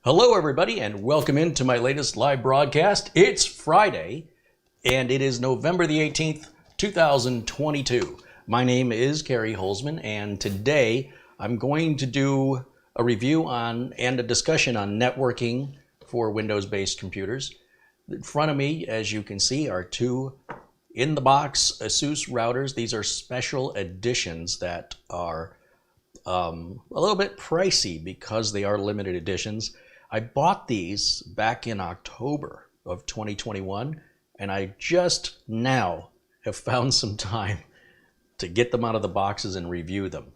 Hello everybody and welcome into my latest live broadcast. It's Friday and it is November the 18th, 2022. My name is Kerry Holzman and today I'm going to do a review on and a discussion on networking for Windows-based computers. In front of me, as you can see, are two in-the-box Asus routers. These are special editions that are a little bit pricey because they are limited editions. I bought these back in October of 2021, and I just now have found some time to get them out of the boxes and review them.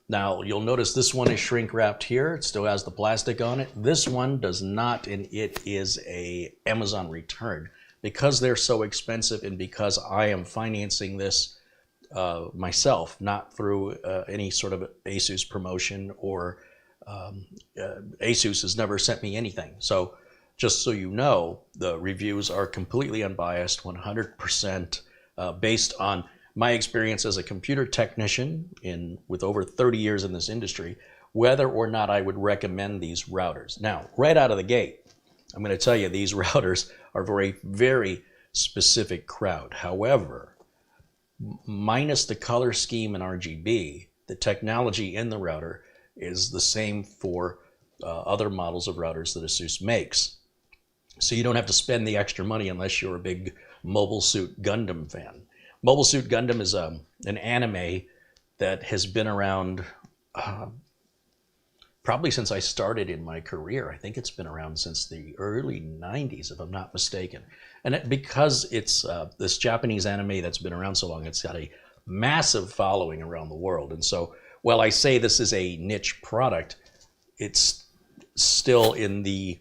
Now, you'll notice this one is shrink wrapped here. It still has the plastic on it. This one does not, and it is a Amazon return. Because they're so expensive and because I am financing this myself, not through any sort of Asus promotion or Asus has never sent me anything. So just so you know, the reviews are completely unbiased, 100% based on my experience as a computer technician with over 30 years in this industry, whether or not I would recommend these routers. Now, right out of the gate, I'm going to tell you these routers are for a very specific crowd. However, minus the color scheme and RGB, the technology in the router is the same for other models of routers that Asus makes. So you don't have to spend the extra money unless you're a big Mobile Suit Gundam fan. Mobile Suit Gundam is an anime that has been around probably since I started in my career. I think it's been around since the early 90s, if I'm not mistaken. And because it's this Japanese anime that's been around so long, it's got a massive following around the world. And so while I say this is a niche product, it's still in the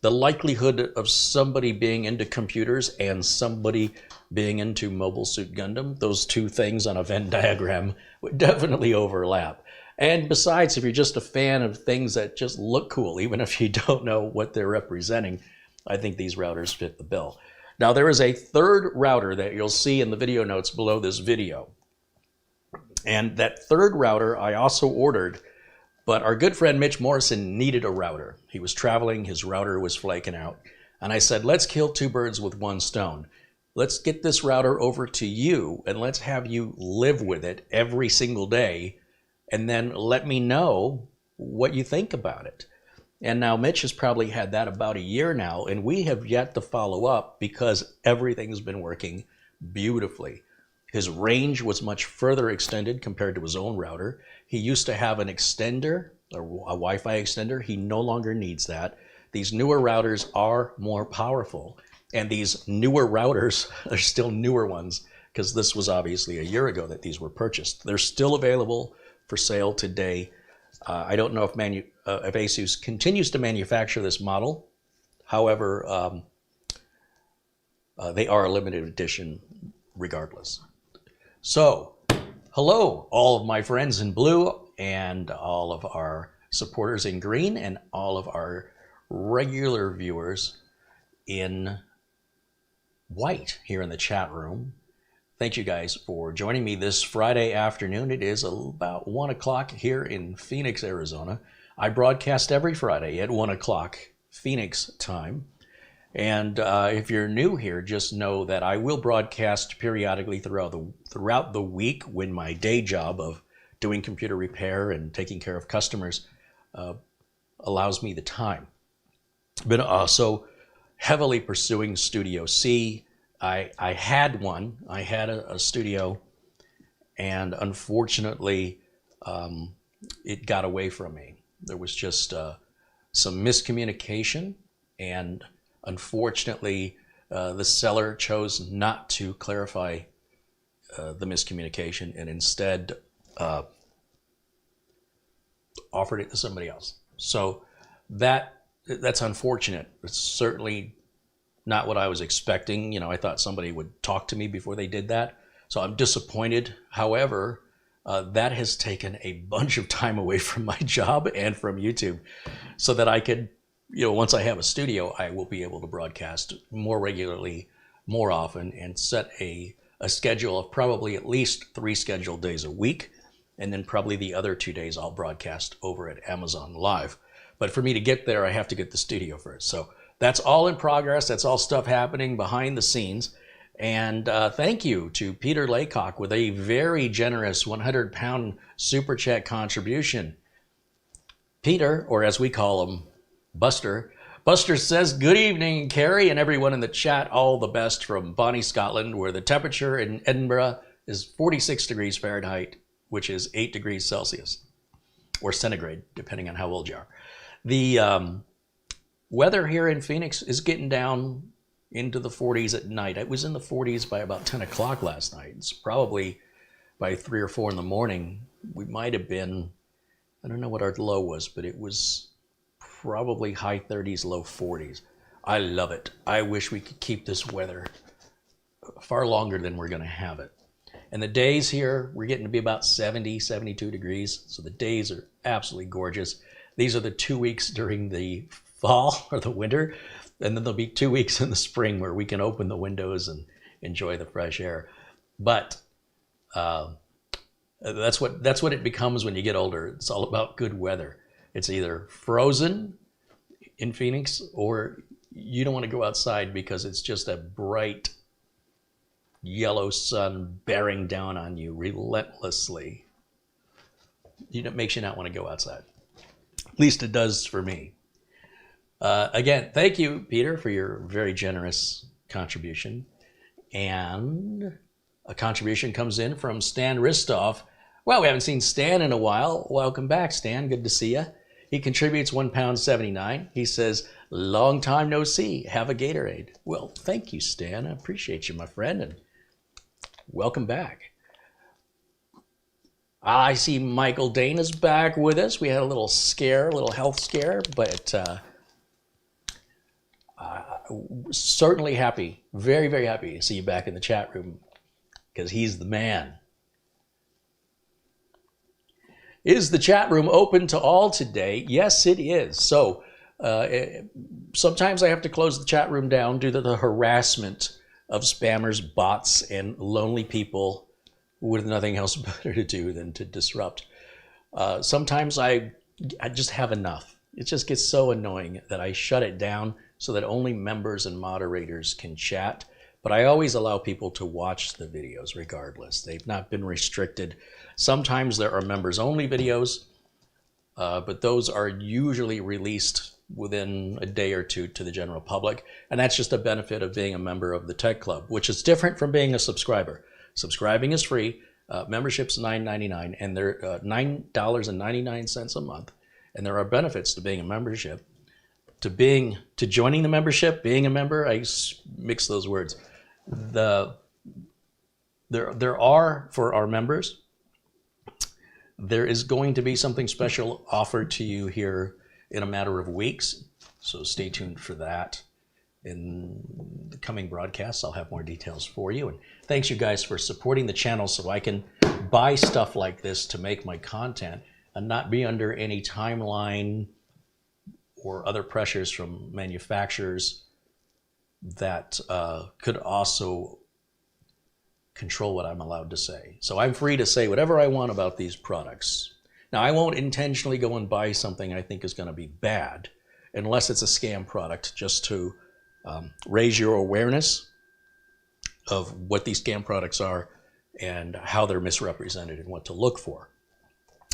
likelihood of somebody being into computers and somebody being into Mobile Suit Gundam. Those two things on a Venn diagram would definitely overlap. And besides, if you're just a fan of things that just look cool, even if you don't know what they're representing, I think these routers fit the bill. Now, there is a third router that you'll see in the video notes below this video. And that third router I also ordered, but our good friend Mitch Morrison needed a router. He was traveling, his router was flaking out. And I said, let's kill two birds with one stone. Let's get this router over to you and let's have you live with it every single day. And then let me know what you think about it. And now Mitch has probably had that about a year now, and we have yet to follow up because everything's been working beautifully. His range was much further extended compared to his own router. He used to have an extender, a Wi-Fi extender. He no longer needs that. These newer routers are more powerful, and these newer routers are still newer ones because this was obviously a year ago that these were purchased. They're still available for sale today. I don't know if Asus continues to manufacture this model. However, they are a limited edition regardless. So, hello, all of my friends in blue and all of our supporters in green and all of our regular viewers in white here in the chat room. Thank you guys for joining me this Friday afternoon. It is about 1 o'clock here in Phoenix, Arizona. I broadcast every Friday at 1 o'clock Phoenix time. And if you're new here, just know that I will broadcast periodically throughout the week when my day job of doing computer repair and taking care of customers allows me the time. Been also heavily pursuing Studio C. I had one. I had a studio, and unfortunately, it got away from me. There was just some miscommunication, and unfortunately, the seller chose not to clarify the miscommunication and instead offered it to somebody else. So that's unfortunate. It's certainly not what I was expecting. You know, I thought somebody would talk to me before they did that. So I'm disappointed. However, that has taken a bunch of time away from my job and from YouTube so that I could, once I have a studio, I will be able to broadcast more regularly, more often, and set a schedule of probably at least 3 scheduled days a week. And then probably the other 2 days I'll broadcast over at Amazon Live. But for me to get there, I have to get the studio first. So that's all in progress. That's all stuff happening behind the scenes. And thank you to Peter Laycock with a very generous 100-pound super chat contribution. Peter, or as we call him, Buster. Buster says, good evening, Carrie and everyone in the chat. All the best from Bonnie, Scotland, where the temperature in Edinburgh is 46 degrees Fahrenheit, which is 8 degrees Celsius, or centigrade, depending on how old you are. The weather here in Phoenix is getting down into the 40s at night. It was in the 40s by about 10 o'clock last night. It's probably by 3 or 4 in the morning. We might have been, I don't know what our low was, but it was probably high 30s, low 40s. I love it. I wish we could keep this weather far longer than we're going to have it. And the days here, we're getting to be about 70, 72 degrees. So the days are absolutely gorgeous. These are the 2 weeks during the fall or the winter. And then there'll be 2 weeks in the spring where we can open the windows and enjoy the fresh air. But that's what it becomes when you get older. It's all about good weather. It's either frozen in Phoenix or you don't want to go outside because it's just a bright yellow sun bearing down on you relentlessly. It makes you not want to go outside. At least it does for me. Again, thank you, Peter, for your very generous contribution. And a contribution comes in from Stan Ristov. Well, we haven't seen Stan in a while. Welcome back, Stan. Good to see you. He contributes £1.79. He says, long time no see. Have a Gatorade. Well, thank you, Stan. I appreciate you, my friend, and welcome back. I see Michael Dana's back with us. We had a little scare, a little health scare, but certainly happy, very, very happy to see you back in the chat room because he's the man. Is the chat room open to all today? Yes, it is. So sometimes I have to close the chat room down due to the harassment of spammers, bots, and lonely people with nothing else better to do than to disrupt. Sometimes I just have enough. It just gets so annoying that I shut it down so that only members and moderators can chat. But I always allow people to watch the videos regardless. They've not been restricted. Sometimes there are members-only videos, but those are usually released within a day or two to the general public. And that's just a benefit of being a member of the Tech Club, which is different from being a subscriber. Subscribing is free. Membership's $9.99, and they're $9.99 a month. And there are benefits to being a membership. To joining the membership, being a member, I mix those words. There are, for our members, there is going to be something special offered to you here in a matter of weeks. So stay tuned for that. In the coming broadcasts, I'll have more details for you. And thanks you guys for supporting the channel so I can buy stuff like this to make my content and not be under any timeline or other pressures from manufacturers that could also control what I'm allowed to say. So I'm free to say whatever I want about these products. Now, I won't intentionally go and buy something I think is going to be bad unless it's a scam product, just to raise your awareness of what these scam products are and how they're misrepresented and what to look for.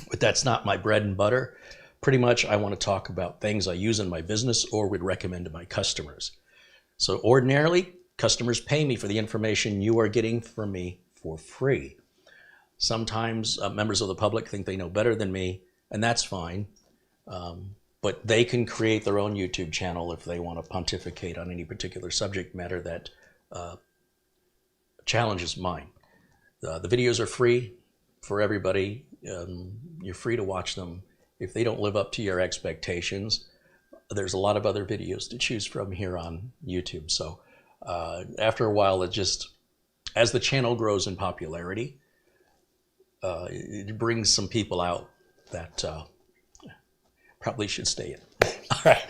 But that's not my bread and butter. Pretty much I want to talk about things I use in my business or would recommend to my customers. So ordinarily, customers pay me for the information you are getting from me for free. Sometimes members of the public think they know better than me, and that's fine. But they can create their own YouTube channel if they want to pontificate on any particular subject matter that challenges mine. The videos are free for everybody. You're free to watch them. If they don't live up to your expectations, there's a lot of other videos to choose from here on YouTube. So after a while, it just, as the channel grows in popularity, it brings some people out that probably should stay in. All right,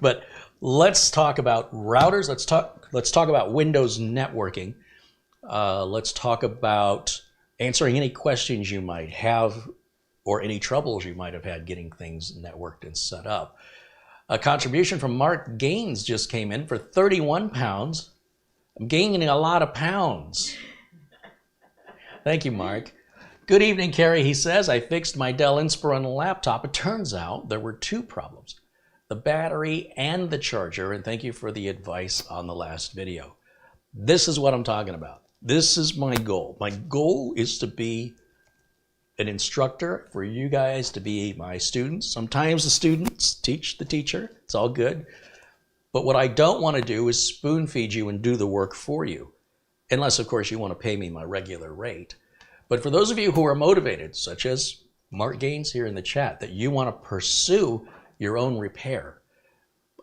but let's talk about routers. Let's talk about Windows networking. Let's talk about answering any questions you might have or any troubles you might have had getting things networked and set up. A contribution from Mark Gaines just came in for 31 pounds. I'm gaining a lot of pounds. Thank you, Mark. Good evening, Carrie, he says. I fixed my Dell Inspiron laptop. It turns out there were two problems, the battery and the charger, and thank you for the advice on the last video. This is what I'm talking about. This is my goal. My goal is to be an instructor, for you guys to be my students. Sometimes the students teach the teacher. It's all good. But what I don't want to do is spoon feed you and do the work for you. Unless, of course, you want to pay me my regular rate. But for those of you who are motivated, such as Mark Gaines here in the chat, that you want to pursue your own repair,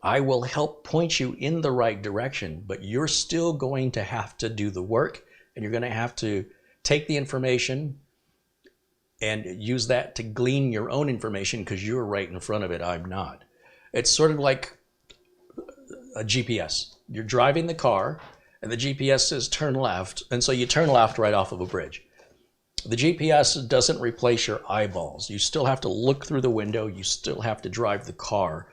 I will help point you in the right direction, but you're still going to have to do the work, and you're going to have to take the information and use that to glean your own information because you're right in front of it. I'm not. It's sort of like a GPS. You're driving the car and the GPS says turn left, and so you turn left right off of a bridge. The GPS doesn't replace your eyeballs. You still have to look through the window. You still have to drive the car.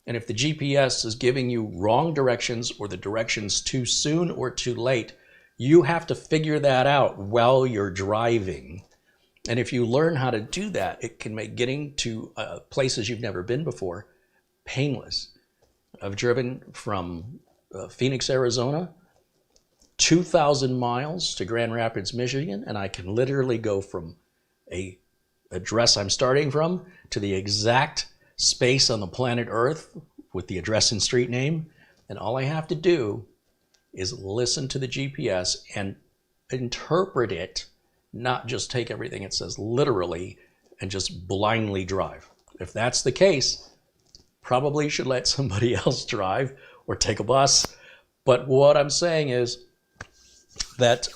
And if the GPS is giving you wrong directions, or the directions too soon or too late, you have to figure that out while you're driving. And if you learn how to do that, it can make getting to places you've never been before painless. I've driven from Phoenix, Arizona, 2,000 miles to Grand Rapids, Michigan, and I can literally go from a address I'm starting from to the exact space on the planet Earth with the address and street name. And all I have to do is listen to the GPS and interpret it, not just take everything it says literally and just blindly drive. If that's the case, probably should let somebody else drive or take a bus. But what I'm saying is that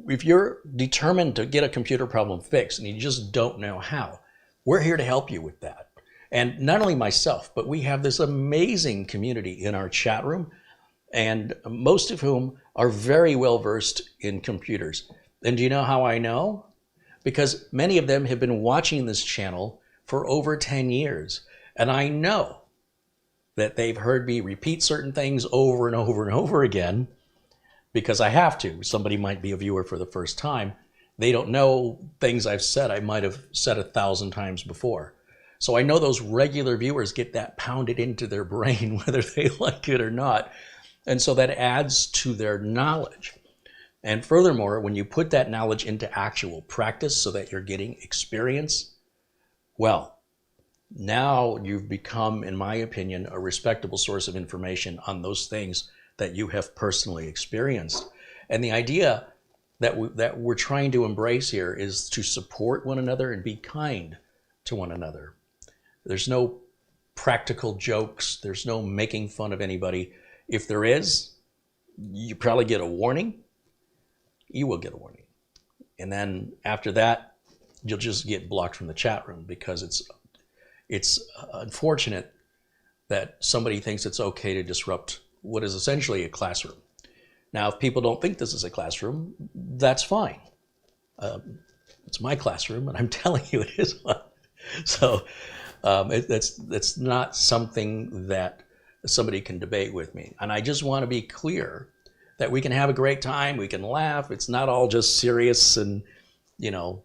if you're determined to get a computer problem fixed and you just don't know how, we're here to help you with that. And not only myself, but we have this amazing community in our chat room, and most of whom are very well versed in computers. And do you know how I know? Because many of them have been watching this channel for over 10 years. And I know that they've heard me repeat certain things over and over and over again, because I have to. Somebody might be a viewer for the first time. They don't know things I've said I might have said 1,000 times before. So I know those regular viewers get that pounded into their brain, whether they like it or not. And so that adds to their knowledge. And furthermore, when you put that knowledge into actual practice so that you're getting experience, well, now you've become, in my opinion, a respectable source of information on those things that you have personally experienced. And the idea that we're trying to embrace here is to support one another and be kind to one another. There's no practical jokes. There's no making fun of anybody. If there is, you probably get a warning. You will get a warning. And then after that, you'll just get blocked from the chat room, because it's unfortunate that somebody thinks it's okay to disrupt what is essentially a classroom. Now, if people don't think this is a classroom, that's fine. It's my classroom, and I'm telling you it is one. So that's not something that somebody can debate with me. And I just want to be clear that we can have a great time, we can laugh. It's not all just serious and, you know,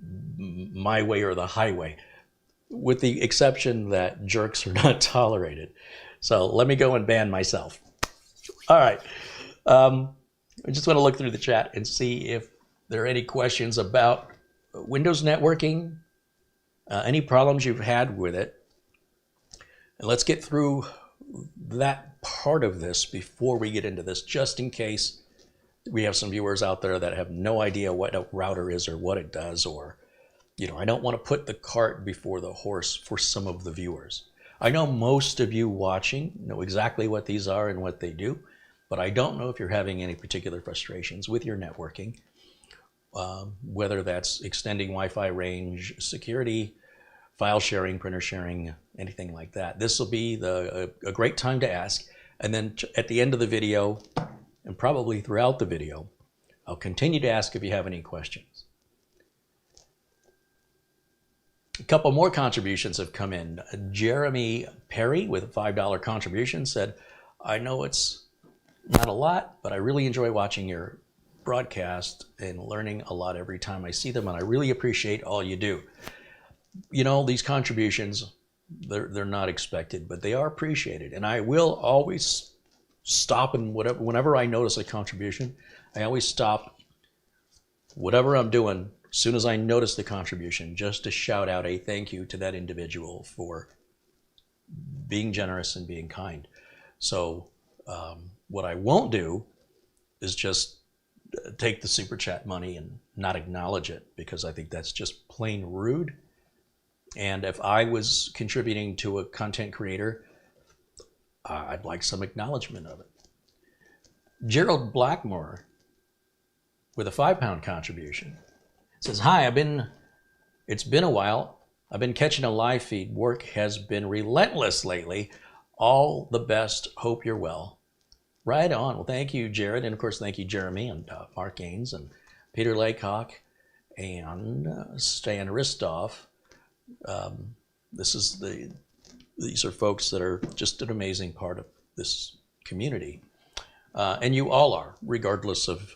my way or the highway, with the exception that jerks are not tolerated. So let me go and ban myself. All right. I just want to look through the chat and see if there are any questions about Windows networking, any problems you've had with it. And let's get through that part of this before we get into this, just in case we have some viewers out there that have no idea what a router is or what it does, or, you know, I don't want to put the cart before the horse for some of the viewers. I know most of you watching know exactly what these are and what they do, but I don't know if you're having any particular frustrations with your networking, whether that's extending Wi-Fi range, security, file sharing, printer sharing, anything like that. This will be a great time to ask. And then at the end of the video, and probably throughout the video, I'll continue to ask if you have any questions. A couple more contributions have come in. Jeremy Perry with a $5 contribution said, I know it's not a lot, but I really enjoy watching your broadcast and learning a lot every time I see them, and I really appreciate all you do. You know, these contributions, they're not expected, but they are appreciated, and I will always stop, and whenever I notice a contribution, I always stop whatever I'm doing as soon as I notice the contribution, just to shout out a thank you to that individual for being generous and being kind. So what I won't do is just take the super chat money and not acknowledge it, because I think that's just plain rude. And if I was contributing to a content creator, I'd like some acknowledgement of it. Gerald Blackmore with a £5 contribution says, hi, it's been a while. I've been catching a live feed. Work has been relentless lately. All the best. Hope you're well. Right on. Well, thank you, Jared. And of course, thank you, Jeremy and Mark Gaines and Peter Laycock and Stan Ristoff. These are folks that are just an amazing part of this community. And you all are, regardless of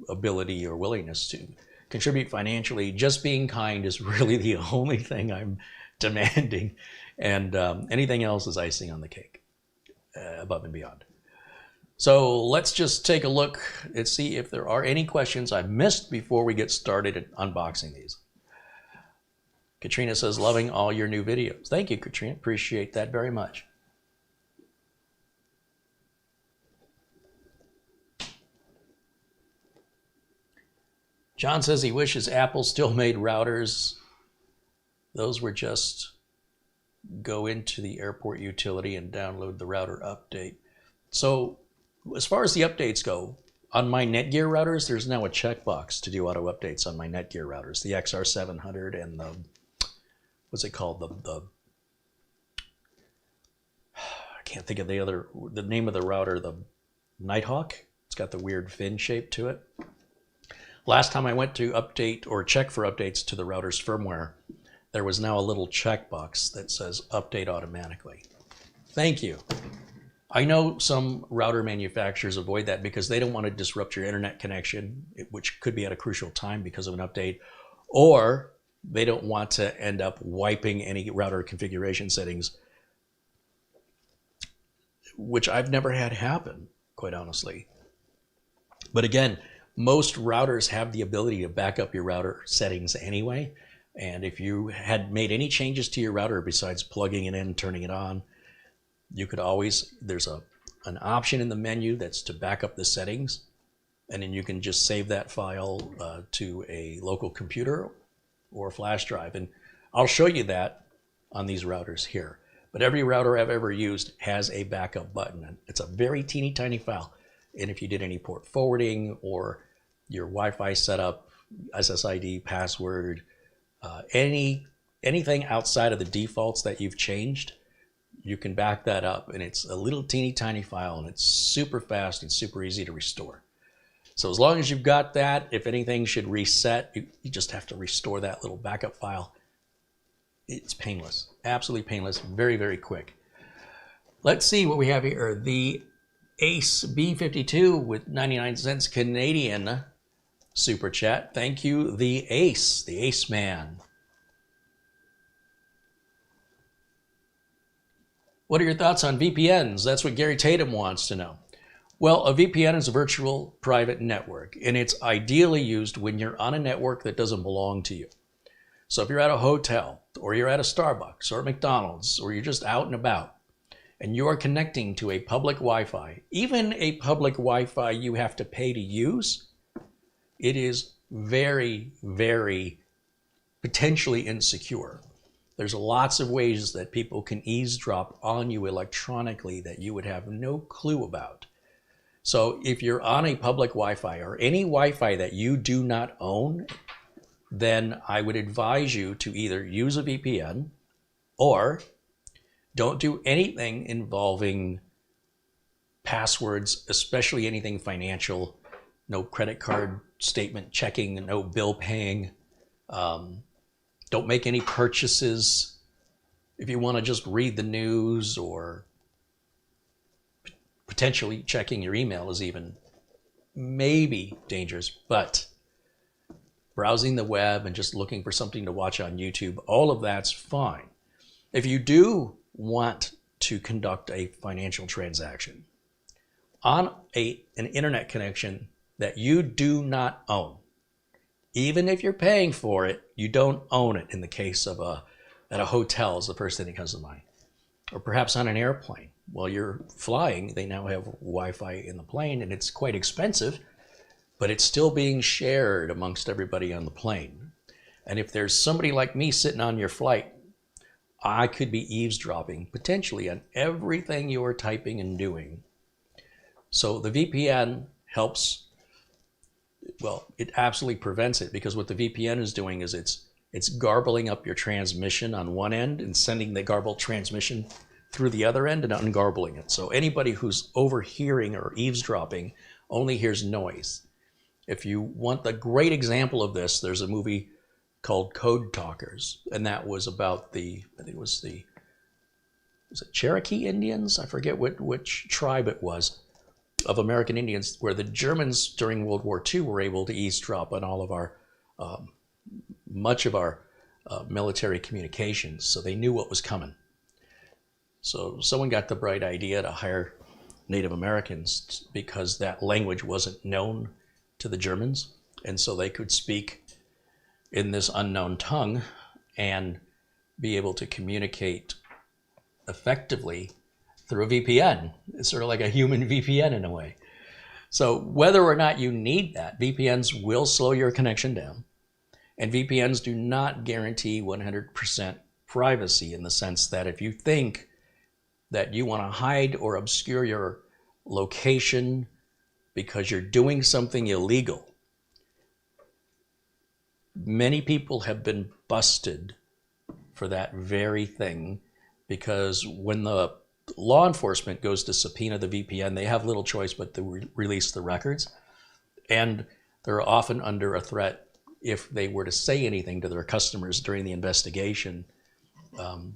ability or willingness to contribute financially. Just being kind is really the only thing I'm demanding, and anything else is icing on the cake, above and beyond. So let's just take a look and see if there are any questions I missed before we get started at unboxing these. Katrina says, loving all your new videos. Thank you, Katrina. Appreciate that very much. John says he wishes Apple still made routers. Those were just go into the airport utility and download the router update. So as far as the updates go, on my Netgear routers, there's now a checkbox to do auto updates on my Netgear routers, the XR700 and the, what's it called? I can't think of the name of the router, the Nighthawk. It's got the weird fin shape to it. Last time I went to update or check for updates to the router's firmware, there was now a little checkbox that says update automatically. Thank you. I know some router manufacturers avoid that because they don't want to disrupt your internet connection, which could be at a crucial time because of an update, or they don't want to end up wiping any router configuration settings, which I've never had happen, quite honestly. But again, most routers have the ability to back up your router settings anyway. And if you had made any changes to your router besides plugging it in and turning it on, you could always, there's an option in the menu that's to back up the settings. And then you can just save that file to a local computer or a flash drive. And I'll show you that on these routers here. But every router I've ever used has a backup button. And it's a very teeny tiny file. And if you did any port forwarding or your Wi-Fi setup, SSID, password, anything outside of the defaults that you've changed, you can back that up. And it's a little teeny tiny file, and it's super fast and super easy to restore. So as long as you've got that, if anything should reset, you just have to restore that little backup file. It's painless, absolutely painless, very, very quick. Let's see what we have here. The Ace B52 with 99 cents Canadian super chat. Thank you, the Ace man. What are your thoughts on VPNs? That's what Gary Tatum wants to know. Well, a VPN is a virtual private network, and it's ideally used when you're on a network that doesn't belong to you. So if you're at a hotel, or you're at a Starbucks, or McDonald's, or you're just out and about, and you are connecting to a public Wi-Fi, even a public Wi-Fi you have to pay to use, it is very, very potentially insecure. There's lots of ways that people can eavesdrop on you electronically that you would have no clue about. So if you're on a public Wi-Fi or any Wi-Fi that you do not own, then I would advise you to either use a VPN or don't do anything involving passwords, especially anything financial, no credit card statement checking, no bill paying. Don't make any purchases. If you want to just read the news or potentially checking your email is even maybe dangerous, but browsing the web and just looking for something to watch on YouTube, all of that's fine. If you do want to conduct a financial transaction on an internet connection that you do not own, even if you're paying for it, you don't own it. In the case of at a hotel is the first thing that comes to mind, or perhaps on an airplane. While you're flying, they now have Wi-Fi in the plane, and it's quite expensive, but it's still being shared amongst everybody on the plane. And if there's somebody like me sitting on your flight, I could be eavesdropping potentially on everything you are typing and doing. So the VPN helps. Well, it absolutely prevents it, because what the VPN is doing is it's garbling up your transmission on one end and sending the garbled transmission through the other end and ungarbling it. So anybody who's overhearing or eavesdropping only hears noise. If you want the great example of this, there's a movie called Code Talkers, and that was about I think it was it Cherokee Indians? I forget which tribe it was, of American Indians, where the Germans during World War II were able to eavesdrop on all of our, much of our military communications, so they knew what was coming. So someone got the bright idea to hire Native Americans because that language wasn't known to the Germans, and so they could speak in this unknown tongue and be able to communicate effectively through a VPN. It's sort of like a human VPN in a way. So whether or not you need that, VPNs will slow your connection down. And VPNs do not guarantee 100% privacy, in the sense that if you think that you want to hide or obscure your location because you're doing something illegal, many people have been busted for that very thing, because when the law enforcement goes to subpoena the VPN, they have little choice but to release the records. And they're often under a threat, if they were to say anything to their customers during the investigation,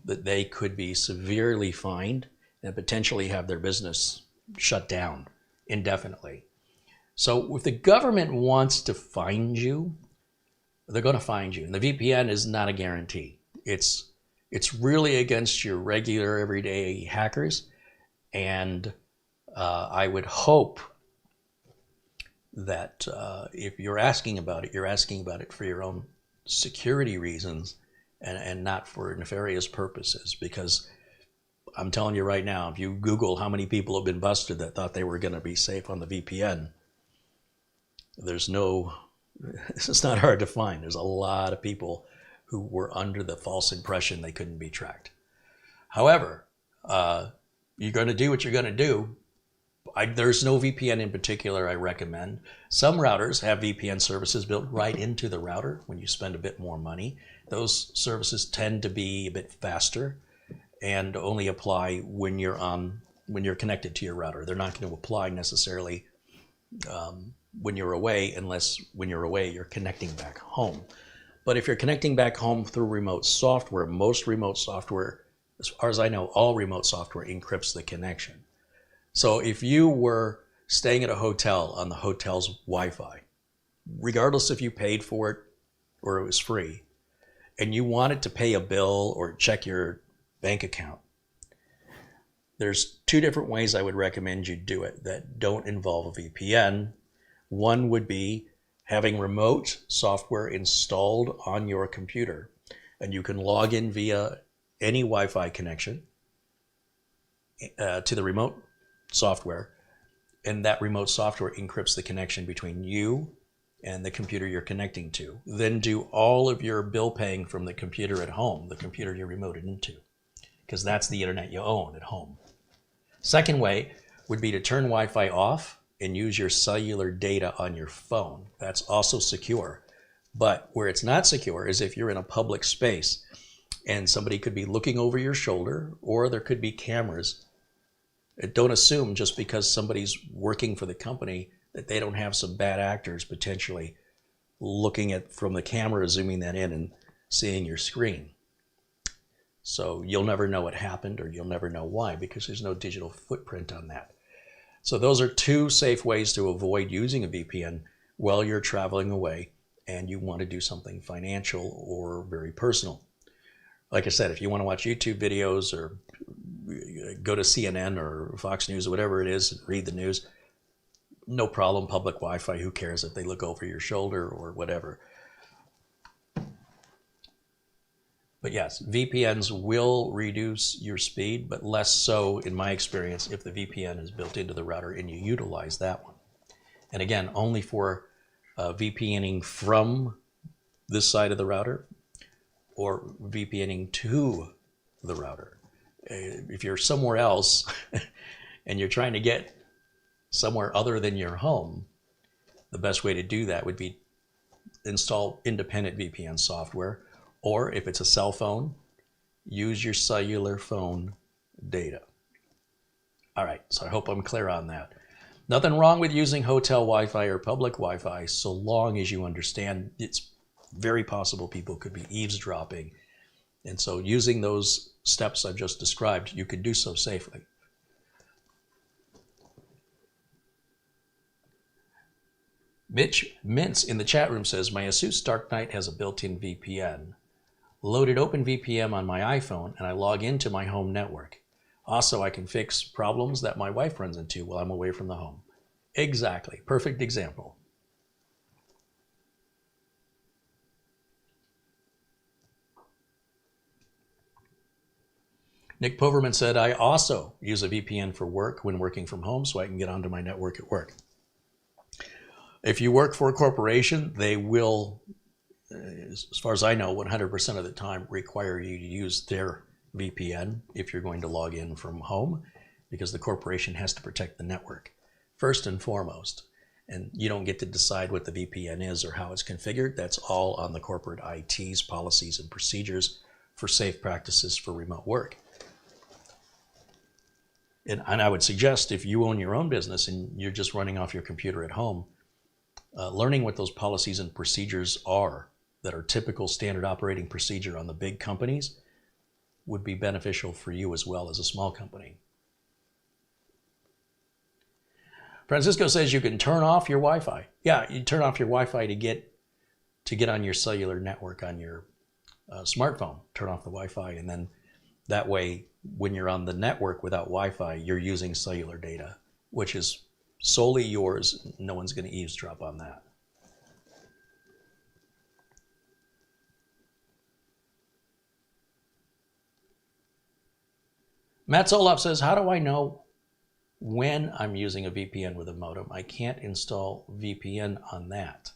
that they could be severely fined and potentially have their business shut down indefinitely. So if the government wants to find you, they're going to find you. And the VPN is not a guarantee. It's really against your regular everyday hackers. And I would hope that if you're asking about it, you're asking about it for your own security reasons and not for nefarious purposes. Because I'm telling you right now, if you Google how many people have been busted that thought they were going to be safe on the VPN, it's not hard to find. There's a lot of people who were under the false impression they couldn't be tracked. However, you're going to do what you're going to do. There's no VPN in particular I recommend. Some routers have VPN services built right into the router when you spend a bit more money. Those services tend to be a bit faster and only apply when you're connected to your router. They're not going to apply necessarily when you're away, unless when you're away you're connecting back home. But if you're connecting back home through remote software, most remote software, as far as I know, all remote software encrypts the connection. So if you were staying at a hotel on the hotel's Wi-Fi, regardless if you paid for it or it was free, and you wanted to pay a bill or check your bank account, there's two different ways I would recommend you do it that don't involve a VPN. One would be having remote software installed on your computer, and you can log in via any Wi-Fi connection to the remote software, and that remote software encrypts the connection between you and the computer you're connecting to. Then do all of your bill paying from the computer at home, the computer you're remoted into, because that's the internet you own at home. Second way would be to turn Wi-Fi off and use your cellular data on your phone. That's also secure. But where it's not secure is if you're in a public space and somebody could be looking over your shoulder, or there could be cameras. Don't assume just because somebody's working for the company that they don't have some bad actors potentially looking at from the camera, zooming that in seeing your screen. So you'll never know what happened, or you'll never know why, because there's no digital footprint on that. So those are two safe ways to avoid using a VPN while you're traveling away and you want to do something financial or very personal. Like I said, if you want to watch YouTube videos or go to CNN or Fox News or whatever it is, and read the news, no problem, public Wi-Fi, who cares if they look over your shoulder or whatever. But yes, VPNs will reduce your speed, but less so, in my experience, if the VPN is built into the router and you utilize that one. And again, only for VPNing from this side of the router or VPNing to the router. If you're somewhere else and you're trying to get somewhere other than your home, the best way to do that would be install independent VPN software. Or if it's a cell phone, use your cellular phone data. All right, so I hope I'm clear on that. Nothing wrong with using hotel Wi-Fi or public Wi-Fi, so long as you understand it's very possible people could be eavesdropping. And so using those steps I've just described, you could do so safely. Mitch Mintz in the chat room says, my Asus Dark Knight has a built-in VPN. Loaded OpenVPN on my iPhone and I log into my home network. Also, I can fix problems that my wife runs into while I'm away from the home. Exactly. Perfect example. Nick Poverman said, I also use a VPN for work when working from home so I can get onto my network at work. If you work for a corporation, they will, as far as I know, 100% of the time require you to use their VPN if you're going to log in from home, because the corporation has to protect the network first and foremost. And you don't get to decide what the VPN is or how it's configured. That's all on the corporate IT's policies and procedures for safe practices for remote work. And I would suggest, if you own your own business and you're just running off your computer at home, learning what those policies and procedures are that are typical standard operating procedure on the big companies would be beneficial for you as well as a small company. Francisco says you can turn off your Wi-Fi. Yeah, you turn off your Wi-Fi to get on your cellular network on your smartphone. Turn off the Wi-Fi, and then that way, when you're on the network without Wi-Fi, you're using cellular data, which is solely yours. No one's going to eavesdrop on that. Matt Zoloff says, how do I know when I'm using a VPN with a modem? I can't install VPN on that.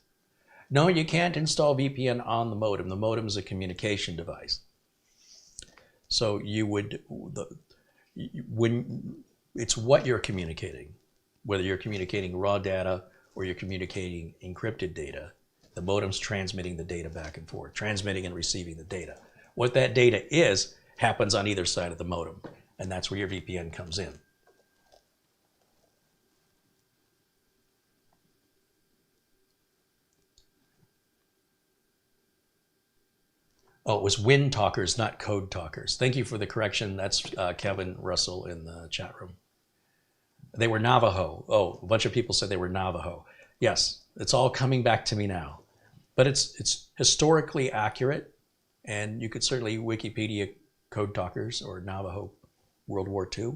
No, you can't install VPN on the modem. The modem is a communication device. So you would, when it's what you're communicating, whether you're communicating raw data or you're communicating encrypted data, the modem's transmitting the data back and forth, transmitting and receiving the data. What that data is happens on either side of the modem, and that's where your VPN comes in. Oh, it was wind talkers, not code talkers. Thank you for the correction. That's Kevin Russell in the chat room. They were Navajo. Oh, a bunch of people said they were Navajo. Yes, it's all coming back to me now. But it's historically accurate, and you could certainly Wikipedia code talkers or Navajo World War II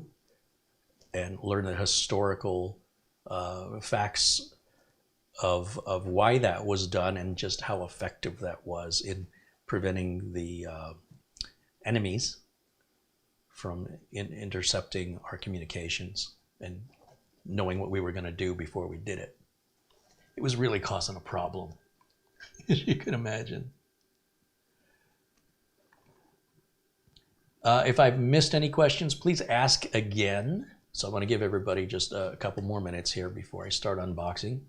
and learn the historical facts of why that was done and just how effective that was in preventing the enemies from intercepting our communications and knowing what we were going to do before we did it. It was really causing a problem, as you can imagine. If I've missed any questions, please ask again. So I want to give everybody just a couple more minutes here before I start unboxing.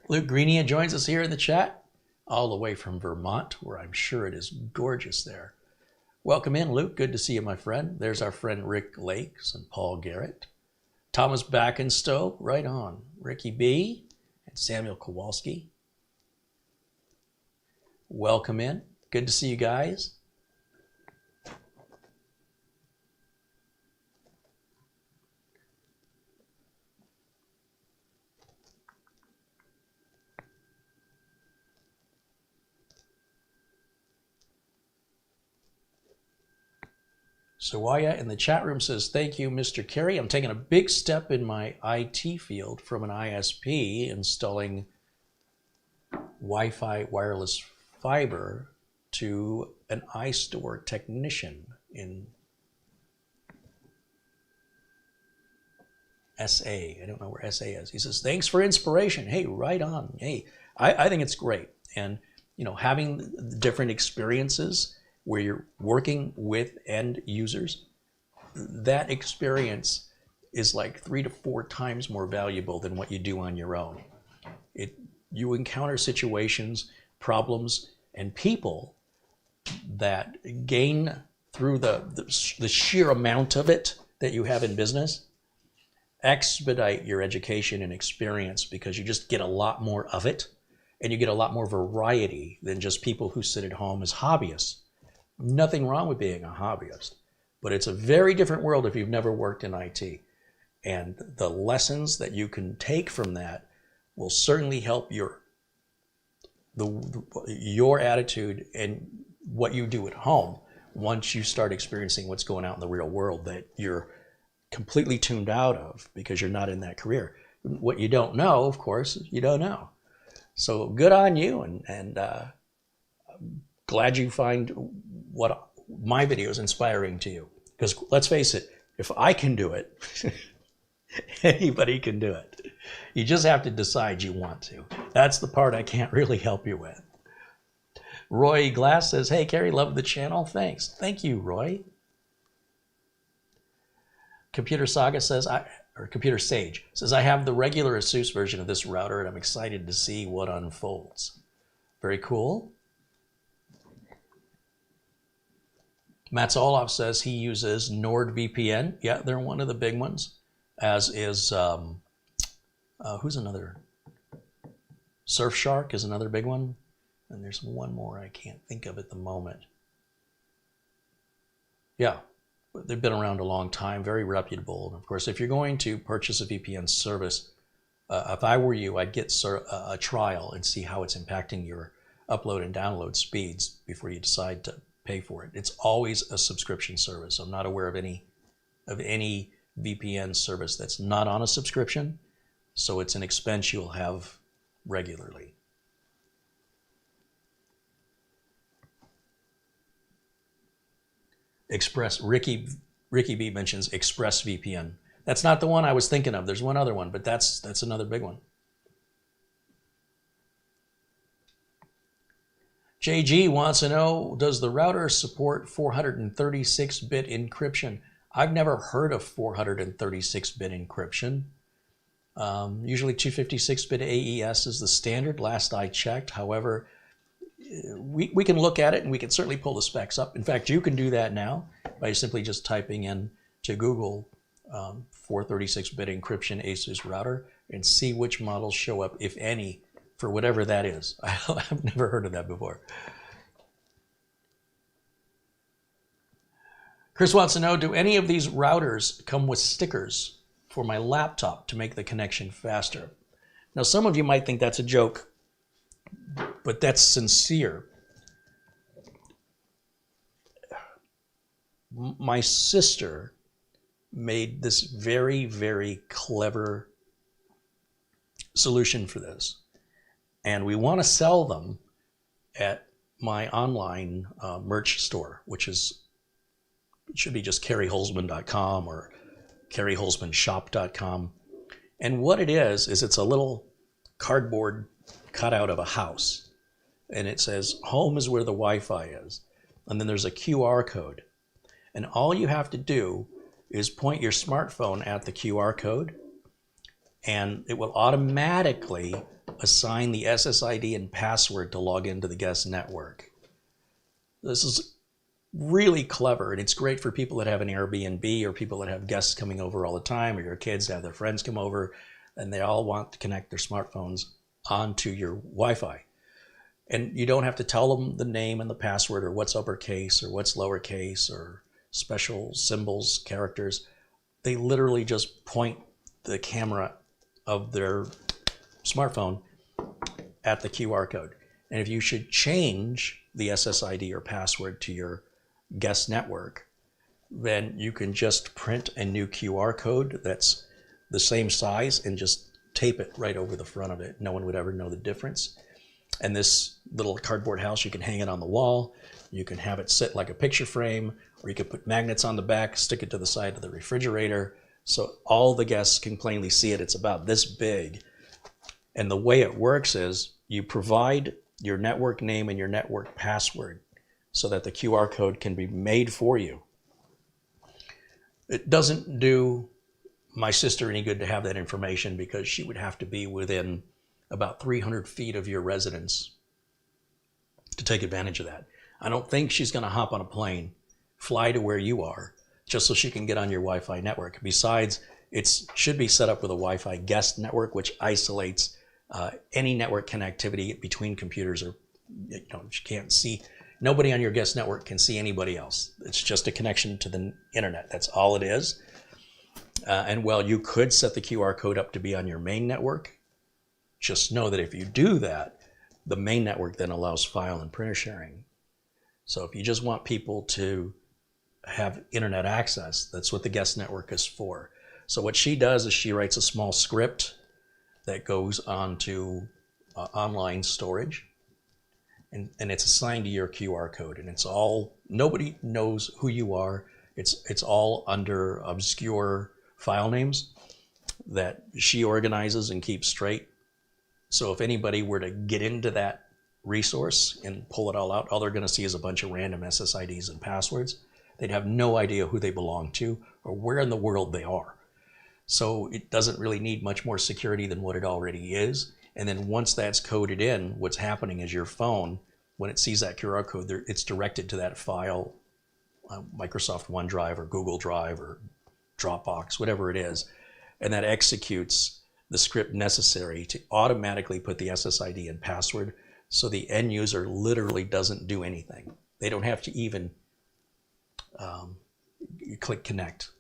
Luke Greenia joins us here in the chat, all the way from Vermont, where I'm sure it is gorgeous there. Welcome in, Luke. Good to see you, my friend. There's our friend Rick Lakes and Paul Garrett. Thomas Backenstow, right on. Ricky B. and Samuel Kowalski. welcome in. Good to see you guys. Sawaya in the chat room says, thank you, Mr. Carey. I'm taking a big step in my IT field from an ISP, installing Wi-Fi wireless fiber to an iStore technician in SA. I don't know where SA is. He says, thanks for inspiration. Hey, right on. Hey, I think it's great. And, you know, having different experiences where you're working with end users, that experience is like 3 to 4 times more valuable than what you do on your own. You encounter situations, problems, and people that gain through the sheer amount of it that you have in business, expedite your education and experience, because you just get a lot more of it, and you get a lot more variety than just people who sit at home as hobbyists. Nothing wrong with being a hobbyist, but it's a very different world if you've never worked in IT. And the lessons that you can take from that will certainly help your attitude and what you do at home once you start experiencing what's going out in the real world that you're completely tuned out of because you're not in that career. What you don't know, of course, you don't know. So good on you, and glad you find what my video is inspiring to you. Because let's face it, if I can do it, anybody can do it. You just have to decide you want to. That's the part I can't really help you with. Roy Glass says, hey, Carey, love the channel. Thanks. Thank you, Roy. Computer Saga says, Computer Sage says, I have the regular Asus version of this router, and I'm excited to see what unfolds. Very cool. Matt Zoloff says he uses NordVPN. Yeah, they're one of the big ones, as is, who's another? Surfshark is another big one. And there's one more I can't think of at the moment. Yeah, they've been around a long time, very reputable. And of course, if you're going to purchase a VPN service, if I were you, I'd get a trial and see how it's impacting your upload and download speeds before you decide to pay for it. It's always a subscription service. I'm not aware of any VPN service that's not on a subscription, so it's an expense you'll have regularly. Ricky B mentions ExpressVPN. That's not the one I was thinking of. There's one other one, but that's another big one. JG wants to know, does the router support 436-bit encryption? I've never heard of 436-bit encryption. Usually 256-bit AES is the standard, last I checked. However, we can look at it and we can certainly pull the specs up. In fact, you can do that now by simply just typing in to Google 436-bit encryption Asus router and see which models show up, if any, for whatever that is. I've never heard of that before. Chris wants to know, do any of these routers come with stickers for my laptop to make the connection faster? Now, some of you might think that's a joke, but that's sincere. My sister made this very, very clever solution for this. And we want to sell them at my online merch store, which is, it should be just careyholzman.com or careyholzmanshop.com. And what it is it's a little cardboard cutout of a house. And it says, home is where the Wi-Fi is. And then there's a QR code. And all you have to do is point your smartphone at the QR code, and it will automatically assign the SSID and password to log into the guest network. This is really clever, and it's great for people that have an Airbnb or people that have guests coming over all the time, or your kids have their friends come over, and they all want to connect their smartphones onto your Wi-Fi. And you don't have to tell them the name and the password or what's uppercase or what's lowercase or special symbols, characters. They literally just point the camera of their smartphone at the QR code. And if you should change the SSID or password to your guest network, then you can just print a new QR code that's the same size and just tape it right over the front of it. No one would ever know the difference. And this little cardboard house, you can hang it on the wall. You can have it sit like a picture frame, or you can put magnets on the back, stick it to the side of the refrigerator, so all the guests can plainly see it. It's about this big. And the way it works is you provide your network name and your network password so that the QR code can be made for you. It doesn't do my sister any good to have that information because she would have to be within about 300 feet of your residence to take advantage of that. I don't think she's going to hop on a plane, fly to where you are, just so she can get on your Wi-Fi network. Besides, it should be set up with a Wi-Fi guest network, which isolates any network connectivity between computers. Or you can't see, nobody on your guest network can see anybody else. It's just a connection to the internet. That's all it is. And while you could set the QR code up to be on your main network, just know that if you do that, the main network then allows file and printer sharing. So if you just want people to have internet access, that's what the guest network is for. So what she does is she writes a small script that goes onto online storage, and it's assigned to your QR code, and it's all, nobody knows who you are. It's all under obscure file names that she organizes and keeps straight. So if anybody were to get into that resource and pull it all out, all they're going to see is a bunch of random SSIDs and passwords. They'd have no idea who they belong to or where in the world they are. So it doesn't really need much more security than what it already is. And then once that's coded in, what's happening is your phone, when it sees that QR code, it's directed to that file, Microsoft OneDrive or Google Drive or Dropbox, whatever it is, and that executes the script necessary to automatically put the SSID and password, so the end user literally doesn't do anything. They don't have to even click connect.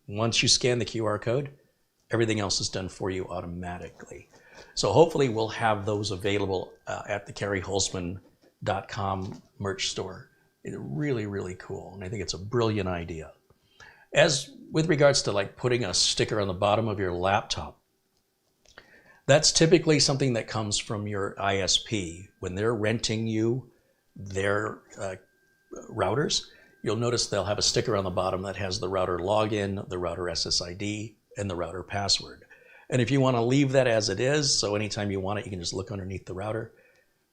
Once you scan the QR code, everything else is done for you automatically. So hopefully we'll have those available at the CarrieHolzman.com merch store. It's really, really cool, and I think it's a brilliant idea. As with regards to like putting a sticker on the bottom of your laptop, that's typically something that comes from your ISP. When they're renting you their routers, you'll notice they'll have a sticker on the bottom that has the router login, the router SSID, and the router password. And if you want to leave that as it is, so anytime you want it, you can just look underneath the router,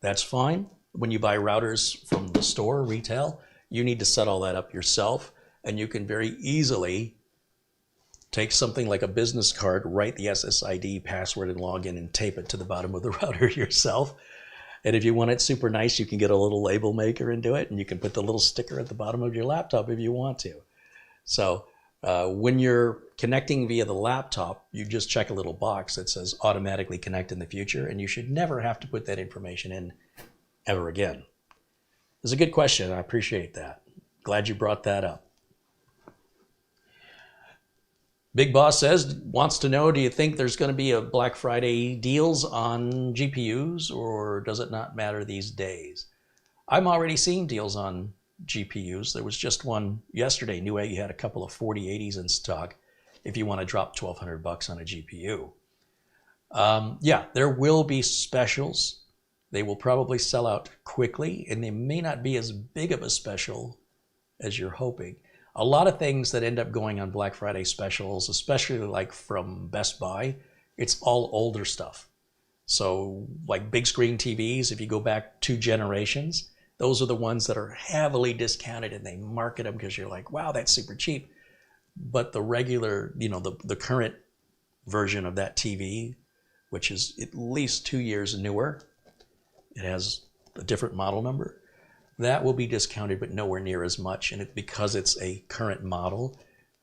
that's fine. When you buy routers from the store, retail, you need to set all that up yourself, and you can very easily take something like a business card, write the SSID, password, and login, and tape it to the bottom of the router yourself. And if you want it super nice, you can get a little label maker and do it, and you can put the little sticker at the bottom of your laptop if you want to. So when you're connecting via the laptop, you just check a little box that says automatically connect in the future, and you should never have to put that information in ever again. It's a good question. I appreciate that. Glad you brought that up. Big Boss wants to know, do you think there's going to be a Black Friday deals on GPUs, or does it not matter these days? I'm already seeing deals on GPUs. There was just one yesterday. Newegg had a couple of 4080s in stock if you want to drop $1,200 on a GPU. Yeah, there will be specials. They will probably sell out quickly, and they may not be as big of a special as you're hoping. A lot of things that end up going on Black Friday specials, especially like from Best Buy, it's all older stuff. So like big screen TVs, if you go back 2 generations, those are the ones that are heavily discounted, and they market them because you're like, wow, that's super cheap. But the regular, the current version of that TV, which is at least 2 years newer, it has a different model number, that will be discounted, but nowhere near as much. And because it's a current model,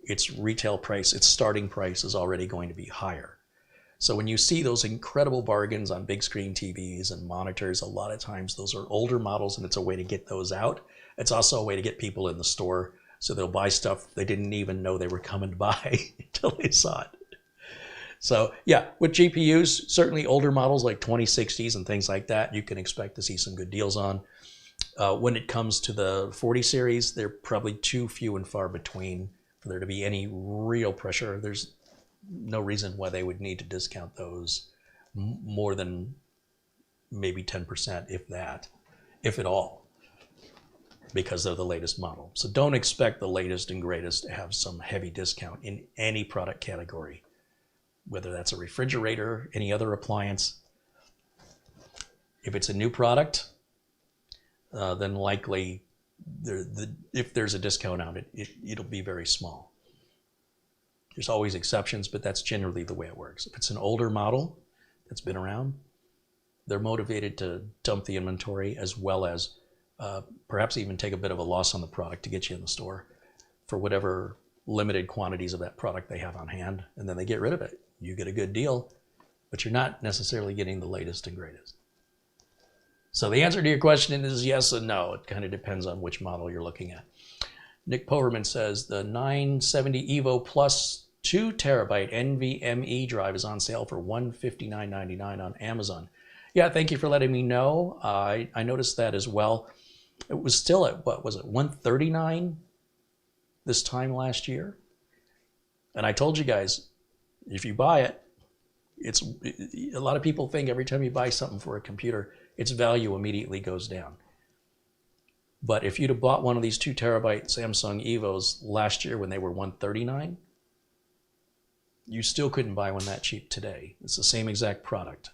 its retail price, its starting price is already going to be higher. So when you see those incredible bargains on big screen TVs and monitors, a lot of times those are older models, and it's a way to get those out. It's also a way to get people in the store, so they'll buy stuff they didn't even know they were coming to buy until they saw it. So yeah, with GPUs, certainly older models like 2060s and things like that, you can expect to see some good deals on. When it comes to the 40 series, they're probably too few and far between for there to be any real pressure. There's no reason why they would need to discount those more than maybe 10%, if that, if at all, because they're the latest model. So don't expect the latest and greatest to have some heavy discount in any product category, whether that's a refrigerator, any other appliance. If it's a new product, then likely if there's a discount on it, it'll be very small. There's always exceptions, but that's generally the way it works. If it's an older model that's been around, they're motivated to dump the inventory, as well as perhaps even take a bit of a loss on the product to get you in the store for whatever limited quantities of that product they have on hand, and then they get rid of it. You get a good deal, but you're not necessarily getting the latest and greatest. So the answer to your question is yes and no. It kind of depends on which model you're looking at. Nick Poverman says the 970 EVO Plus 2 terabyte NVMe drive is on sale for $159.99 on Amazon. Yeah, thank you for letting me know. I noticed that as well. It was still at, what was it, $139 this time last year? And I told you guys, if you buy it, a lot of people think every time you buy something for a computer, its value immediately goes down. But if you'd have bought one of these 2 terabyte Samsung EVOs last year when they were $139, you still couldn't buy one that cheap today. It's the same exact product.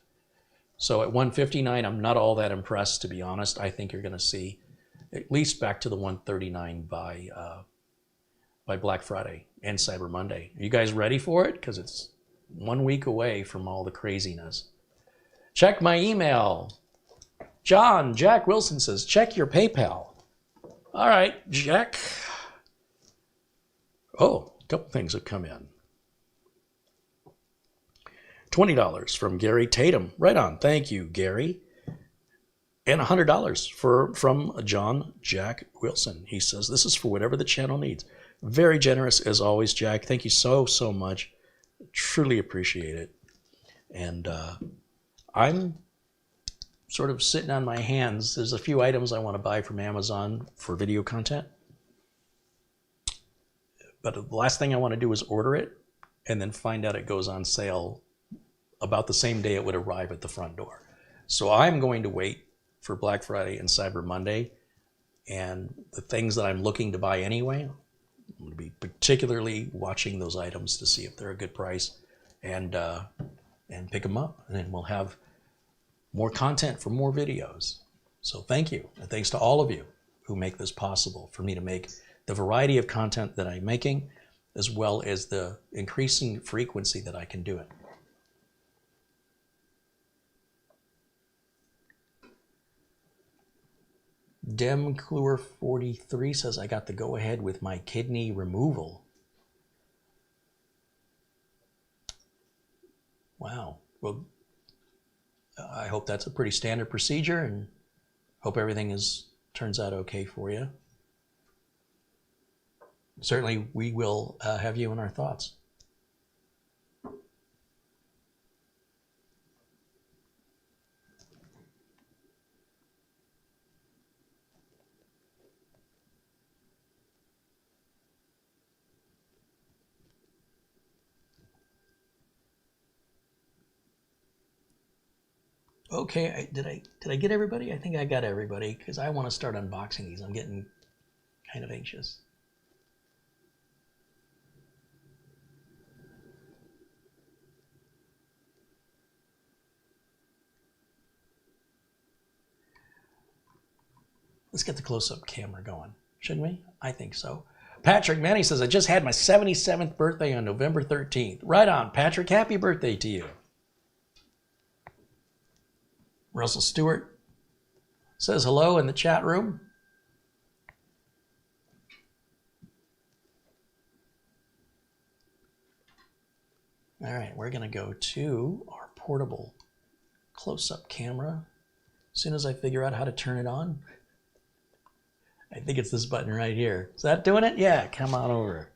So at $159, I'm not all that impressed, to be honest. I think you're going to see at least back to the $139 by Black Friday and Cyber Monday. Are you guys ready for it? Because it's 1 week away from all the craziness. Check my email. Jack Wilson says, check your PayPal. All right, Jack. Oh, a couple things have come in. $20 from Gary Tatum. Right on. Thank you, Gary. And $100 from John Jack Wilson. He says, this is for whatever the channel needs. Very generous as always, Jack. Thank you so much. Truly appreciate it. And I'm sort of sitting on my hands. There's a few items I want to buy from Amazon for video content. But the last thing I want to do is order it and then find out it goes on sale about the same day it would arrive at the front door. So I'm going to wait for Black Friday and Cyber Monday, and the things that I'm looking to buy anyway, I'm going to be particularly watching those items to see if they're a good price and pick them up, and then we'll have more content for more videos. So thank you, and thanks to all of you who make this possible for me to make the variety of content that I'm making, as well as the increasing frequency that I can do it. Demclure43 says, I got the go-ahead with my kidney removal. Wow. Well, I hope that's a pretty standard procedure, and hope everything turns out okay for you. Certainly, we will have you in our thoughts. Okay, did I get everybody? I think I got everybody, because I want to start unboxing these. I'm getting kind of anxious. Let's get the close-up camera going, shouldn't we? I think so. Patrick Manny says, I just had my 77th birthday on November 13th. Right on, Patrick. Happy birthday to you. Russell Stewart says hello in the chat room. All right, we're gonna go to our portable close-up camera. As soon as I figure out how to turn it on, I think it's this button right here. Is that doing it? Yeah, come on over.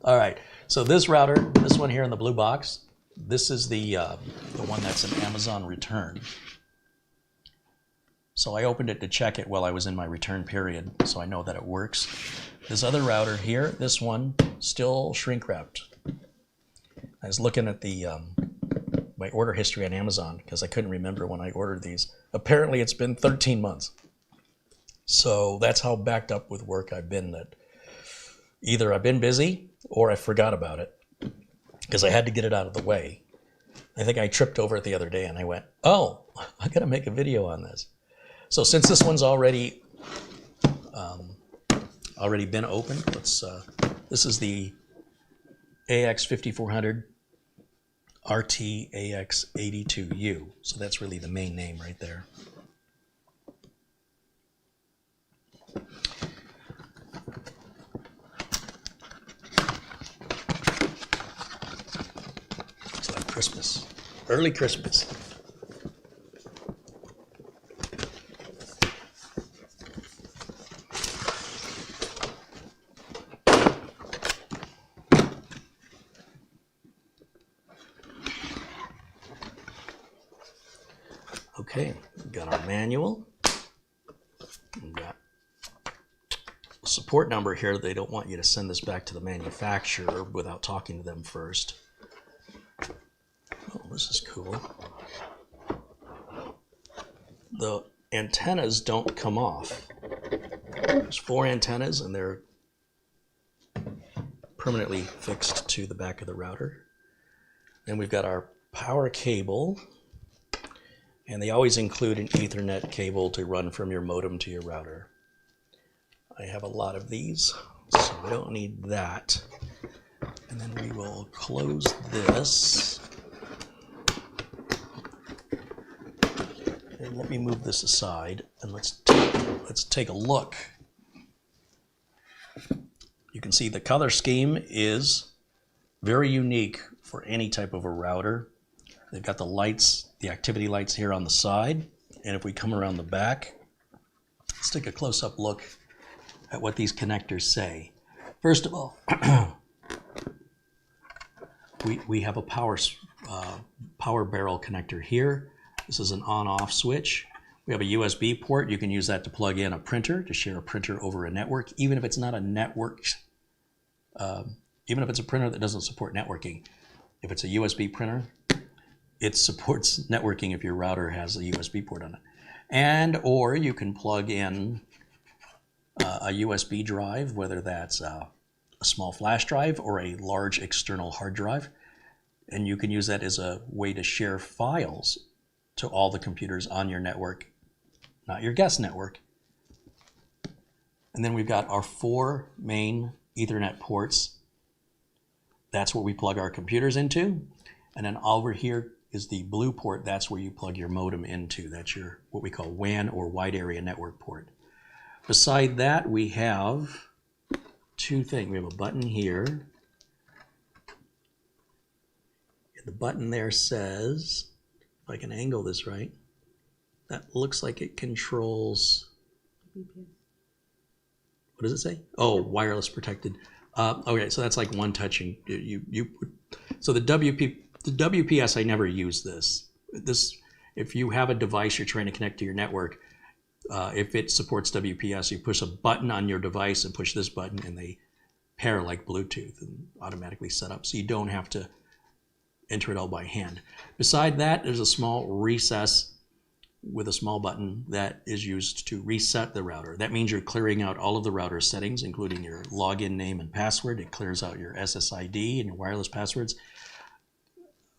All right, so this router, this one here in the blue box, this is the one that's an Amazon return. So I opened it to check it while I was in my return period, so I know that it works. This other router here, this one, still shrink wrapped. I was looking at the my order history on Amazon because I couldn't remember when I ordered these. Apparently it's been 13 months. So that's how backed up with work I've been, that either I've been busy or I forgot about it because I had to get it out of the way. I think I tripped over it the other day and I went, oh, I gotta make a video on this. So since this one's already been opened, let's. This is the AX5400 RT AX82U. So that's really the main name right there. It's like Christmas, early Christmas. Okay, we've got our manual. We've got a support number here. They don't want you to send this back to the manufacturer without talking to them first. Oh, this is cool. The antennas don't come off. There's 4 antennas and they're permanently fixed to the back of the router. Then we've got our power cable. And they always include an Ethernet cable to run from your modem to your router. I have a lot of these, so we don't need that. And then we will close this. And let me move this aside and let's take a look. You can see the color scheme is very unique for any type of a router. They've got the lights, the activity lights here on the side. And if we come around the back, let's take a close-up look at what these connectors say. First of all, we have a power barrel connector here. This is an on-off switch. We have a USB port. You can use that to plug in a printer, to share a printer over a network, even if it's not a network, even if it's a printer that doesn't support networking. If it's a USB printer, it supports networking if your router has a USB port on it. And or you can plug in a USB drive, whether that's a small flash drive or a large external hard drive. And you can use that as a way to share files to all the computers on your network, not your guest network. And then we've got our 4 main Ethernet ports. That's where we plug our computers into. And then over here is the blue port. That's where you plug your modem into. That's your what we call WAN or wide area network port. Beside that, we have 2 things. We have a button here. And the button there says, if I can angle this right, that looks like it controls. What does it say? Oh, wireless protected. Okay, so that's like one touching. So the WPS, I never use this. If you have a device you're trying to connect to your network, if it supports WPS, you push a button on your device and push this button, and they pair like Bluetooth and automatically set up, so you don't have to enter it all by hand. Beside that, there's a small recess with a small button that is used to reset the router. That means you're clearing out all of the router settings, including your login name and password. It clears out your SSID and your wireless passwords.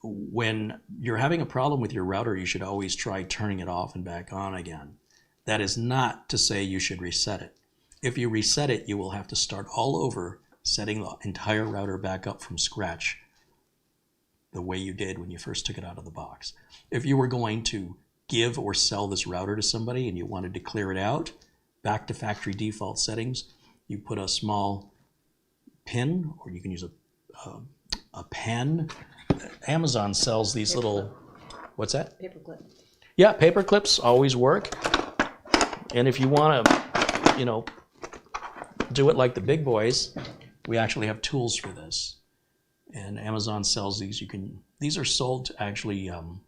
When you're having a problem with your router, you should always try turning it off and back on again. That is not to say you should reset it. If you reset it, you will have to start all over, setting the entire router back up from scratch the way you did when you first took it out of the box. If you were going to give or sell this router to somebody and you wanted to clear it out, back to factory default settings, you put a small pin, or you can use a pen Amazon sells these little, what's that? Paperclip. Yeah, paper clips always work. And if you want to, you know, do it like the big boys, we actually have tools for this. And Amazon sells these. These are sold actually on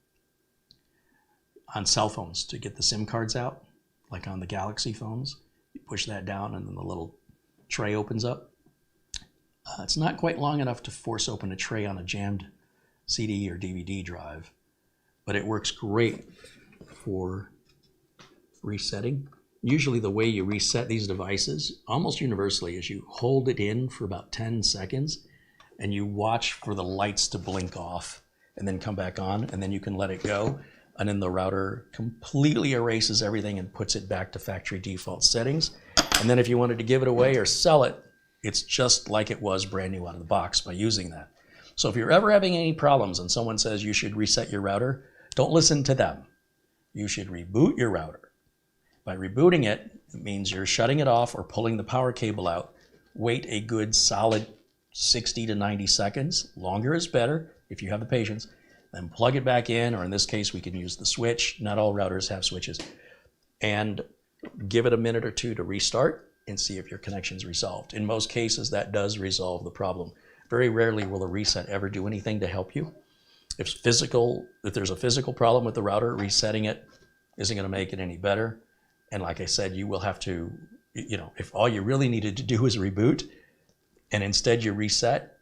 cell phones to get the SIM cards out, like on the Galaxy phones. You push that down and then the little tray opens up. It's not quite long enough to force open a tray on a jammed CD or DVD drive, but it works great for resetting. Usually the way you reset these devices, almost universally, is you hold it in for about 10 seconds and you watch for the lights to blink off and then come back on, and then you can let it go. And then the router completely erases everything and puts it back to factory default settings. And then if you wanted to give it away or sell it, it's just like it was brand new out of the box by using that. So if you're ever having any problems and someone says you should reset your router, don't listen to them. You should reboot your router. By rebooting it, it means you're shutting it off or pulling the power cable out. Wait a good solid 60 to 90 seconds. Longer is better if you have the patience. Then plug it back in, or in this case, we can use the switch. Not all routers have switches. And give it a minute or two to restart and see if your connection's resolved. In most cases, that does resolve the problem. Very rarely will a reset ever do anything to help you. If there's a physical problem with the router, resetting it isn't going to make it any better. And like I said, you will have to, you know, if all you really needed to do is reboot and instead you reset,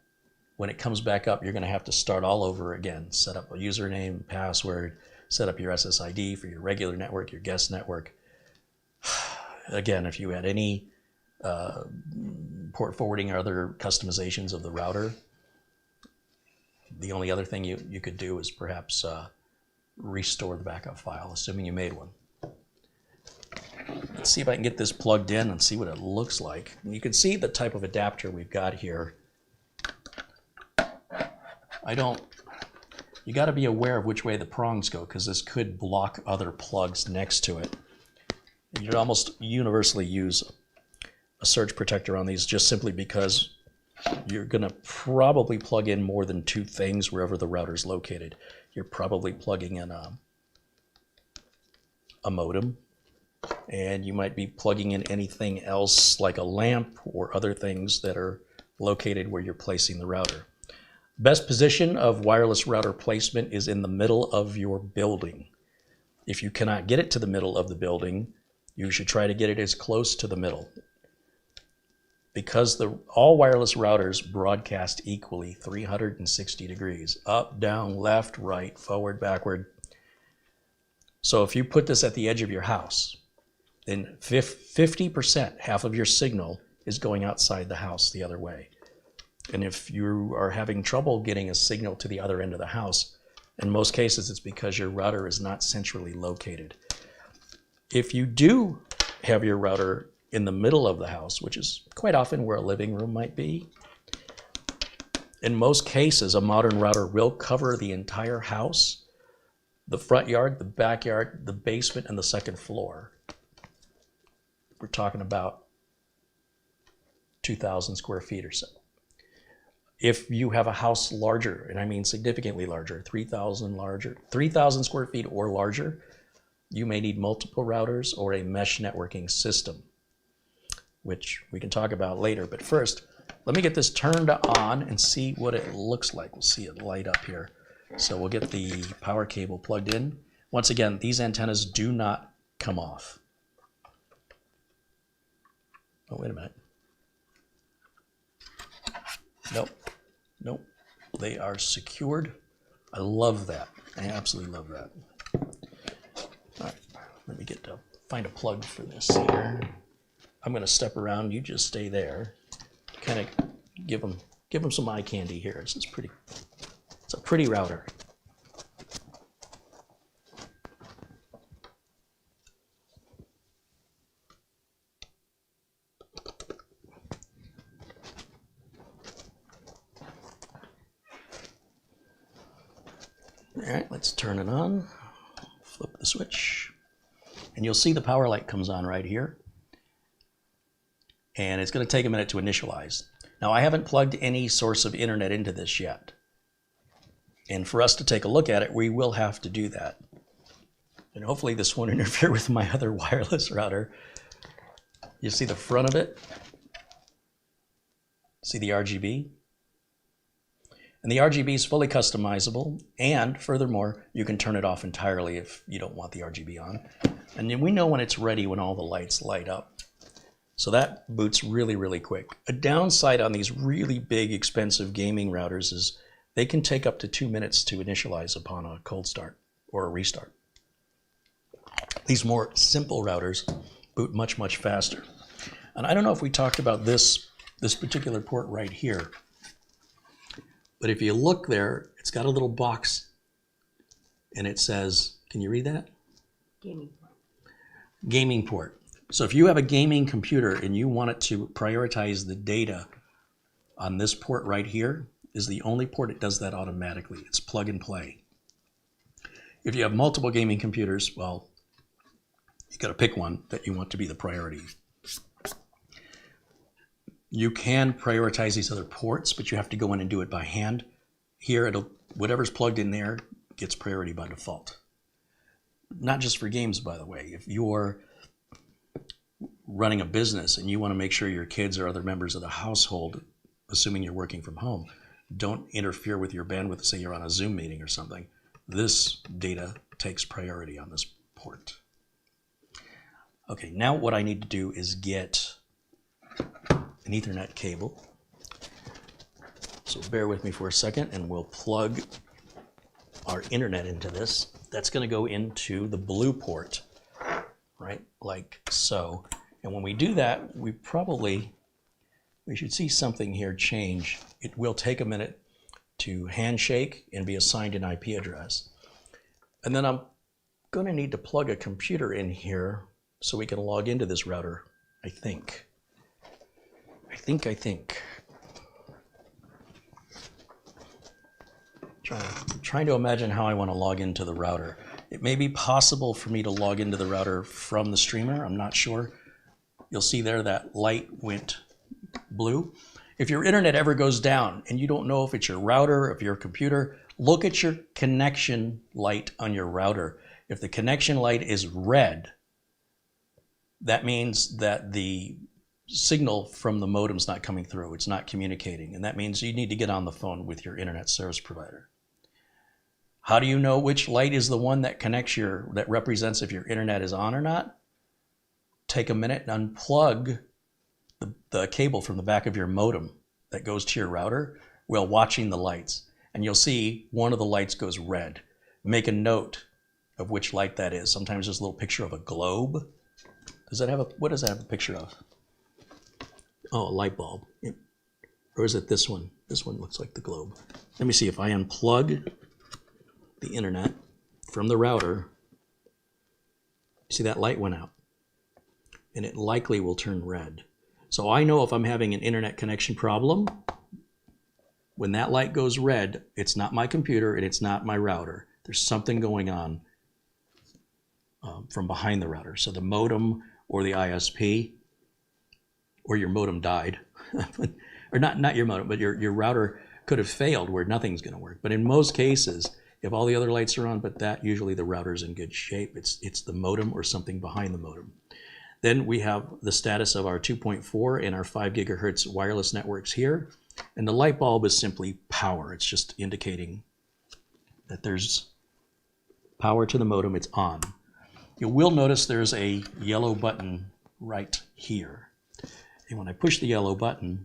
when it comes back up, you're going to have to start all over again. Set up a username, password, set up your SSID for your regular network, your guest network. Again, if you had any port forwarding or other customizations of the router, the only other thing you could do is perhaps restore the backup file, assuming you made one. Let's see if I can get this plugged in and see what it looks like. And you can see the type of adapter we've got here. You got to be aware of which way the prongs go, because this could block other plugs next to it. You'd almost universally use a surge protector on these just simply because you're going to probably plug in more than two things wherever the router is located. You're probably plugging in a modem, and you might be plugging in anything else like a lamp or other things that are located where you're placing the router. Best position of wireless router placement is in the middle of your building. If you cannot get it to the middle of the building, you should try to get it as close to the middle. Because all wireless routers broadcast equally 360 degrees, up, down, left, right, forward, backward. So if you put this at the edge of your house, then 50%, half of your signal, is going outside the house the other way. And if you are having trouble getting a signal to the other end of the house, in most cases it's because your router is not centrally located. If you do have your router in the middle of the house, which is quite often where a living room might be, in most cases a modern router will cover the entire house, the front yard, the backyard, the basement, and the second floor. We're talking about 2,000 square feet or so. If you have a house larger, and I mean significantly larger, 3,000 square feet or larger, you may need multiple routers or a mesh networking system, which we can talk about later. But first, let me get this turned on and see what it looks like. We'll see it light up here. So we'll get the power cable plugged in. Once again, these antennas do not come off. Oh, wait a minute. Nope. They are secured. I love that. I absolutely love that. All right, let me find a plug for this here. I'm going to step around. You just stay there. Kind of give them some eye candy here. It's a pretty router. All right, let's turn it on. Flip the switch. And you'll see the power light comes on right here. And it's going to take a minute to initialize. Now, I haven't plugged any source of internet into this yet. And for us to take a look at it, we will have to do that. And hopefully this won't interfere with my other wireless router. You see the front of it? See the RGB? And the RGB is fully customizable, and furthermore, you can turn it off entirely if you don't want the RGB on. And then we know when it's ready when all the lights light up. So that boots really, really quick. A downside on these really big, expensive gaming routers is they can take up to 2 minutes to initialize upon a cold start or a restart. These more simple routers boot much, much faster. And I don't know if we talked about this particular port right here, but if you look there, it's got a little box and it says, can you read that? Gaming port. Gaming port. So if you have a gaming computer and you want it to prioritize the data on this port right here, is the only port that does that automatically. It's plug and play. If you have multiple gaming computers, well, you got to pick one that you want to be the priority. You can prioritize these other ports, but you have to go in and do it by hand. Here, whatever's plugged in there gets priority by default. Not just for games, by the way. If you're running a business and you want to make sure your kids or other members of the household, assuming you're working from home, don't interfere with your bandwidth, say you're on a Zoom meeting or something, this data takes priority on this port. Okay, now what I need to do is get an Ethernet cable. So bear with me for a second and we'll plug our internet into this. That's going to go into the blue port, right, like so. And when we do that, we should see something here change. It will take a minute to handshake and be assigned an IP address. And then I'm going to need to plug a computer in here so we can log into this router, I think. Trying to imagine how I want to log into the router. It may be possible for me to log into the router from the streamer. I'm not sure. You'll see there that light went blue. If your internet ever goes down and you don't know if it's your router or if your computer, look at your connection light on your router. If the connection light is red, that means that the signal from the modem's not coming through. It's not communicating. And that means you need to get on the phone with your internet service provider. How do you know which light is the one that connects that represents if your internet is on or not? Take a minute and unplug the cable from the back of your modem that goes to your router while watching the lights. And you'll see one of the lights goes red. Make a note of which light that is. Sometimes there's a little picture of a globe. What does that have a picture of? Oh, a light bulb. Or is it this one? This one looks like the globe. Let me see if I unplug the internet from the router. See that light went out. And it likely will turn red. So I know if I'm having an internet connection problem, when that light goes red, it's not my computer and it's not my router. There's something going on from behind the router. So the modem or the ISP, or your modem died, or not your modem, but your router could have failed where nothing's going to work. But in most cases, if all the other lights are on, but that usually the router's in good shape, it's the modem or something behind the modem. Then we have the status of our 2.4 and our 5 gigahertz wireless networks here. And the light bulb is simply power. It's just indicating that there's power to the modem, it's on. You will notice there's a yellow button right here. And when I push the yellow button,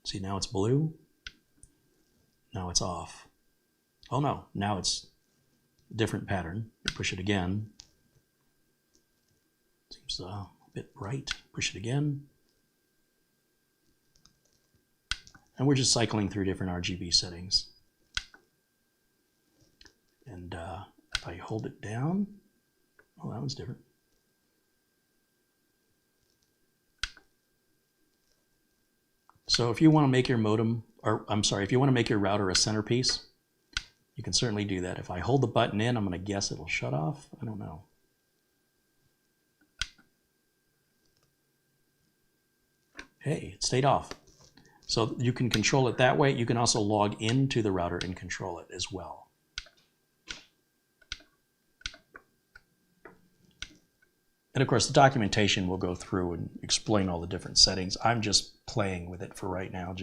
see now it's blue, now it's off. Oh no, now it's a different pattern. Push it again. Seems a bit bright. Push it again. And we're just cycling through different RGB settings. And if I hold it down, oh, that one's different. So if you want to make your modem, or I'm sorry, if you want to make your router a centerpiece, you can certainly do that. If I hold the button in, I'm going to guess it'll shut off. I don't know. Hey, it stayed off. So you can control it that way. You can also log into the router and control it as well. And of course, the documentation will go through and explain all the different settings. I'm just playing with it for right now,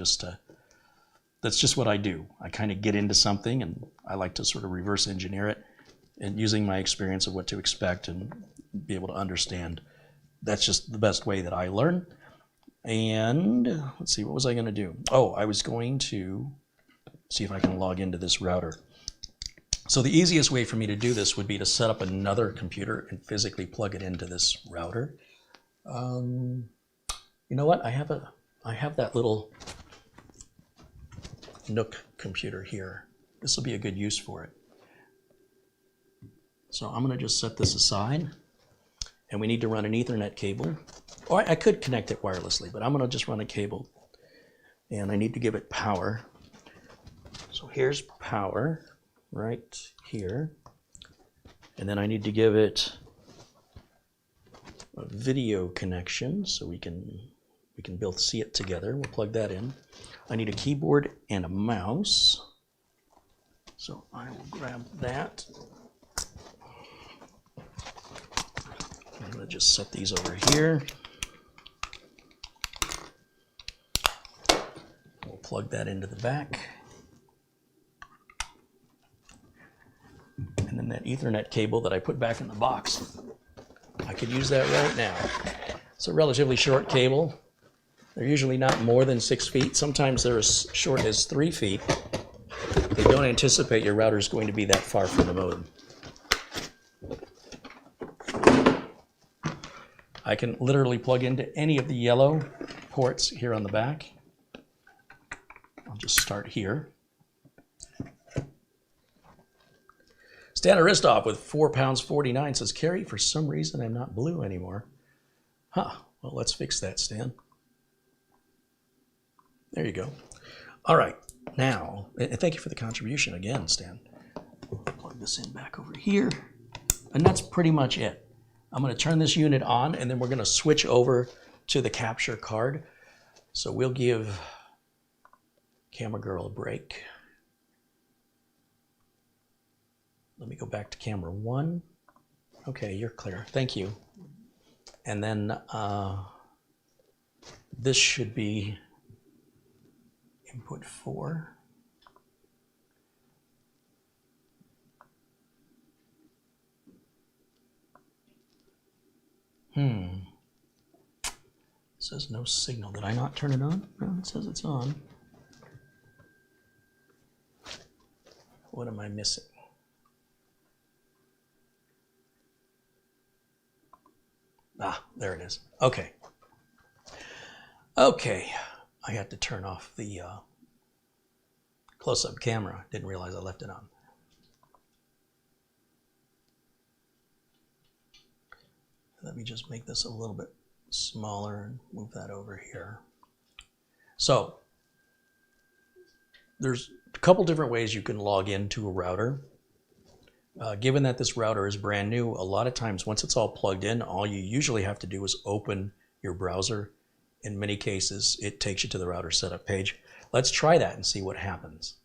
that's just what I do. I kind of get into something and I like to sort of reverse engineer it, and using my experience of what to expect and be able to understand. That's just the best way that I learn. And let's see, what was I going to do? Oh, I was going to see if I can log into this router. So the easiest way for me to do this would be to set up another computer and physically plug it into this router. You know what? I have that little Nook computer here. This will be a good use for it. So I'm going to just set this aside, and we need to run an Ethernet cable. Or I could connect it wirelessly, but I'm going to just run a cable, and I need to give it power. So here's power right here, and then I need to give it a video connection so we can both see it together. We'll plug that in. I need a keyboard and a mouse, so I will grab that. I'm going to just set these over here. We'll plug that into the back. And then that Ethernet cable that I put back in the box, I could use that right now. It's a relatively short cable. They're usually not more than 6 feet. Sometimes they're as short as 3 feet. They don't anticipate your router is going to be that far from the modem. I can literally plug into any of the yellow ports here on the back. I'll just start here. Stan Aristoff with 4 pounds 49 says, Carrie, for some reason I'm not blue anymore. Huh, well, let's fix that, Stan. There you go. All right, now, and thank you for the contribution again, Stan. Plug this in back over here, and that's pretty much it. I'm going to turn this unit on, and then we're going to switch over to the capture card. So we'll give Camera Girl a break. Let me go back to camera 1. Okay, you're clear. Thank you. And then this should be input 4. It says no signal. Did I not turn it on? No, it says it's on. What am I missing? Ah, there it is. Okay. Okay. I had to turn off the close-up camera. Didn't realize I left it on. Let me just make this a little bit smaller and move that over here. So there's a couple different ways you can log into a router. Given that this router is brand new, a lot of times once it's all plugged in, all you usually have to do is open your browser. In many cases, it takes you to the router setup page. Let's try that and see what happens.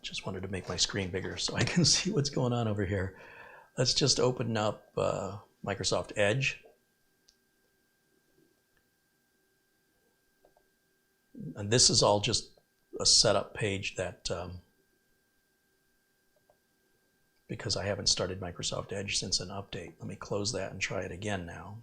Just wanted to make my screen bigger so I can see what's going on over here. Let's just open up Microsoft Edge. And this is all just a setup page that, because I haven't started Microsoft Edge since an update. Let me close that and try it again now.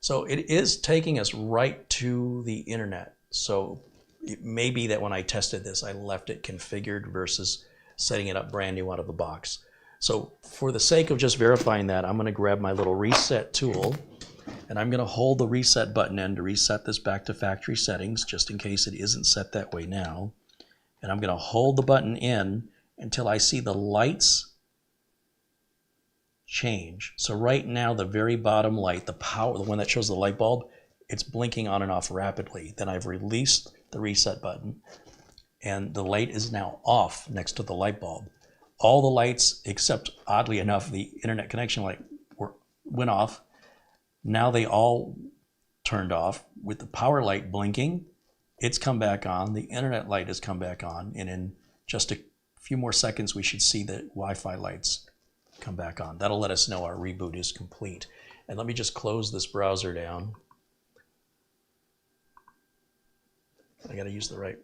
So it is taking us right to the internet. So it may be that when I tested this, I left it configured versus setting it up brand new out of the box. So for the sake of just verifying that, I'm going to grab my little reset tool, and I'm going to hold the reset button in to reset this back to factory settings, just in case it isn't set that way now. And I'm going to hold the button in until I see the lights change. So right now, the very bottom light, the power, the one that shows the light bulb, it's blinking on and off rapidly. Then I've released the reset button, and the light is now off next to the light bulb. All the lights, except oddly enough, the internet connection light went off. Now they all turned off with the power light blinking. It's come back on. The internet light has come back on. And in just a few more seconds, we should see the Wi-Fi lights come back on. That'll let us know our reboot is complete. And let me just close this browser down. I got to use the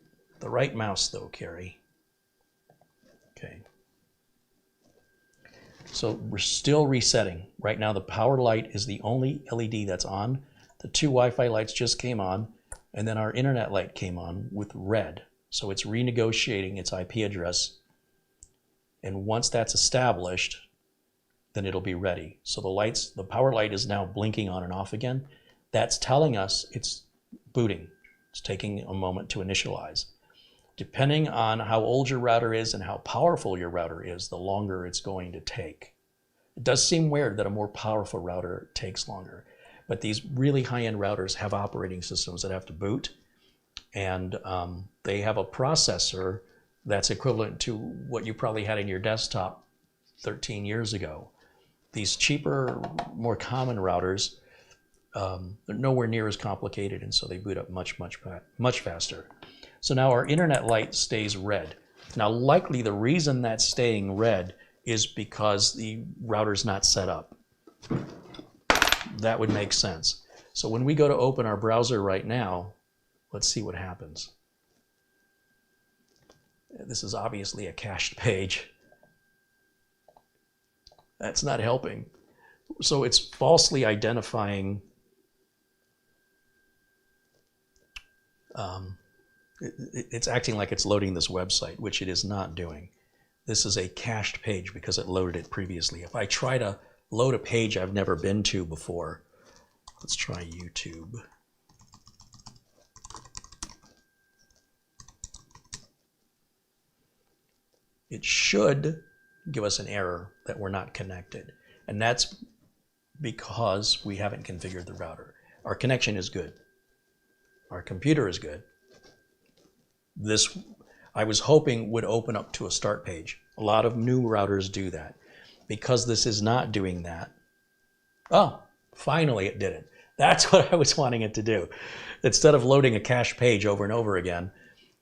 right mouse though, Carrie. Okay. So we're still resetting. Right now the power light is the only LED that's on. The two Wi-Fi lights just came on, and then our internet light came on with red. So it's renegotiating its IP address. And once that's established, then it'll be ready. So the power light is now blinking on and off again. That's telling us it's booting. It's taking a moment to initialize. Depending on how old your router is and how powerful your router is, the longer it's going to take. It does seem weird that a more powerful router takes longer, but these really high-end routers have operating systems that have to boot, and they have a processor that's equivalent to what you probably had in your desktop 13 years ago. These cheaper, more common routers, they're nowhere near as complicated, and so they boot up much faster. So now our internet light stays red. Now likely the reason that's staying red is because the router's not set up. That would make sense. So when we go to open our browser right now, let's see what happens. This is obviously a cached page. That's not helping. So it's falsely identifying it's acting like it's loading this website, which it is not doing. This is a cached page because it loaded it previously. If I try to load a page I've never been to before, let's try YouTube. It should give us an error that we're not connected. And that's because we haven't configured the router. Our connection is good. Our computer is good. This, I was hoping, would open up to a start page. A lot of new routers do that. Because this is not doing that, oh, finally it did it. That's what I was wanting it to do. Instead of loading a cache page over and over again,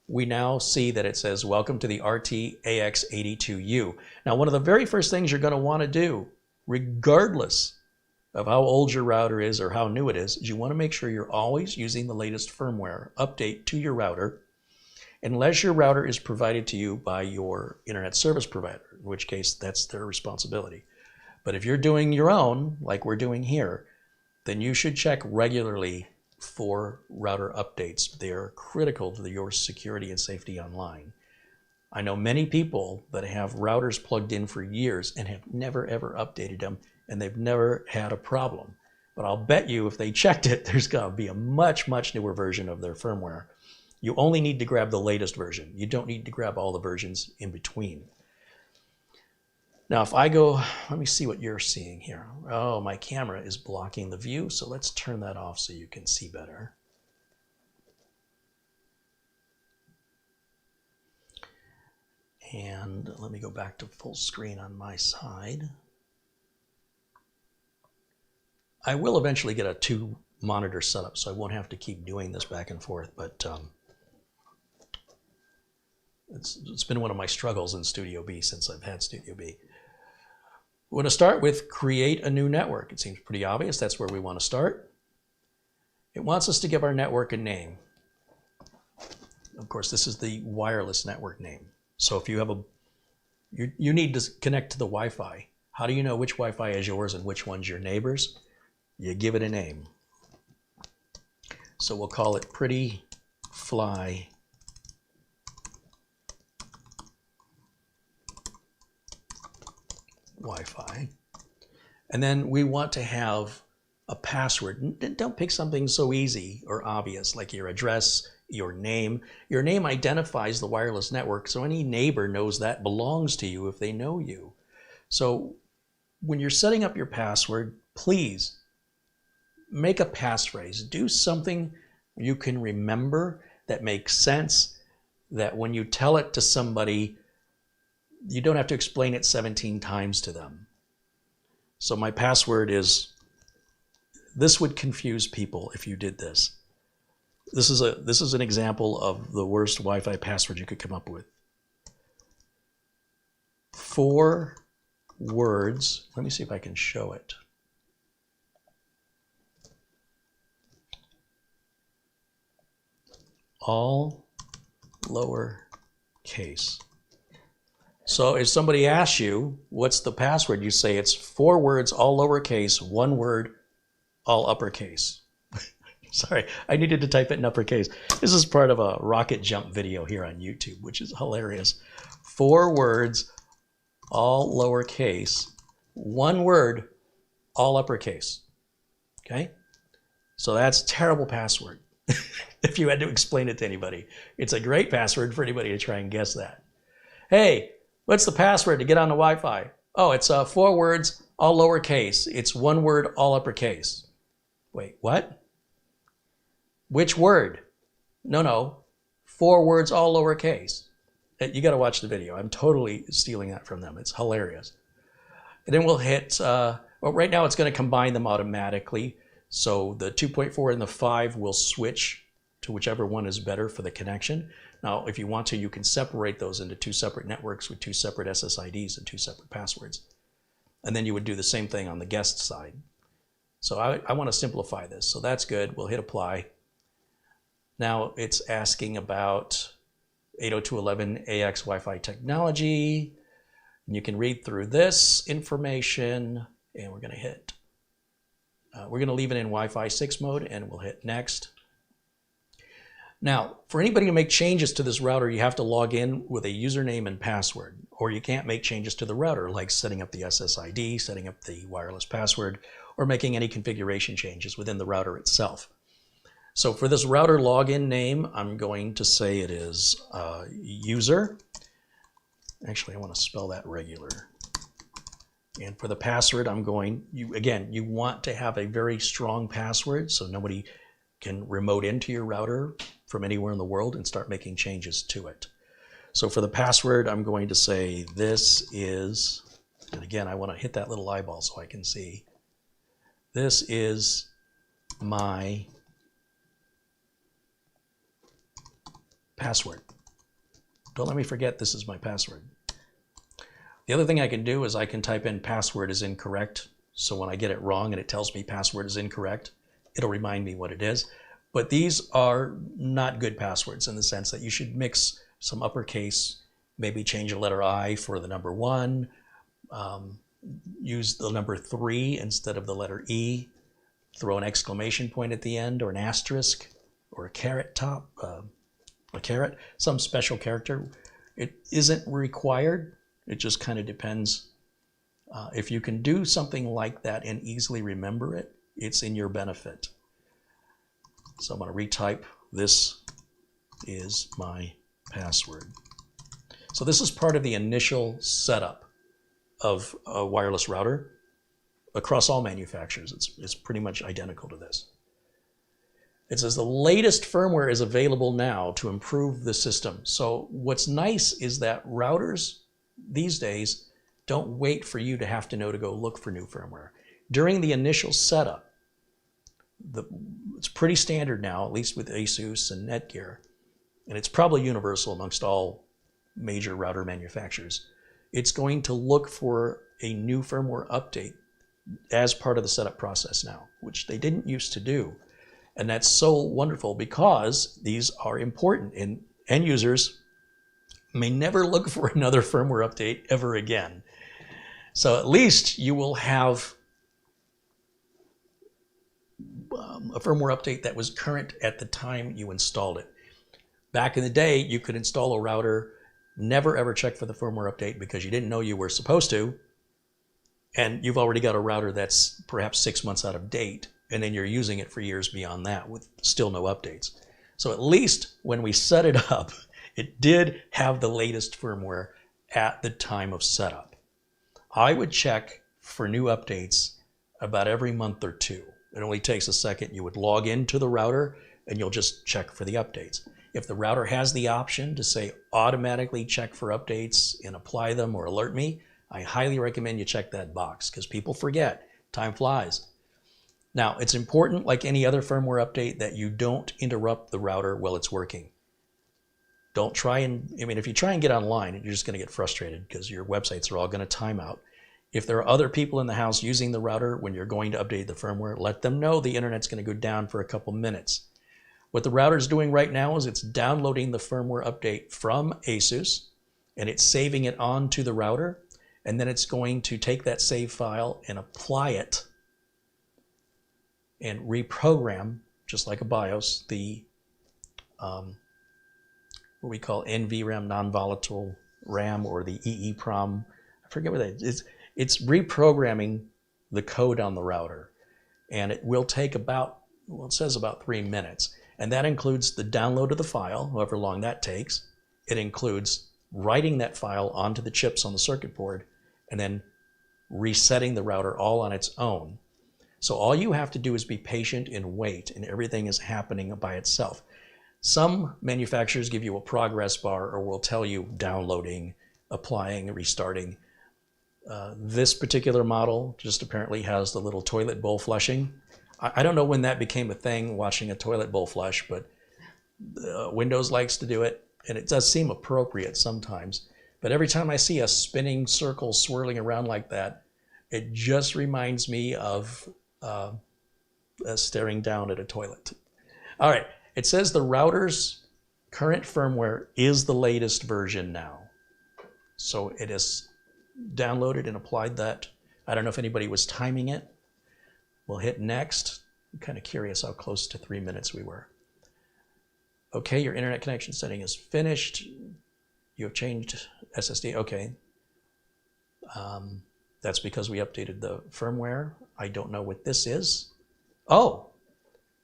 we now see that it says, welcome to the RT-AX82U. Now, one of the very first things you're going to want to do, regardless of how old your router is or how new it is you want to make sure you're always using the latest firmware update to your router, unless your router is provided to you by your internet service provider, in which case that's their responsibility. But if you're doing your own, like we're doing here, then you should check regularly for router updates. They're critical to your security and safety online. I know many people that have routers plugged in for years and have never ever updated them, and they've never had a problem. But I'll bet you if they checked it, there's going to be a much newer version of their firmware. You only need to grab the latest version. You don't need to grab all the versions in between. Now, if I go, let me see what you're seeing here. Oh, my camera is blocking the view, so let's turn that off so you can see better. And let me go back to full screen on my side. I will eventually get a 2-monitor setup, so I won't have to keep doing this back and forth, but it's been one of my struggles in Studio B since I've had Studio B. We want to start with create a new network. It seems pretty obvious. That's where we want to start. It wants us to give our network a name. Of course, this is the wireless network name. So if you have you need to connect to the Wi-Fi. How do you know which Wi-Fi is yours and which one's your neighbor's? You give it a name. So we'll call it Pretty Fly Wi-Fi. And then we want to have a password. Don't pick something so easy or obvious like your address, your name. Your name identifies the wireless network, so any neighbor knows that belongs to you if they know you. So when you're setting up your password, please make a passphrase. Do something you can remember that makes sense, that when you tell it to somebody, you don't have to explain it 17 times to them. So my password is this would confuse people if you did this. This is an example of the worst Wi-Fi password you could come up with. 4 words. Let me see if I can show it. All lowercase. So if somebody asks you, what's the password? You say it's 4 words, all lowercase, 1 word, all uppercase. Sorry, I needed to type it in uppercase. This is part of a rocket jump video here on YouTube, which is hilarious. 4 words, all lowercase, 1 word, all uppercase. Okay? So that's a terrible password. If you had to explain it to anybody. It's a great password for anybody to try and guess that. Hey, what's the password to get on the Wi-Fi? Oh, it's 4 words, all lowercase. It's 1 word, all uppercase. Wait, what? Which word? No. 4 words, all lowercase. You got to watch the video. I'm totally stealing that from them. It's hilarious. And then we'll hit, well, right now it's going to combine them automatically. So the 2.4 and the 5 will switch to whichever one is better for the connection. Now, if you want to, you can separate those into 2 separate networks with 2 separate SSIDs and 2 separate passwords. And then you would do the same thing on the guest side. So I want to simplify this. So that's good. We'll hit apply. Now it's asking about 802.11ax Wi-Fi technology. And you can read through this information, and we're going to hit. We're going to leave it in Wi-Fi 6 mode, and we'll hit next. Now, for anybody to make changes to this router, you have to log in with a username and password, or you can't make changes to the router, like setting up the SSID, setting up the wireless password, or making any configuration changes within the router itself. So for this router login name, I'm going to say it is user. Actually, I want to spell that regular. And for the password, I'm going, you want to have a very strong password so nobody can remote into your router from anywhere in the world and start making changes to it. So for the password, I'm going to say this is, and again, I want to hit that little eyeball so I can see. This is my password. Don't let me forget this is my password. The other thing I can do is I can type in password is incorrect. So when I get it wrong and it tells me password is incorrect, it'll remind me what it is. But these are not good passwords in the sense that you should mix some uppercase, maybe change a letter I for the number 1, use the number 3 instead of the letter E, throw an exclamation point at the end or an asterisk or a caret top, a caret, some special character. It isn't required. It just kind of depends. If you can do something like that and easily remember it, it's in your benefit. So I'm going to retype, this is my password. So this is part of the initial setup of a wireless router across all manufacturers. It's pretty much identical to this. It says the latest firmware is available now to improve the system. So what's nice is that routers these days don't wait for you to have to know to go look for new firmware. During the initial setup, it's pretty standard now, at least with Asus and Netgear, and it's probably universal amongst all major router manufacturers. It's going to look for a new firmware update as part of the setup process now, which they didn't used to do. And that's so wonderful because these are important, and end users may never look for another firmware update ever again. So at least you will have a firmware update that was current at the time you installed it. Back in the day, you could install a router, never ever check for the firmware update because you didn't know you were supposed to, and you've already got a router that's perhaps 6 months out of date, and then you're using it for years beyond that with still no updates. So at least when we set it up, it did have the latest firmware at the time of setup. I would check for new updates about every month or 2. It only takes a second. You would log into the router and you'll just check for the updates. If the router has the option to say automatically check for updates and apply them or alert me, I highly recommend you check that box because people forget. Time flies. Now, it's important, like any other firmware update, that you don't interrupt the router while it's working. Don't try and, I mean, if you try and get online, you're just going to get frustrated because your websites are all going to time out. If there are other people in the house using the router when you're going to update the firmware, let them know the internet's going to go down for a couple minutes. What the router is doing right now is it's downloading the firmware update from Asus, and it's saving it onto the router, and then it's going to take that save file and apply it and reprogram, just like a BIOS, the what we call NVRAM, non-volatile RAM, or the EEPROM. I forget what that is. It's reprogramming the code on the router, and it will take about, well, it says about 3 minutes. And that includes the download of the file, however long that takes. It includes writing that file onto the chips on the circuit board and then resetting the router all on its own. So all you have to do is be patient and wait, and everything is happening by itself. Some manufacturers give you a progress bar or will tell you downloading, applying, restarting. This particular model just apparently has the little toilet bowl flushing. I don't know when that became a thing, watching a toilet bowl flush, but Windows likes to do it, and it does seem appropriate sometimes. But every time I see a spinning circle swirling around like that, it just reminds me of staring down at a toilet. All right, it says the router's current firmware is the latest version now. So it is downloaded and applied that. I don't know if anybody was timing it. We'll hit next. I'm kind of curious how close to 3 minutes we were. Okay, your internet connection setting is finished. You have changed SSD. Okay. That's because we updated the firmware. I don't know what this is. Oh,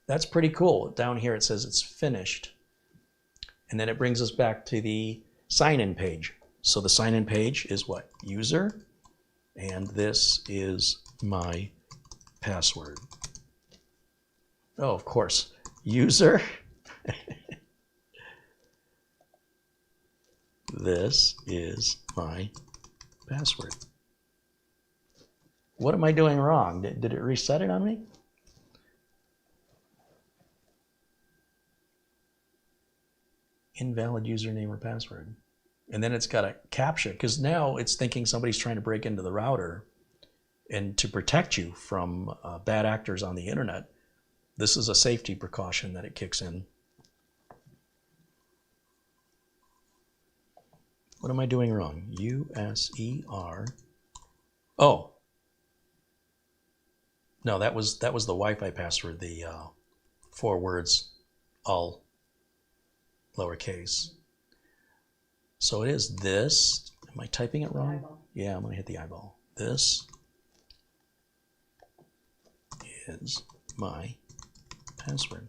that's pretty cool. Down here it says it's finished. And then it brings us back to the sign-in page. So the sign-in page is what? User. And this is my password. Oh, of course. User. This is my password. What am I doing wrong? Did it reset it on me? Invalid username or password. And then it's got a CAPTCHA, because now it's thinking somebody's trying to break into the router. And to protect you from bad actors on the internet, this is a safety precaution that it kicks in. What am I doing wrong? USER. Oh. No, that was the Wi-Fi password, the 4 words, all lowercase. So it is this. Am I typing it wrong? Yeah, I'm going to hit the eyeball. This is my password.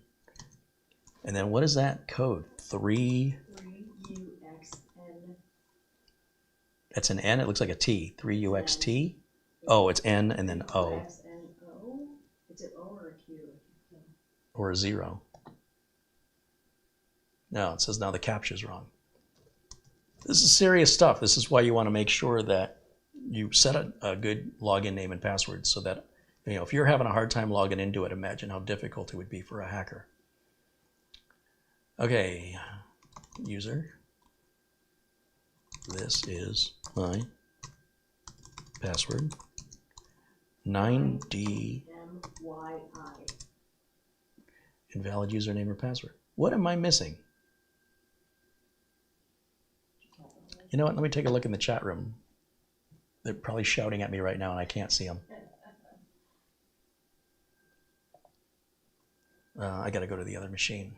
And then what is that code? 3UXN. That's an N. It looks like a T. 3UXT. Oh, it's N and then O. It's an O or a Q? Or a 0. No, it says now the CAPTCHA is wrong. This is serious stuff. This is why you want to make sure that you set a good login name and password so that, you know, if you're having a hard time logging into it, imagine how difficult it would be for a hacker. Okay, user. This is my password. 9D. MYI. Invalid username or password. What am I missing? You know what? Let me take a look in the chat room. They're probably shouting at me right now and I can't see them. I got to go to the other machine.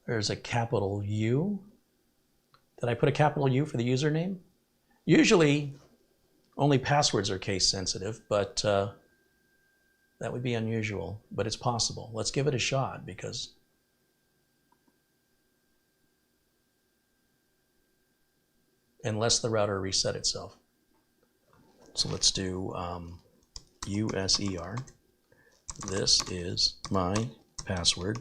There's a capital U. Did I put a capital U for the username? Usually, only passwords are case sensitive, but that would be unusual, but it's possible. Let's give it a shot because unless the router reset itself. So let's do USER. This is my password.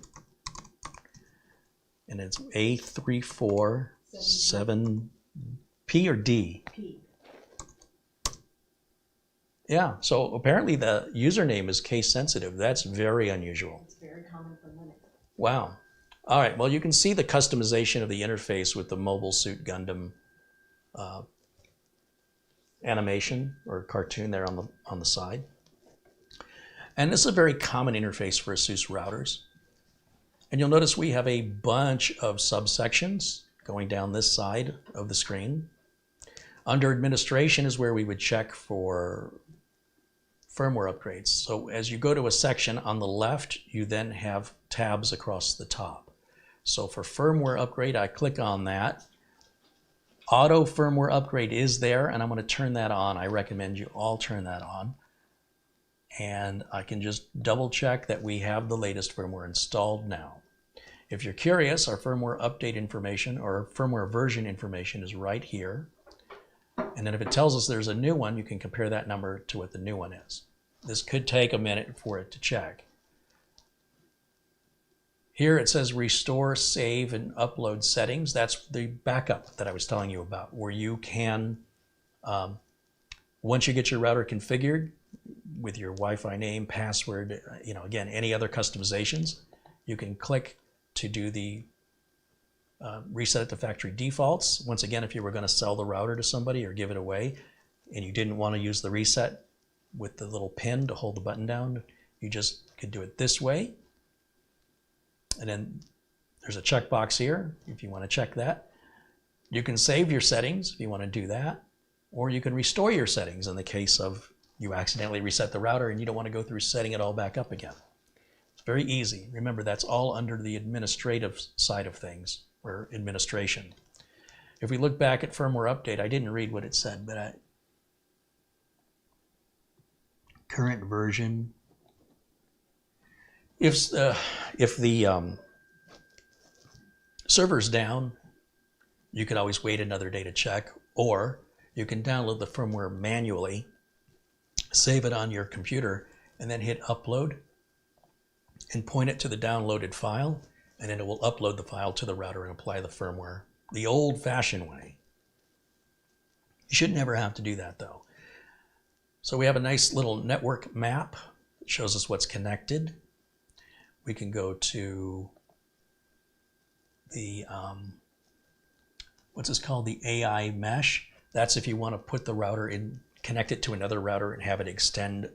And it's A34 7 P or D? P. Yeah, so apparently the username is case sensitive. That's very unusual. It's very common for Linux. Wow. All right, well, you can see the customization of the interface with the Mobile Suit Gundam animation or cartoon there on the side. And this is a very common interface for Asus routers. And you'll notice we have a bunch of subsections going down this side of the screen. Under administration is where we would check for firmware upgrades. So as you go to a section on the left, you then have tabs across the top. So for firmware upgrade, I click on that. Auto firmware upgrade is there, and I'm going to turn that on. I recommend you all turn that on. And I can just double check that we have the latest firmware installed now. If you're curious, our firmware update information or firmware version information is right here. And then if it tells us there's a new one, you can compare that number to what the new one is. This could take a minute for it to check. Here it says restore, save, and upload settings. That's the backup that I was telling you about, where you can, once you get your router configured with your Wi-Fi name, password, again, any other customizations, you can click to do the reset it to factory defaults. Once again, if you were going to sell the router to somebody or give it away and you didn't want to use the reset with the little pin to hold the button down, you just could do it this way. And then there's a checkbox here if you want to check that. You can save your settings if you want to do that, or you can restore your settings in the case of you accidentally reset the router and you don't want to go through setting it all back up again. It's very easy. Remember, that's all under the administrative side of things, or administration. If we look back at firmware update, I didn't read what it said, but current version. If the server's down, you could always wait another day to check, or you can download the firmware manually, save it on your computer, and then hit upload and point it to the downloaded file, and then it will upload the file to the router and apply the firmware the old-fashioned way. You should never have to do that, though. So we have a nice little network map that shows us what's connected. We can go to the, what's this called? The AiMesh. That's if you want to put the router in, connect it to another router and have it extend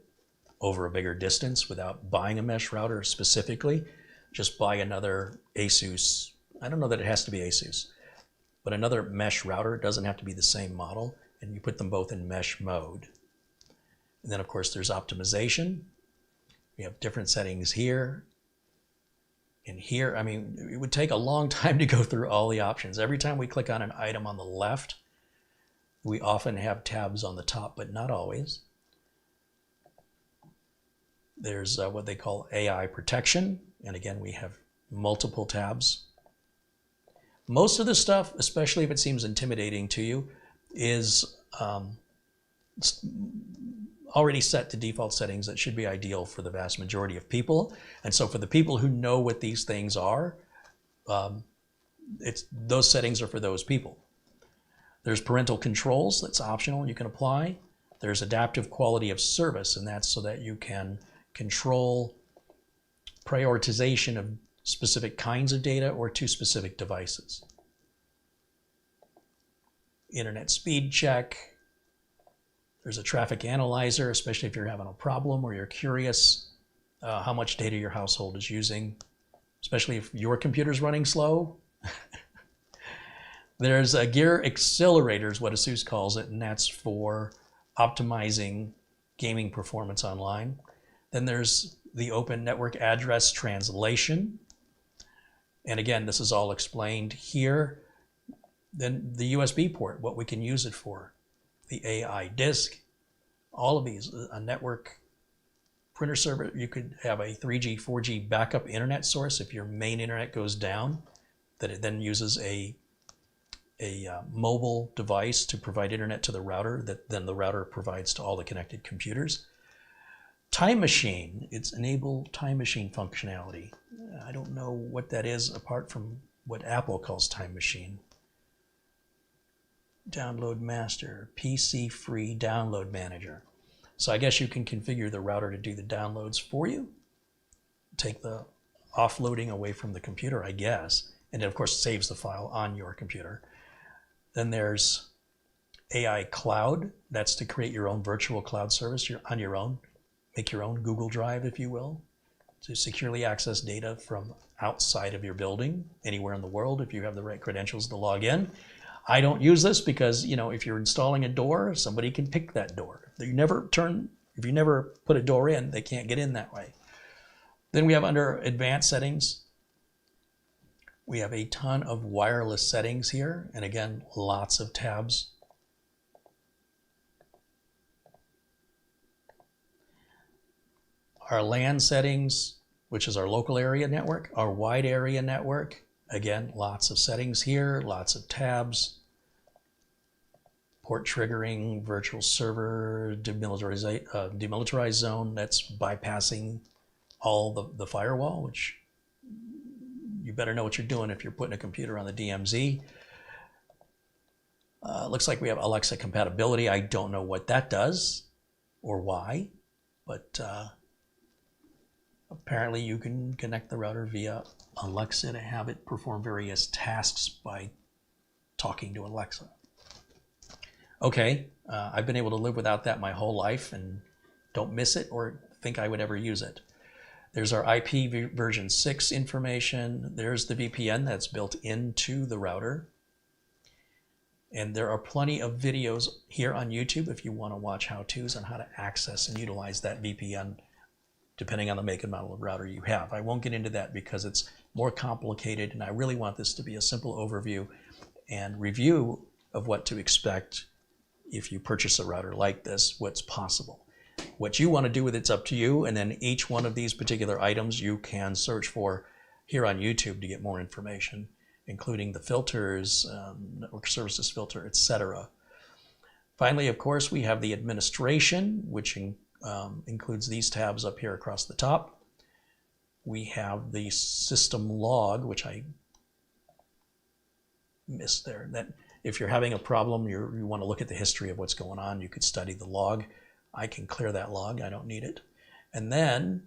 over a bigger distance without buying a mesh router specifically. Just buy another Asus. I don't know that it has to be Asus, but another mesh router. It doesn't have to be the same model, and you put them both in mesh mode. And then of course there's optimization. We have different settings here and here. I mean, it would take a long time to go through all the options. Every time we click on an item on the left, we often have tabs on the top, but not always. There's what they call AI protection. And again, we have multiple tabs. Most of the stuff, especially if it seems intimidating to you, is already set to default settings that should be ideal for the vast majority of people. And so for the people who know what these things are, those settings are for those people. There's parental controls, that's optional, you can apply. There's adaptive quality of service, and that's so that you can control prioritization of specific kinds of data or to specific devices. Internet speed check. There's a traffic analyzer, especially if you're having a problem or you're curious how much data your household is using, especially if your computer's running slow. There's a gear accelerators, what Asus calls it, and that's for optimizing gaming performance online. Then there's the Open Network Address Translation. And again, this is all explained here. Then the USB port, what we can use it for. The AI disk, all of these, a network printer server. You could have a 3G, 4G backup internet source if your main internet goes down, that it then uses a mobile device to provide internet to the router that then the router provides to all the connected computers. Time machine, it's enable time machine functionality. I don't know what that is apart from what Apple calls time machine. Download master, PC free download manager. So I guess you can configure the router to do the downloads for you. Take the offloading away from the computer, I guess. And it, of course, saves the file on your computer. Then there's AI Cloud. That's to create your own virtual cloud service on your own. Make your own Google Drive, if you will, to securely access data from outside of your building, anywhere in the world, if you have the right credentials to log in. I don't use this because, you know, if you're installing a door, somebody can pick that door. If you never put a door in, they can't get in that way. Then we have under advanced settings, we have a ton of wireless settings here. And again, lots of tabs. Our LAN settings, which is our local area network, our wide area network. Again, lots of settings here, lots of tabs. Port triggering, virtual server, demilitarized zone. That's bypassing all the firewall, which you better know what you're doing if you're putting a computer on the DMZ. Looks like we have Alexa compatibility. I don't know what that does or why, but apparently you can connect the router via Alexa to have it perform various tasks by talking to Alexa. Okay, I've been able to live without that my whole life and don't miss it or think I would ever use it. There's our IP version 6 information. There's the VPN that's built into the router. And there are plenty of videos here on YouTube if you want to watch how-tos on how to access and utilize that VPN, depending on the make and model of router you have. I won't get into that because it's more complicated, and I really want this to be a simple overview and review of what to expect if you purchase a router like this, what's possible. What you want to do with it's up to you, and then each one of these particular items you can search for here on YouTube to get more information, including the filters, network services filter, etc. Finally, of course, we have the administration, which includes these tabs up here across the top. We have the system log, which I missed there. That if you're having a problem, you want to look at the history of what's going on, you could study the log. I can clear that log, I don't need it. And then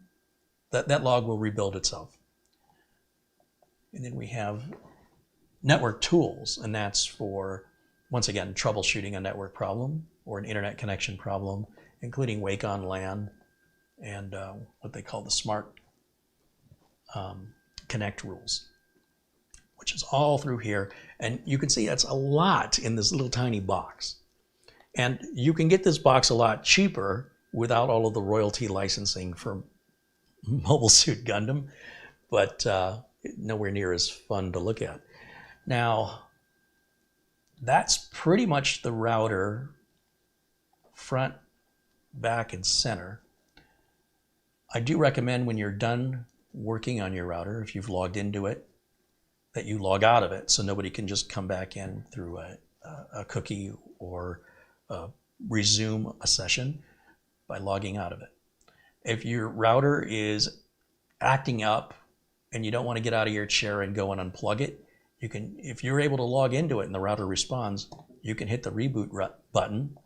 that log will rebuild itself. And then we have network tools, and that's for, once again, troubleshooting a network problem or an internet connection problem, including Wake on LAN and what they call the smart connect rules, which is all through here. And you can see that's a lot in this little tiny box. And you can get this box a lot cheaper without all of the royalty licensing for Mobile Suit Gundam, but nowhere near as fun to look at. Now, that's pretty much the router, front, back, and center. I do recommend when you're done working on your router, if you've logged into it, that you log out of it so nobody can just come back in through a cookie or resume a session by logging out of it. If your router is acting up and you don't want to get out of your chair and go and unplug it, you can, if you're able to log into it and the router responds, you can hit the reboot button,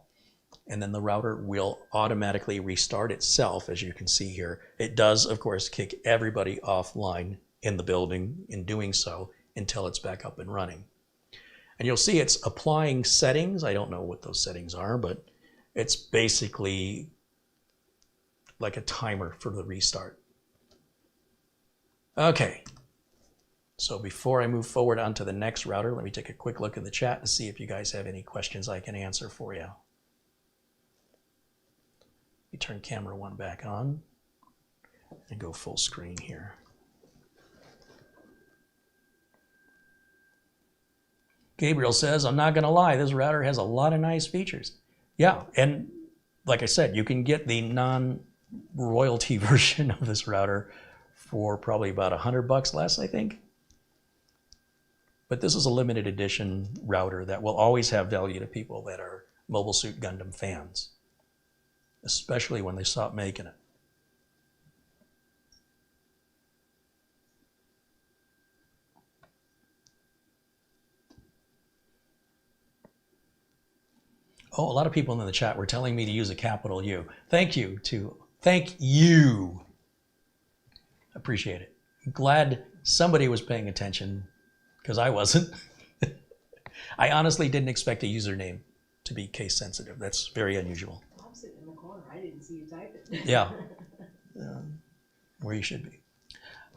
and then the router will automatically restart itself. As you can see here, it does, of course, kick everybody offline in the building in doing so until it's back up and running. And you'll see it's applying settings. I don't know what those settings are, but it's basically like a timer for the restart. Okay, so before I move forward onto the next router, let me take a quick look in the chat to see if you guys have any questions I can answer for you. Let me turn camera 1 back on and go full screen here. Gabriel says, I'm not gonna lie, this router has a lot of nice features. Yeah, and like I said, you can get the non-royalty version of this router for probably about $100 less, I think. But this is a limited edition router that will always have value to people that are Mobile Suit Gundam fans, especially when they stop making it. Oh, a lot of people in the chat were telling me to use a capital U. Thank you. Appreciate it. I'm glad somebody was paying attention because I wasn't. I honestly didn't expect a username to be case sensitive. That's very unusual. I'm sitting in the corner. I didn't see you type it. Yeah. Where you should be.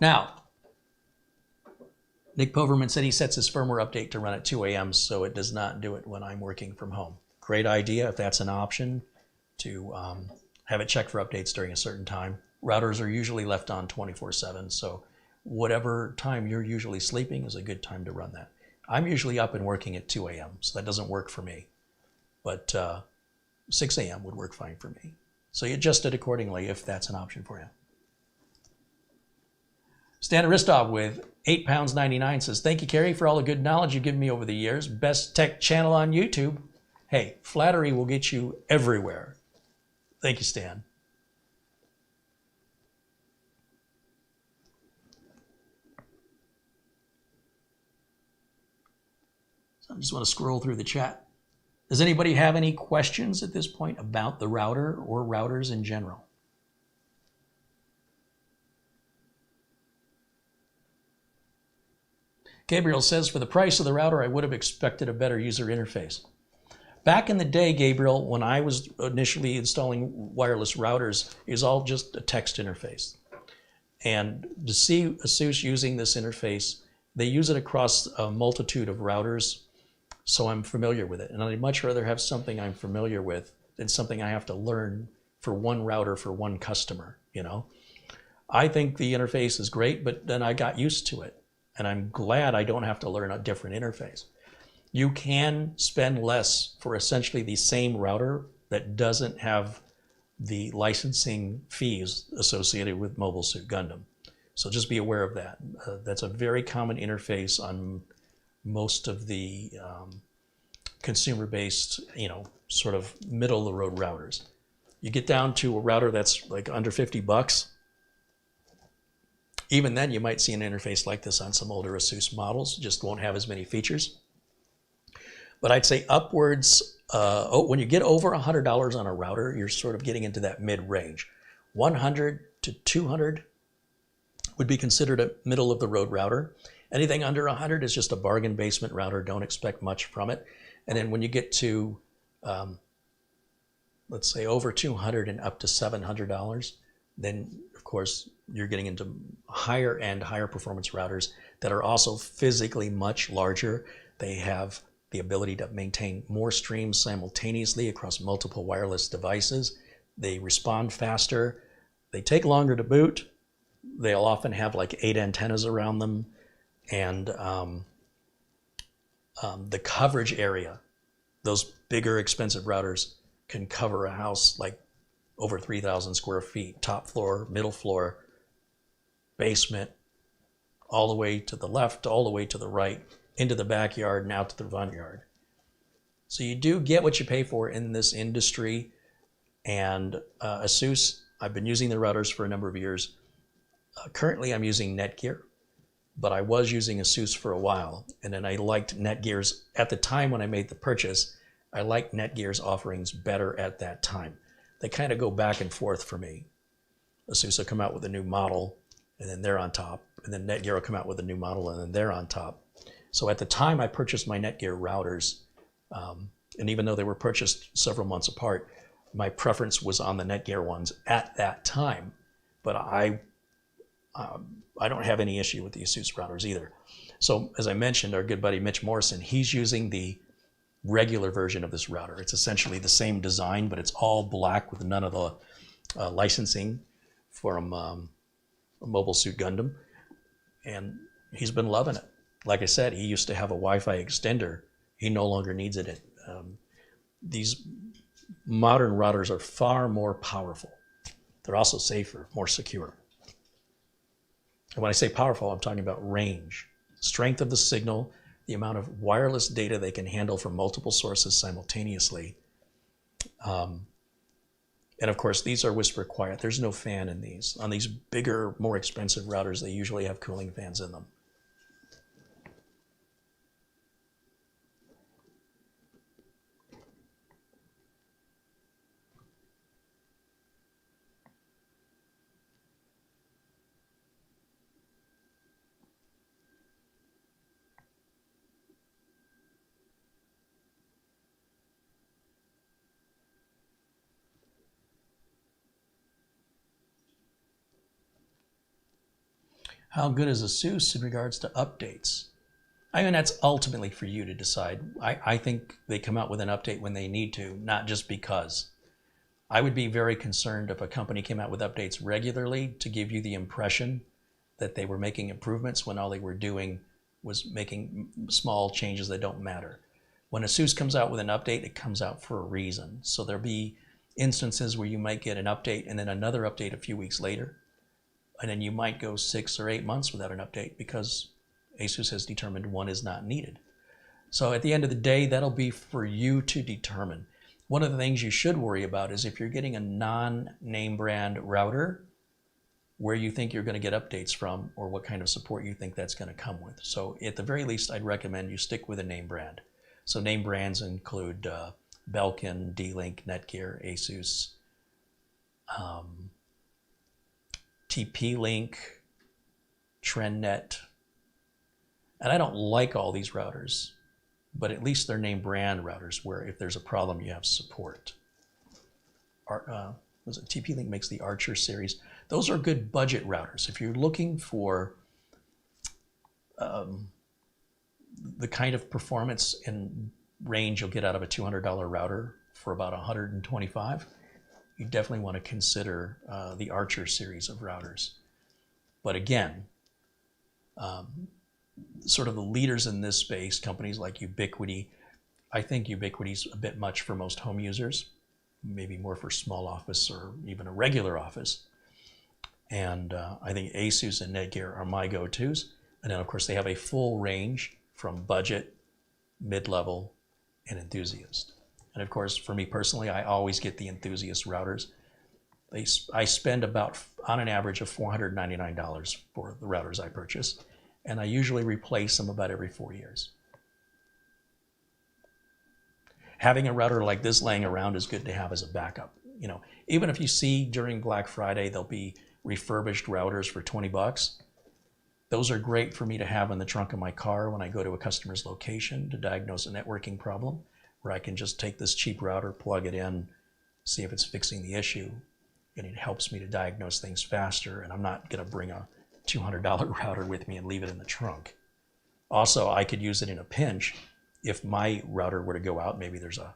Now, Nick Poverman said he sets his firmware update to run at 2 a.m. so it does not do it when I'm working from home. Great idea if that's an option to have it check for updates during a certain time. Routers are usually left on 24/7, so whatever time you're usually sleeping is a good time to run that. I'm usually up and working at 2 a.m., so that doesn't work for me. But 6 a.m. would work fine for me. So you adjust it accordingly if that's an option for you. Stan Aristov with £8.99 says, thank you, Kerry, for all the good knowledge you've given me over the years. Best tech channel on YouTube. Hey, flattery will get you everywhere. Thank you, Stan. So I just want to scroll through the chat. Does anybody have any questions at this point about the router or routers in general? Gabriel says, for the price of the router, I would have expected a better user interface. Back in the day, Gabriel, when I was initially installing wireless routers, it was all just a text interface. And to see Asus using this interface, they use it across a multitude of routers, so I'm familiar with it. And I'd much rather have something I'm familiar with than something I have to learn for one router for one customer, you know? I think the interface is great, but then I got used to it. And I'm glad I don't have to learn a different interface. You can spend less for essentially the same router that doesn't have the licensing fees associated with Mobile Suit Gundam. So just be aware of that. That's a very common interface on most of the consumer-based, sort of middle-of-the-road routers. You get down to a router that's like under $50, even then you might see an interface like this on some older Asus models, just won't have as many features. But I'd say upwards, when you get over $100 on a router, you're sort of getting into that mid-range. 100 to 200 would be considered a middle-of-the-road router. Anything under 100 is just a bargain basement router. Don't expect much from it. And then when you get to, let's say, over 200 and up to $700, then, of course, you're getting into higher-end, higher-performance routers that are also physically much larger. They have the ability to maintain more streams simultaneously across multiple wireless devices. They respond faster. They take longer to boot. They'll often have like 8 antennas around them. And the coverage area, those bigger, expensive routers can cover a house like over 3,000 square feet, top floor, middle floor, basement, all the way to the left, all the way to the right, into the backyard and out to the front yard. So you do get what you pay for in this industry. And Asus, I've been using their routers for a number of years. Currently I'm using Netgear, but I was using Asus for a while. And then I liked Netgear's, at the time when I made the purchase, I liked Netgear's offerings better at that time. They kind of go back and forth for me. Asus will come out with a new model and then they're on top. And then Netgear will come out with a new model and then they're on top. So at the time I purchased my Netgear routers, and even though they were purchased several months apart, my preference was on the Netgear ones at that time. But I don't have any issue with the Asus routers either. So as I mentioned, our good buddy Mitch Morrison, he's using the regular version of this router. It's essentially the same design, but it's all black with none of the licensing from Mobile Suit Gundam. And he's been loving it. Like I said, he used to have a Wi-Fi extender. He no longer needs it. These modern routers are far more powerful. They're also safer, more secure. And when I say powerful, I'm talking about range, strength of the signal, the amount of wireless data they can handle from multiple sources simultaneously. And of course, these are whisper quiet. There's no fan in these. On these bigger, more expensive routers, they usually have cooling fans in them. How good is Asus in regards to updates? I mean, that's ultimately for you to decide. I think they come out with an update when they need to, not just because. I would be very concerned if a company came out with updates regularly to give you the impression that they were making improvements when all they were doing was making small changes that don't matter. When Asus comes out with an update, it comes out for a reason. So there'll be instances where you might get an update and then another update a few weeks later. And then you might go 6 or 8 months without an update because Asus has determined one is not needed. So at the end of the day, that'll be for you to determine. One of the things you should worry about is if you're getting a non-name brand router, where you think you're going to get updates from or what kind of support you think that's going to come with. So at the very least, I'd recommend you stick with a name brand. So name brands include Belkin, D-Link, Netgear, Asus, TP-Link, TrendNet. And I don't like all these routers, but at least they're name brand routers where if there's a problem, you have support. TP-Link makes the Archer series. Those are good budget routers. If you're looking for the kind of performance and range you'll get out of a $200 router for about $125, you definitely want to consider the Archer series of routers. But again, sort of the leaders in this space, companies like Ubiquiti, I think Ubiquiti's a bit much for most home users, maybe more for small office or even a regular office. And I think Asus and Netgear are my go-tos. And then of course they have a full range from budget, mid-level, and enthusiast. And of course, for me personally, I always get the enthusiast routers. I spend about, on an average, of $499 for the routers I purchase. And I usually replace them about every 4 years. Having a router like this laying around is good to have as a backup. You know, even if you see during Black Friday, there'll be refurbished routers for 20 bucks. Those are great for me to have in the trunk of my car when I go to a customer's location to diagnose a networking problem, where I can just take this cheap router, plug it in, see if it's fixing the issue, and it helps me to diagnose things faster, and I'm not gonna bring a $200 router with me and leave it in the trunk. Also, I could use it in a pinch if my router were to go out. Maybe there's a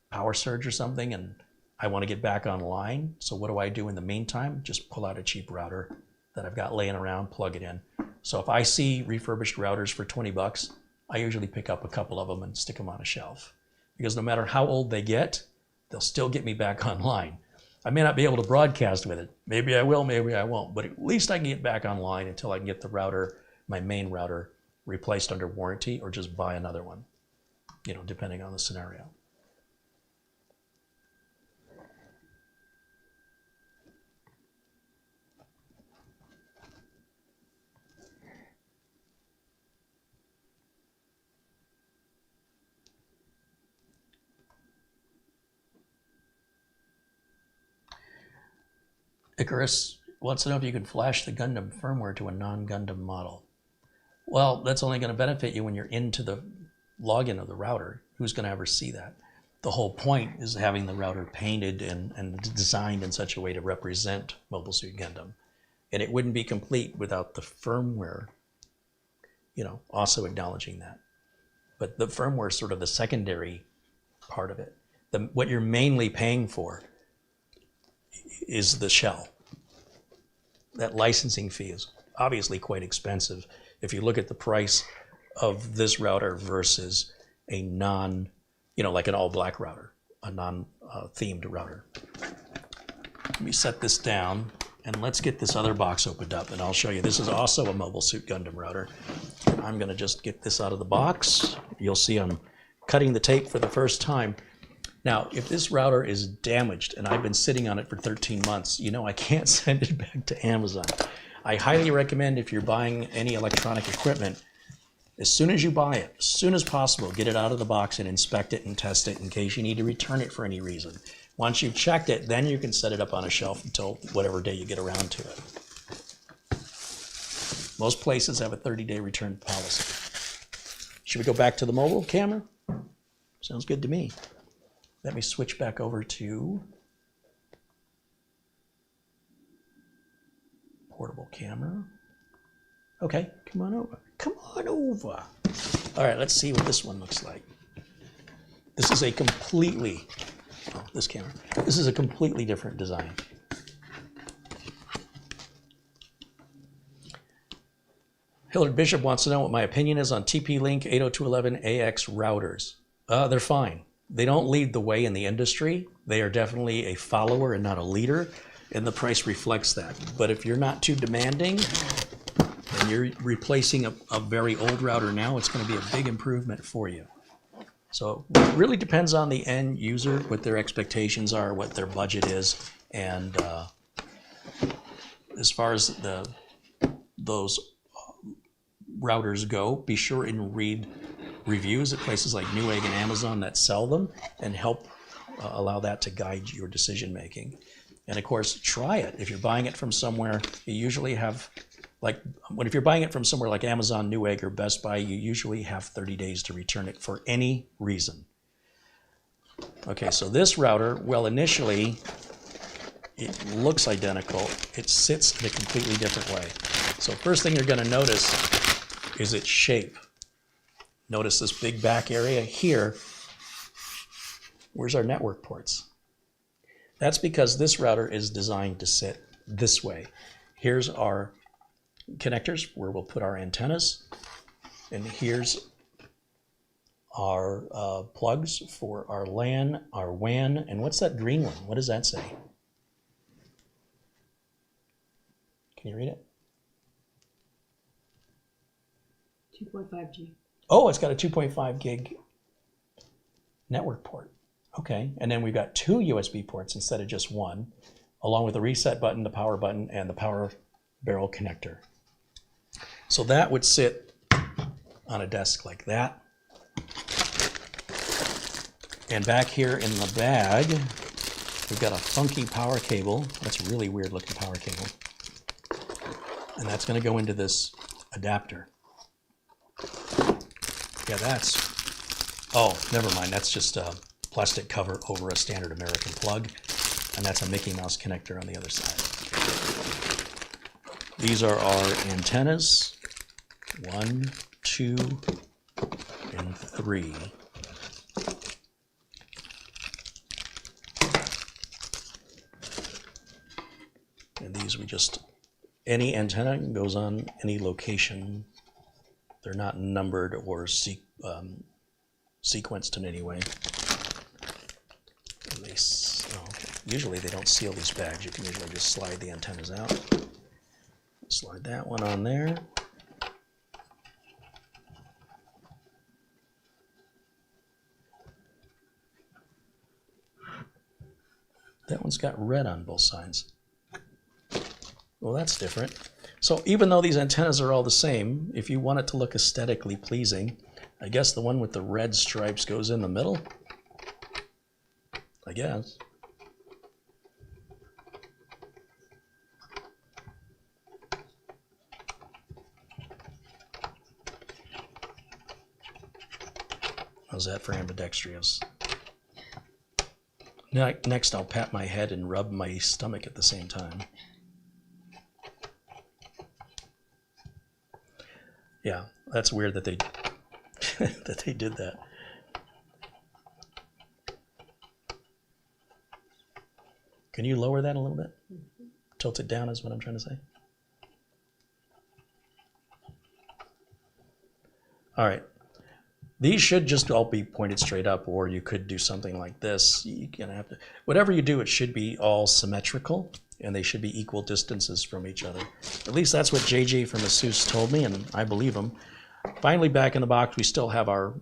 power surge or something and I want to get back online. So what do I do in the meantime? Just pull out a cheap router that I've got laying around, plug it in. So if I see refurbished routers for 20 bucks, I usually pick up a couple of them and stick them on a shelf. Because no matter how old they get, they'll still get me back online. I may not be able to broadcast with it. Maybe I will, maybe I won't. But at least I can get back online until I can get the router, my main router, replaced under warranty or just buy another one, you know, depending on the scenario. Icarus wants to know if you can flash the Gundam firmware to a non-Gundam model. Well, that's only going to benefit you when you're into the login of the router. Who's going to ever see that? The whole point is having the router painted and designed in such a way to represent Mobile Suit Gundam. And it wouldn't be complete without the firmware, you know, also acknowledging that. But the firmware is sort of the secondary part of it. What you're mainly paying for is the shell. That licensing fee is obviously quite expensive. If you look at the price of this router versus a non, you know, like an all-black router, a non-themed router. Let me set this down and let's get this other box opened up and I'll show you. This is also a Mobile Suit Gundam router. I'm gonna just get this out of the box. You'll see I'm cutting the tape for the first time. Now, if this router is damaged and I've been sitting on it for 13 months, you know I can't send it back to Amazon. I highly recommend if you're buying any electronic equipment, as soon as you buy it, as soon as possible, get it out of the box and inspect it and test it in case you need to return it for any reason. Once you've checked it, then you can set it up on a shelf until whatever day you get around to it. Most places have a 30-day return policy. Should we go back to the mobile camera? Sounds good to me. Let me switch back over to portable camera. Okay, come on over. Come on over. All right, let's see what this one looks like. This is a completely, this camera. This is a completely different design. Hillard Bishop wants to know what my opinion is on TP-Link 802.11ax routers. They're fine. They don't lead the way in the industry. They are definitely a follower and not a leader, and the price reflects that. But if you're not too demanding and you're replacing a very old router now, it's going to be a big improvement for you. So it really depends on the end user, what their expectations are, what their budget is, and as far as those routers go, be sure and read reviews at places like Newegg and Amazon that sell them and help allow that to guide your decision making. And of course, try it. If you're buying it from somewhere, you usually have, if you're buying it from somewhere like Amazon, Newegg, or Best Buy, you usually have 30 days to return it for any reason. Okay, so this router, well, initially, it looks identical. It sits in a completely different way. So first thing you're going to notice is its shape. Notice this big back area here. Where's our network ports? That's because this router is designed to sit this way. Here's our connectors where we'll put our antennas, and here's our plugs for our LAN, our WAN, and what's that green one? What does that say? Can you read it? 2.5G. Oh, it's got a 2.5 gig network port. Okay, and then we've got 2 USB ports instead of just 1, along with the reset button, the power button, and the power barrel connector. So that would sit on a desk like that. And back here in the bag, we've got a funky power cable. That's a really weird looking power cable. And that's going to go into this adapter. Yeah, that's, oh, never mind. That's just a plastic cover over a standard American plug. And that's a Mickey Mouse connector on the other side. These are our antennas. 1, 2, and 3. And these we just, any antenna goes on any location. They're not numbered or sequenced in any way. Usually they don't seal these bags. You can usually just slide the antennas out. Slide that one on there. That one's got red on both sides. Well, that's different. So even though these antennas are all the same, if you want it to look aesthetically pleasing, I guess the one with the red stripes goes in the middle. I guess. How's that for ambidextrous? Next, I'll pat my head and rub my stomach at the same time. Yeah, that's weird that they that they did that. Can you lower that a little bit? Tilt it down is what I'm trying to say. All right. These should just all be pointed straight up, or you could do something like this. You're gonna have to, whatever you do, it should be all symmetrical, and they should be equal distances from each other. At least that's what JJ from Asus told me, and I believe him. Finally, back in the box, we still have our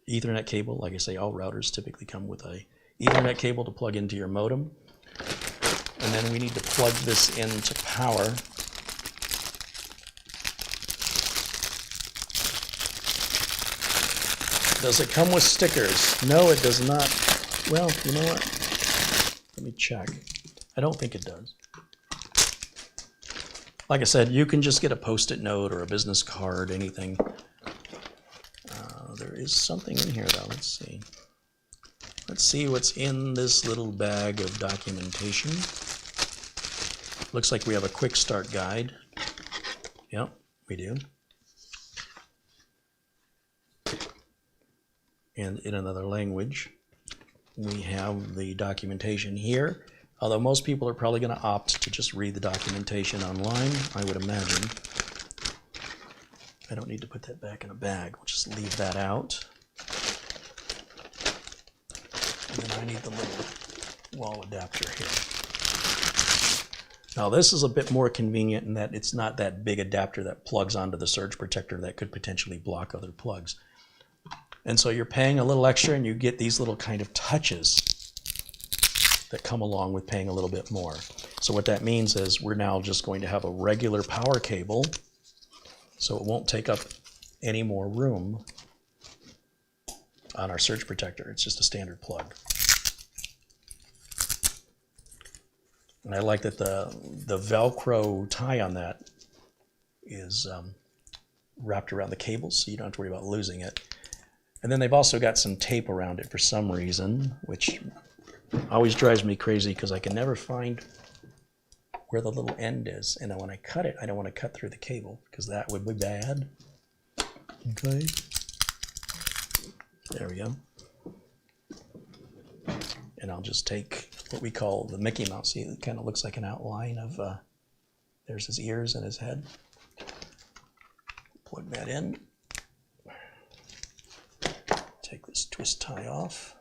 Ethernet cable. Like I say, all routers typically come with a Ethernet cable to plug into your modem. And then we need to plug this into power. Does it come with stickers? No, it does not. Well, you know what? Let me check. I don't think it does. Like I said, you can just get a Post-it note or a business card, anything. There is something in here, though. Let's see. Let's see what's in this little bag of documentation. Looks like we have a quick start guide Yep, we do. And in another language, we have the documentation here. Although most people are probably going to opt to just read the documentation online, I would imagine. I don't need to put that back in a bag. We'll just leave that out. And then I need the little wall adapter here. Now this is a bit more convenient in that it's not that big adapter that plugs onto the surge protector that could potentially block other plugs. And so you're paying a little extra and you get these little kind of touches that come along with paying a little bit more. So what that means is we're now just going to have a regular power cable, so it won't take up any more room on our surge protector. It's just a standard plug. And I like that the Velcro tie on that is wrapped around the cable, so you don't have to worry about losing it. And then they've also got some tape around it for some reason, which always drives me crazy because I can never find where the little end is. And when I cut it, I don't want to cut through the cable because that would be bad. Okay. There we go. And I'll just take what we call the Mickey Mouse. See, it kind of looks like an outline of, there's his ears and his head. Plug that in. Take this twist tie off.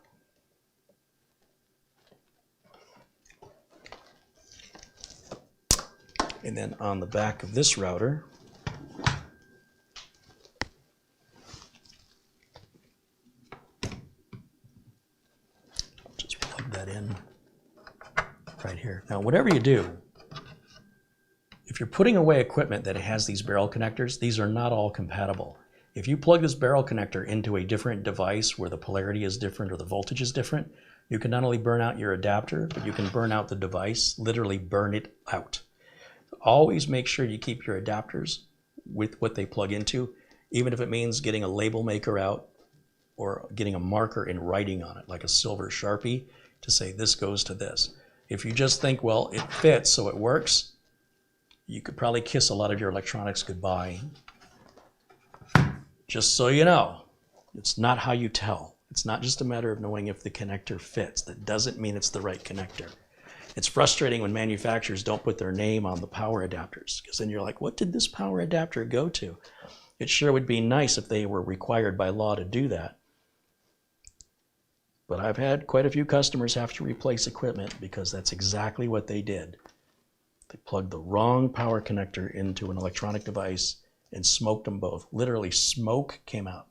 And then on the back of this router, just plug that in right here. Now, whatever you do, if you're putting away equipment that has these barrel connectors, these are not all compatible. If you plug this barrel connector into a different device where the polarity is different or the voltage is different, you can not only burn out your adapter, but you can burn out the device, literally burn it out. Always make sure you keep your adapters with what they plug into, even if it means getting a label maker out or getting a marker and writing on it, like a silver Sharpie, to say this goes to this. If you just think, well, it fits, so it works, you could probably kiss a lot of your electronics goodbye. Just so you know, it's not how you tell. It's not just a matter of knowing if the connector fits. That doesn't mean it's the right connector. It's frustrating when manufacturers don't put their name on the power adapters, because then you're like, what did this power adapter go to? It sure would be nice if they were required by law to do that. But I've had quite a few customers have to replace equipment because that's exactly what they did. They plugged the wrong power connector into an electronic device and smoked them both. Literally, smoke came out.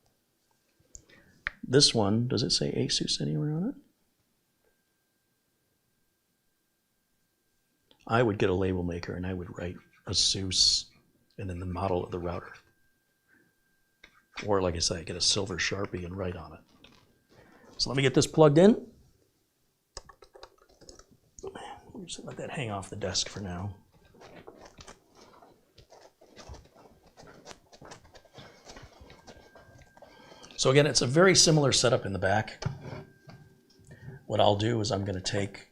This one, does it say Asus anywhere on it? I would get a label maker and I would write Asus and then the model of the router. Or like I say, get a silver Sharpie and write on it. So let me get this plugged in. We'll just let that hang off the desk for now. So again, it's a very similar setup in the back. What I'll do is I'm going to take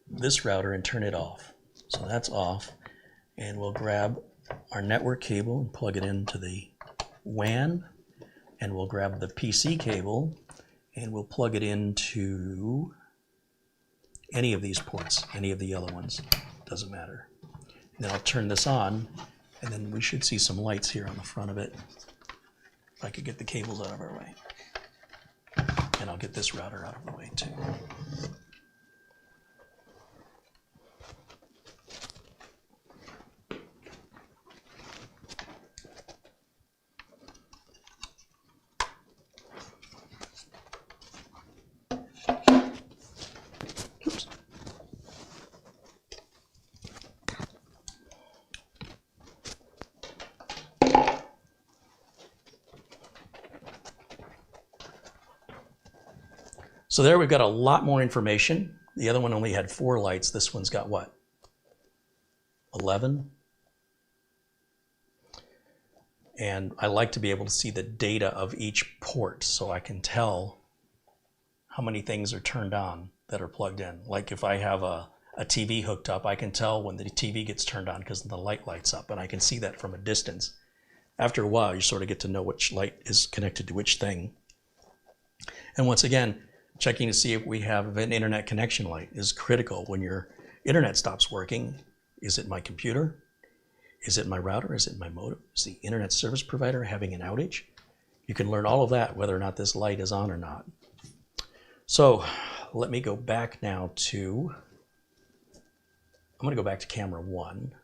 this router and turn it off. So that's off. And we'll grab our network cable and plug it into the WAN. And we'll grab the PC cable and we'll plug it into any of these ports, any of the yellow ones. Doesn't matter. And then I'll turn this on and then we should see some lights here on the front of it. If I could get the cables out of our way. And I'll get this router out of the way too. Oops. So there we've got a lot more information. The other one only had 4 lights. This one's got what? 11? And I like to be able to see the data of each port so I can tell how many things are turned on that are plugged in. Like if I have a a TV hooked up, I can tell when the TV gets turned on because the light lights up, and I can see that from a distance. After a while, you sort of get to know which light is connected to which thing. And once again, checking to see if we have an internet connection light is critical. When your internet stops working, is it my computer? Is it my router? Is it my modem? Is the internet service provider having an outage? You can learn all of that, whether or not this light is on or not. So let me go back now to, I'm going to go back to camera 1.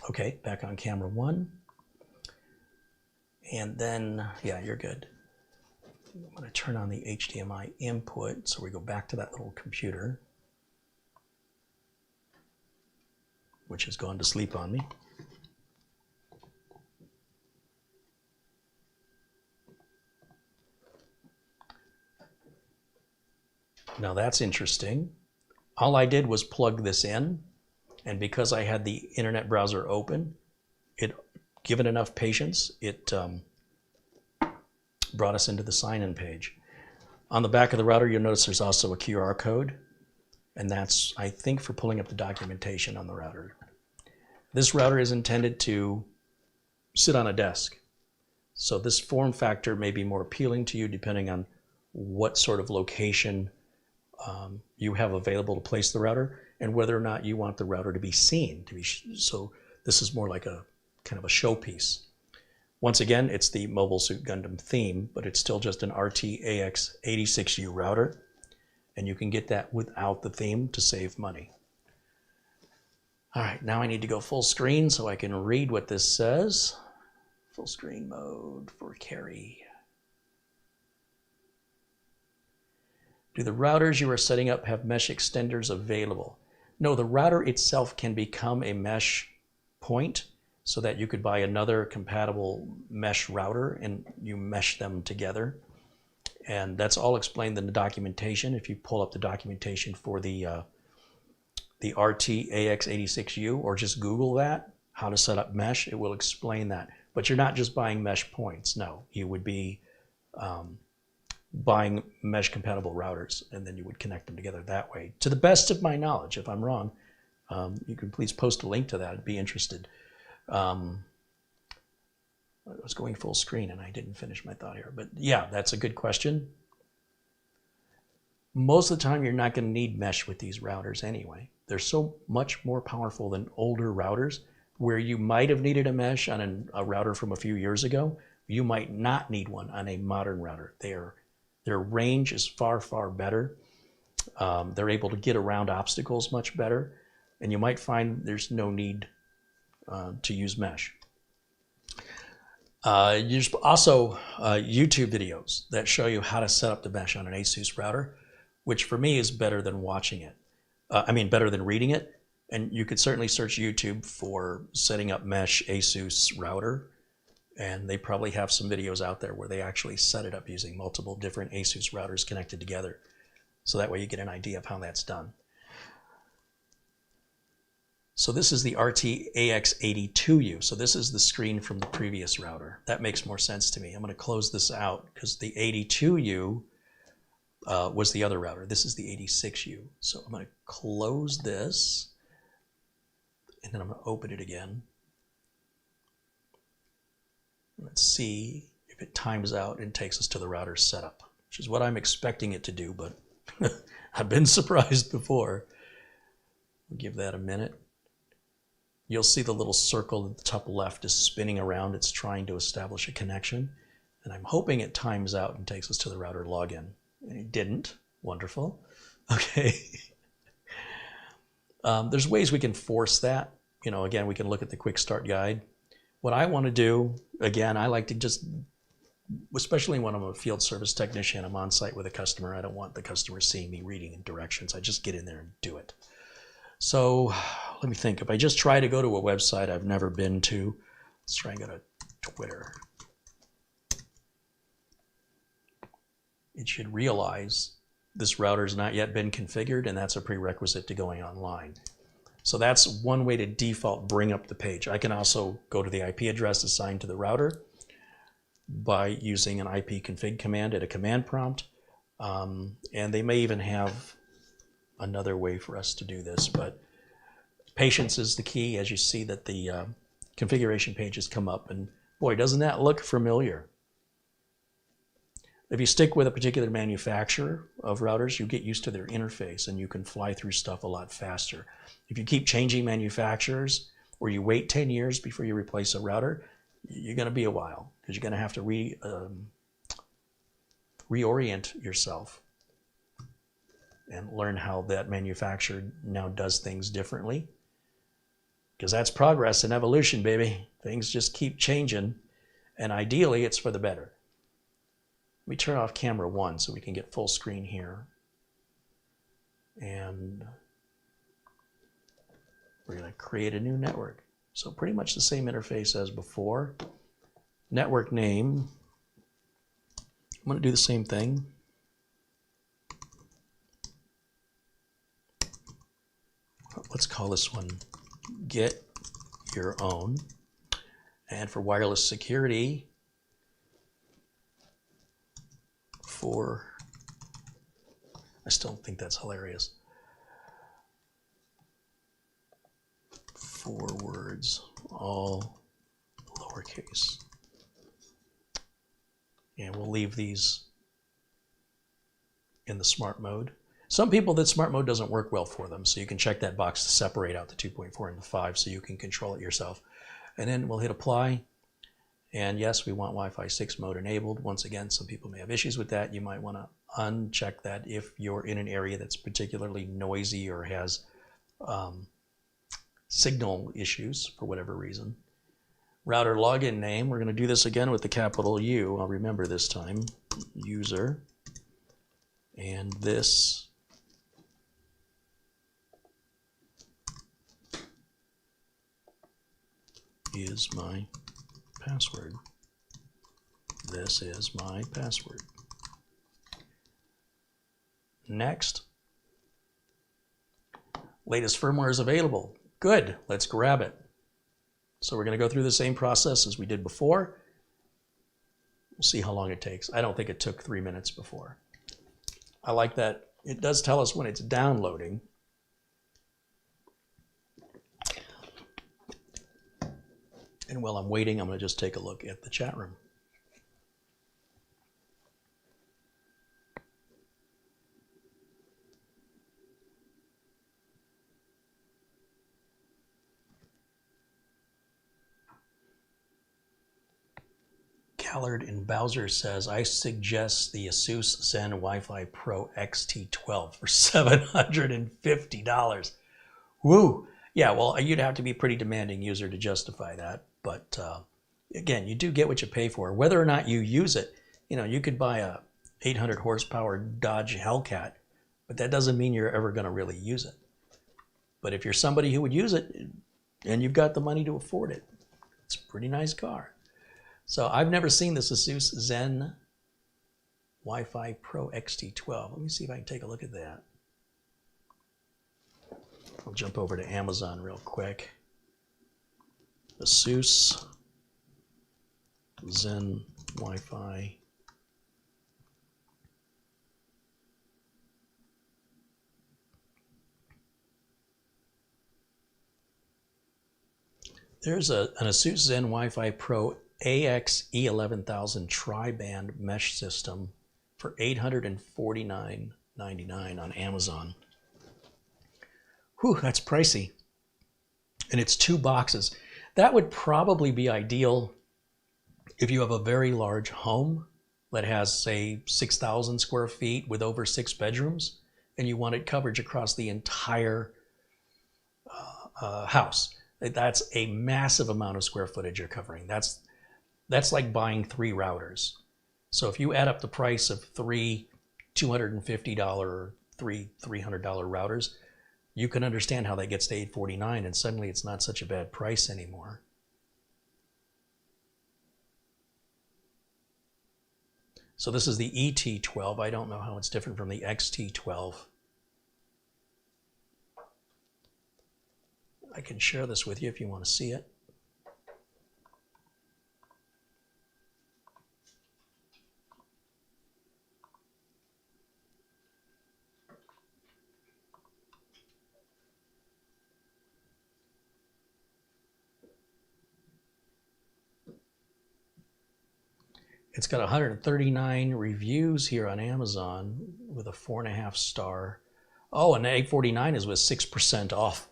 Okay, back on camera 1. And then, yeah, you're good. I'm going to turn on the HDMI input, so we go back to that little computer, which has gone to sleep on me. Now that's interesting. All I did was plug this in, and because I had the internet browser open, given enough patience, it brought us into the sign-in page. On the back of the router, you'll notice there's also a QR code, and that's, I think, for pulling up the documentation on the router. This router is intended to sit on a desk. So this form factor may be more appealing to you depending on what sort of location you have available to place the router, and whether or not you want the router to be seen. So this is more like a kind of a showpiece. Once again, it's the Mobile Suit Gundam theme, but it's still just an RT-AX86U router, and you can get that without the theme to save money. All right, now I need to go full screen so I can read what this says. Full screen mode for carry. Do the routers you are setting up have mesh extenders available? No, the router itself can become a mesh point so that you could buy another compatible mesh router and you mesh them together. And that's all explained in the documentation. If you pull up the documentation for the RT-AX86U, or just Google that, how to set up mesh, it will explain that. But you're not just buying mesh points, no. You would be buying mesh compatible routers, and then you would connect them together that way. To the best of my knowledge, if I'm wrong, you can please post a link to that. I'd be interested. I was going full screen and I didn't finish my thought here, but yeah, that's a good question. Most of the time, you're not going to need mesh with these routers anyway. They're so much more powerful than older routers, where you might have needed a mesh on a router from a few years ago. You might not need one on a modern router. Their range is far, far better. They're able to get around obstacles much better, and you might find there's no need to use mesh. There's also YouTube videos that show you how to set up the mesh on an Asus router, which for me is better than watching it. Better than reading it. And you could certainly search YouTube for setting up mesh Asus router, and they probably have some videos out there where they actually set it up using multiple different Asus routers connected together. So that way you get an idea of how that's done. So this is the RT-AX82U. So this is the screen from the previous router. That makes more sense to me. I'm going to close this out because the 82U was the other router. This is the 86U. So I'm going to close this, and then I'm going to open it again. Let's see if it times out and takes us to the router setup, which is what I'm expecting it to do, but I've been surprised before. We'll give that a minute. You'll see the little circle at the top left is spinning around. It's trying to establish a connection, and I'm hoping it times out and takes us to the router login. And it didn't. Wonderful. Okay. There's ways we can force that. Again, we can look at the quick start guide. What I want to do, again, I like to just, especially when I'm a field service technician, I'm on site with a customer. I don't want the customer seeing me reading directions. I just get in there and do it. So let me think. If I just try to go to a website I've never been to, let's try and go to Twitter. It should realize this router has not yet been configured, and that's a prerequisite to going online. So that's one way to default bring up the page. I can also go to the IP address assigned to the router, by using an ipconfig command at a command prompt. And they may even have another way for us to do this, but patience is the key. As you see that the configuration pages come up, and boy, doesn't that look familiar. If you stick with a particular manufacturer of routers, you get used to their interface and you can fly through stuff a lot faster. If you keep changing manufacturers, or you wait 10 years before you replace a router, you're going to be a while, because you're going to have to reorient yourself and learn how that manufacturer now does things differently. Because that's progress and evolution, baby. Things just keep changing, and ideally it's for the better. Let me turn off camera 1 so we can get full screen here. And we're going to create a new network. So pretty much the same interface as before. Network name. I'm going to do the same thing. Let's call this one Get Your Own. And for wireless security, I still think that's hilarious. 4 words, all lowercase. And we'll leave these in the smart mode. Some people, that smart mode doesn't work well for them, so you can check that box to separate out the 2.4 and the 5 so you can control it yourself. And then we'll hit apply. And yes, we want Wi-Fi 6 mode enabled. Once again, some people may have issues with that. You might want to uncheck that if you're in an area that's particularly noisy or has signal issues for whatever reason. Router login name, we're going to do this again with the capital U. I'll remember this time. User. And this is my password. This is my password. Next. Latest firmware is available. Good, let's grab it. So we're going to go through the same process as we did before. We'll see how long it takes. I don't think it took 3 minutes before. I like that it does tell us when it's downloading. And while I'm waiting, I'm going to just take a look at the chat room. Callard in Bowser says, I suggest the Asus Zen Wi-Fi Pro XT12 for $750. Woo! Yeah, well, you'd have to be a pretty demanding user to justify that. But again, you do get what you pay for. Whether or not you use it, you know, you could buy a 800 horsepower Dodge Hellcat, but that doesn't mean you're ever going to really use it. But if you're somebody who would use it and you've got the money to afford it, it's a pretty nice car. So I've never seen this Asus Zen Wi-Fi Pro XT12. Let me see if I can take a look at that. I'll jump over to Amazon real quick. Asus Zen Wi-Fi. There's an Asus Zen Wi-Fi Pro AXE11000 tri-band mesh system for $849.99 on Amazon. Whew, that's pricey. And it's 2 boxes. That would probably be ideal if you have a very large home that has, say, 6,000 square feet with over 6 bedrooms, and you wanted coverage across the entire house. That's a massive amount of square footage you're covering. That's like buying 3 routers. So if you add up the price of 3 $250 or 3 $300 routers, you can understand how that gets to $849, and suddenly it's not such a bad price anymore. So this is the ET12. I don't know how it's different from the XT12. I can share this with you if you want to see it. It's got 139 reviews here on Amazon with a 4.5 star. Oh, and the 849 is with 6% off.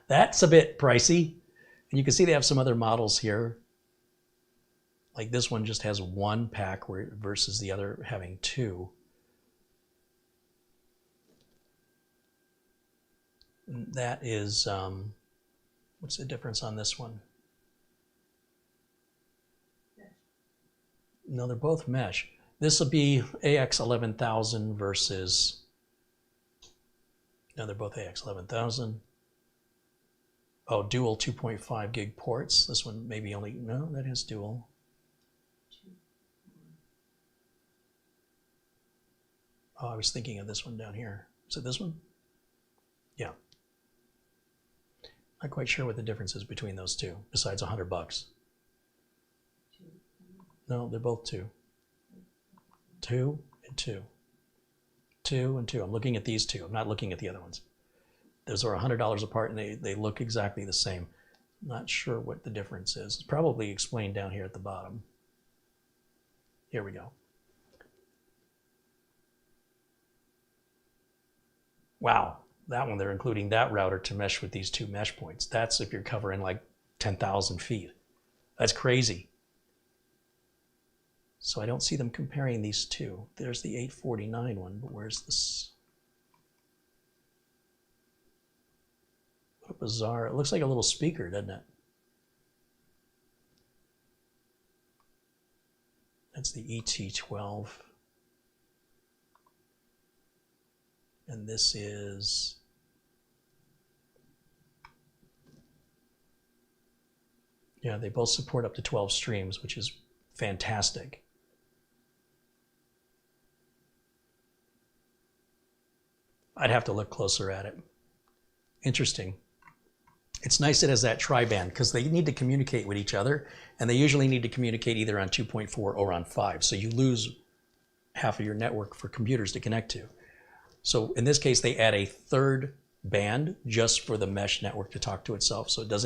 That's a bit pricey. And you can see they have some other models here. Like this one just has one pack versus the other having two. That is, what's the difference on this one? No, they're both mesh. This will be AX 11,000 versus, no, they're both AX 11,000. Oh, dual 2.5 gig ports. This one maybe only, no, that has dual. Oh, I was thinking of this one down here. Is it this one? Yeah. Not quite sure what the difference is between those two, besides $100. No, they're both two. 2 and 2. 2 and 2. I'm looking at these two. I'm not looking at the other ones. Those are $100 apart and they look exactly the same. Not sure what the difference is. It's probably explained down here at the bottom. Here we go. Wow, that one they're including that router to mesh with these two mesh points. That's if you're covering like 10,000 feet. That's crazy. So I don't see them comparing these two. There's the 849 one, but where's this? What a bizarre, it looks like a little speaker, doesn't it? That's the ET12. And this is, yeah, they both support up to 12 streams, which is fantastic. I'd have to look closer at it. Interesting. It's nice it has that tri-band because they need to communicate with each other, and they usually need to communicate either on 2.4 or on 5. So you lose half of your network for computers to connect to. So in this case, they add a third band just for the mesh network to talk to itself, so it does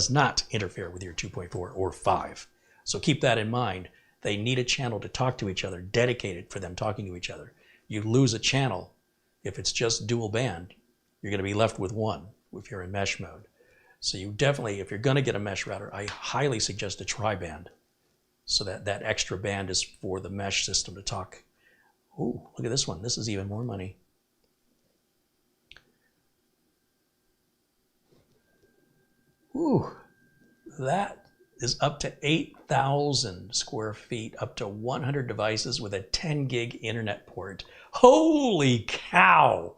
not interfere with your 2.4 or 5. So keep that in mind. They need a channel to talk to each other, dedicated for them talking to each other. You lose a channel if it's just dual band. You're going to be left with one if you're in mesh mode. So you definitely, if you're going to get a mesh router, I highly suggest a tri-band, so that that extra band is for the mesh system to talk. Ooh, look at this one. This is even more money. Ooh, that is up to 8,000 square feet, up to 100 devices with a 10 gig internet port. Holy cow!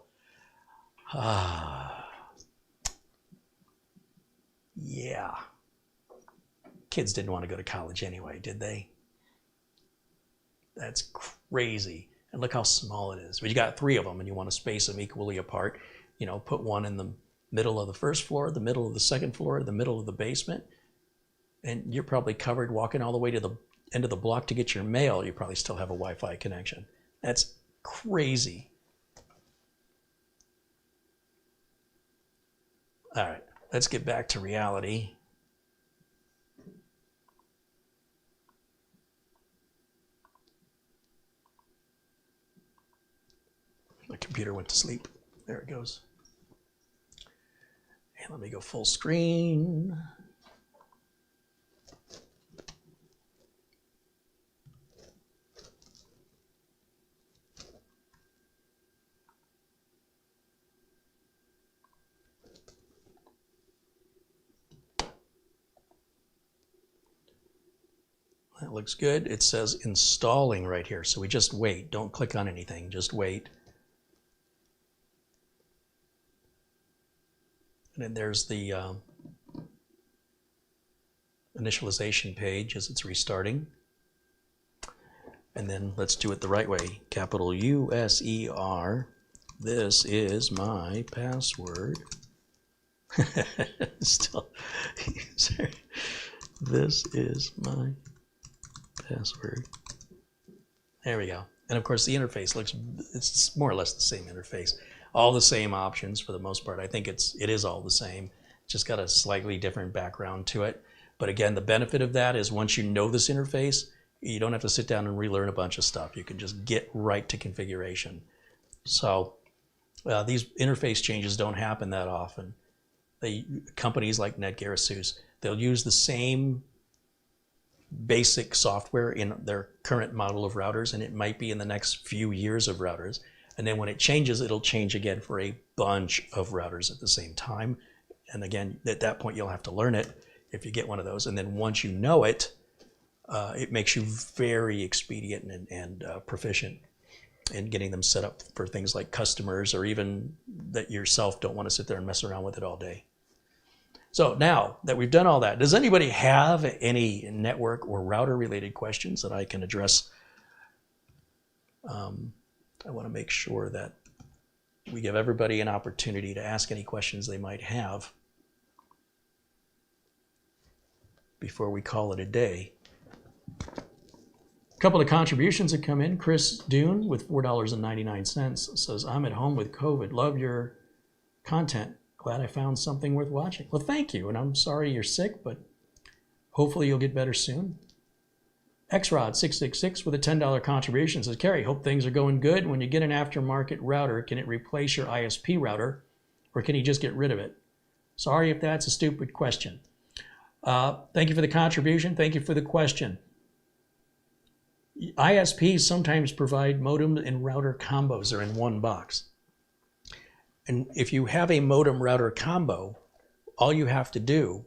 Yeah. Kids didn't want to go to college anyway, did they? That's crazy. And look how small it is. But you got 3 of them and you want to space them equally apart. You know, put one in the middle of the first floor, the middle of the second floor, the middle of the basement. And you're probably covered walking all the way to the end of the block to get your mail. You probably still have a Wi-Fi connection. That's crazy. All right, let's get back to reality. My computer went to sleep. There it goes. And let me go full screen. That looks good. It says installing right here. So we just wait. Don't click on anything. Just wait. And then there's the initialization page as it's restarting. And then let's do it the right way. Capital U-S-E-R. This is my password. Still, this is my password. There we go. And of course the interface looks, it's more or less the same interface. All the same options for the most part. I think it is all the same. Just got a slightly different background to it. But again, the benefit of that is once you know this interface, You don't have to sit down and relearn a bunch of stuff. You can just get right to configuration. So these interface changes don't happen that often. Companies like Netgear, Asus, they'll use the same basic software in their current model of routers, and it might be in the next few years of routers. And then when it changes, it'll change again for a bunch of routers at the same time. And again, at that point, you'll have to learn it if you get one of those. And then once you know it, it makes you very expedient and proficient in getting them set up for things like customers, or even that yourself don't want to sit there and mess around with it all day. So now that we've done all that, does anybody have any network or router related questions that I can address? I want to make sure that we give everybody an opportunity to ask any questions they might have before we call it a day. A couple of contributions that come in. Chris Dune with $4.99 says, I'm at home with COVID. Love your content. Glad I found something worth watching. Well, thank you. And I'm sorry you're sick, but hopefully you'll get better soon. XRod666 with a $10 contribution says, Kerry, hope things are going good. When you get an aftermarket router, can it replace your ISP router, or can you just get rid of it? Sorry if that's a stupid question. Thank you for the contribution. Thank you for the question. ISPs sometimes provide modem and router combos. They're in one box. And if you have a modem router combo, all you have to do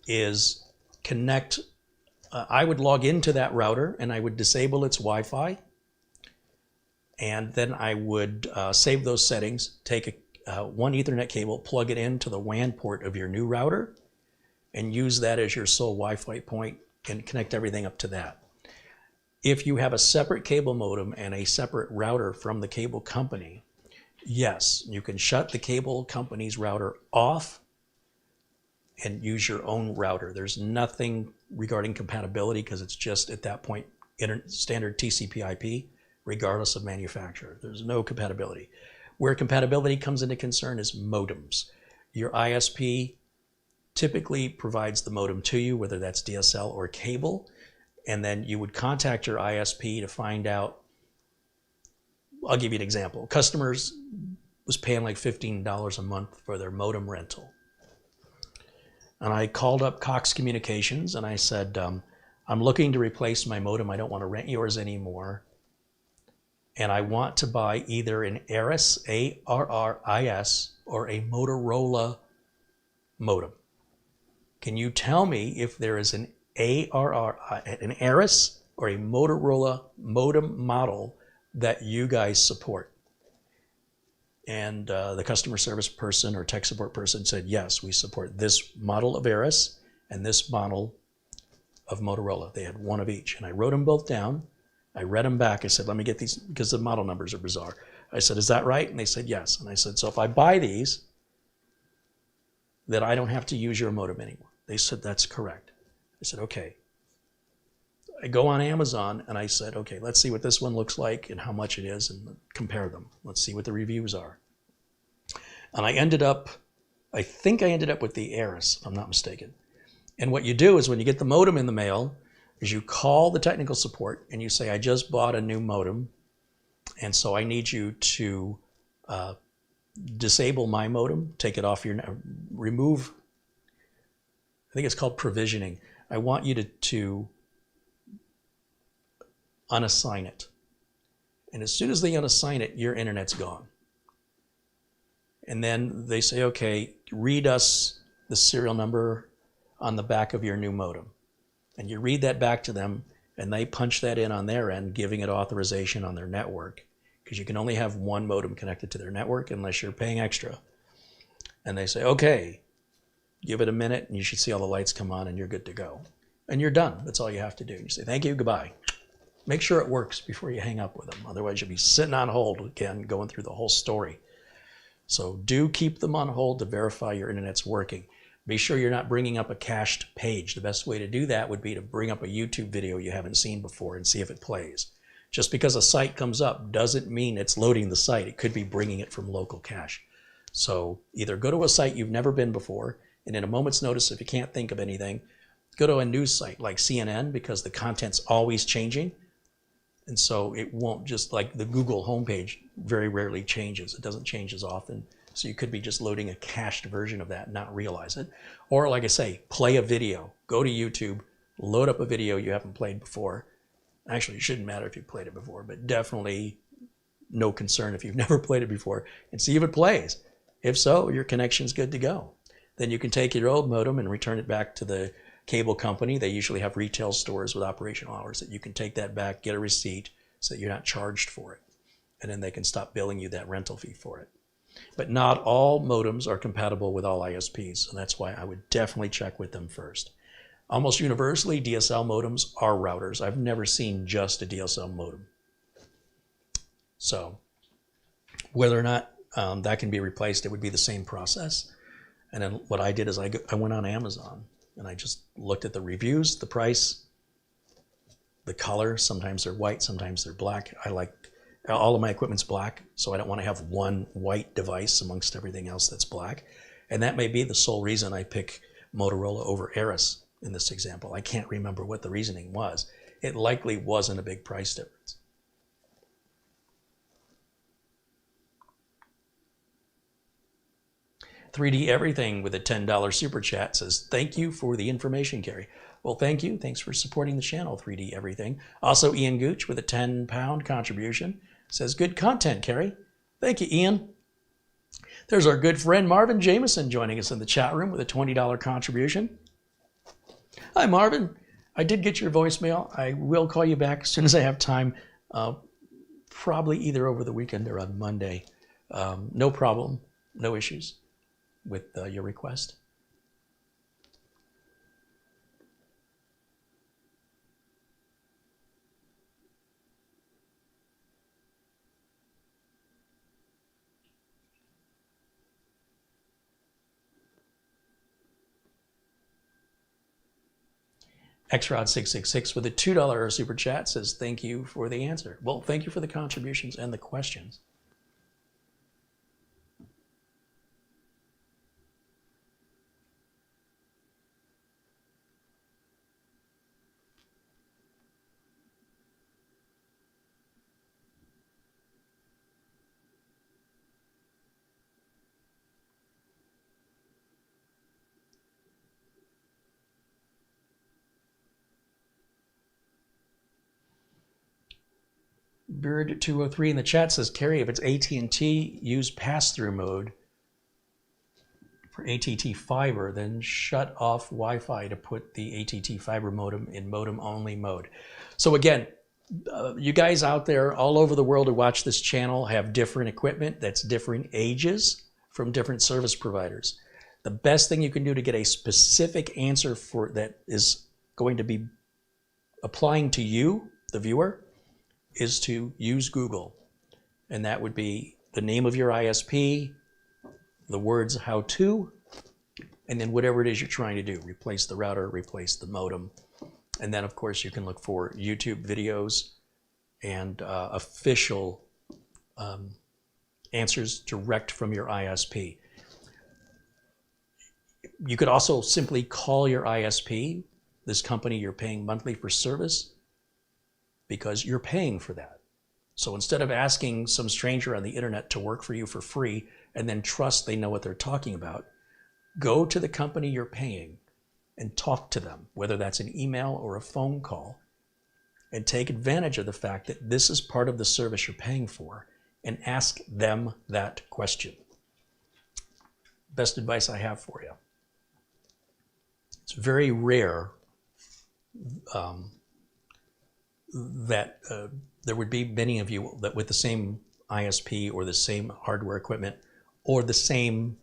is connect. I would log into that router and I would disable its Wi-Fi. And then I would save those settings, take one Ethernet cable, plug it into the WAN port of your new router, and use that as your sole Wi-Fi point and connect everything up to that. If you have a separate cable modem and a separate router from the cable company, yes, you can shut the cable company's router off and use your own router. There's nothing regarding compatibility because it's just at that point standard TCP/IP, regardless of manufacturer. There's no compatibility. Where compatibility comes into concern is modems. Your ISP typically provides the modem to you, whether that's DSL or cable, and then you would contact your ISP to find out. I'll give you an example. Customers was paying like $15 a month for their modem rental. And I called up Cox Communications and I said, I'm looking to replace my modem. I don't want to rent yours anymore. And I want to buy either an ARRIS, A-R-R-I-S, or a Motorola modem. Can you tell me if there is an ARRIS or a Motorola modem model that you guys support? And the customer service person or tech support person said, yes, we support this model of ARRIS and this model of Motorola. They had one of each. And I wrote them both down. I read them back. I said, let me get these, because the model numbers are bizarre. I said, is that right? And they said, yes. And I said, so if I buy these, then I don't have to use your modem anymore. They said, that's correct. I said, okay. I go on Amazon and I said, okay, let's see what this one looks like and how much it is and compare them. Let's see what the reviews are. And I think I ended up with the ARRIS, if I'm not mistaken. And what you do is when you get the modem in the mail, is you call the technical support and you say, I just bought a new modem, and so I need you to disable my modem, take it off your, remove, I think it's called provisioning. I want you to unassign it. And as soon as they unassign it, your internet's gone. And then they say, okay, read us the serial number on the back of your new modem. And you read that back to them, and they punch that in on their end, giving it authorization on their network, because you can only have one modem connected to their network unless you're paying extra. And they say, okay, give it a minute, and you should see all the lights come on, and you're good to go. And you're done. That's all you have to do. You say, thank you, goodbye. Make sure it works before you hang up with them. Otherwise, you'll be sitting on hold again, going through the whole story. So do keep them on hold to verify your internet's working. Be sure you're not bringing up a cached page. The best way to do that would be to bring up a YouTube video you haven't seen before and see if it plays. Just because a site comes up doesn't mean it's loading the site. It could be bringing it from local cache. So either go to a site you've never been before, and in a moment's notice, if you can't think of anything, Go to a news site like CNN because the content's always changing. And so it won't, just like the Google homepage very rarely changes. It doesn't change as often. So you could be just loading a cached version of that and not realize it. Or like I say, play a video. Go to YouTube, load up a video you haven't played before. Actually, it shouldn't matter if you've played it before, but definitely no concern if you've never played it before, and see if it plays. If so, your connection's good to go. Then you can take your old modem and return it back to the cable company. They usually have retail stores with operational hours that you can take that back, get a receipt so that you're not charged for it. And then they can stop billing you that rental fee for it. But not all modems are compatible with all ISPs, and that's why I would definitely check with them first. Almost universally, DSL modems are routers. I've never seen just a DSL modem. So whether or not that can be replaced, it would be the same process. And then what I did is I went on Amazon and I just looked at the reviews, the price, the color. Sometimes they're white, sometimes they're black. I like all of my equipment's black, so I don't want to have one white device amongst everything else that's black. And that may be the sole reason I pick Motorola over Asus in this example. I can't remember what the reasoning was. It likely wasn't a big price difference. "3D Everything" with a $10 super chat says, "Thank you for the information, Gary." Well, thank you. Thanks for supporting the channel, 3D Everything. Also, Ian Gooch with a £10 contribution says, "Good content, Gary." Thank you, Ian. There's our good friend Marvin Jameson joining us in the chat room with a $20 contribution. Hi, Marvin. I did get your voicemail. I will call you back as soon as I have time, probably either over the weekend or on Monday. No problem, no issues with your request. XRod666 with a $2 super chat says, "Thank you for the answer." Well, thank you for the contributions and the questions. Bird203 in the chat says, "Carrie, if it's AT&T, use pass-through mode for AT&T fiber, then shut off Wi-Fi to put the AT&T fiber modem in modem-only mode." So again, you guys out there all over the world who watch this channel have different equipment that's different ages from different service providers. The best thing you can do to get a specific answer for that is going to be applying to you, the viewer, is to use Google. And that would be the name of your ISP, the words "how to," and then whatever it is you're trying to do. Replace the router, replace the modem. And then, of course, you can look for YouTube videos and official answers direct from your ISP. You could also simply call your ISP, this company you're paying monthly for service, because you're paying for that. So instead of asking some stranger on the internet to work for you for free and then trust they know what they're talking about, go to the company you're paying and talk to them, whether that's an email or a phone call, and take advantage of the fact that this is part of the service you're paying for, and ask them that question. Best advice I have for you. It's very rare that there would be many of you that with the same ISP or the same hardware equipment or the same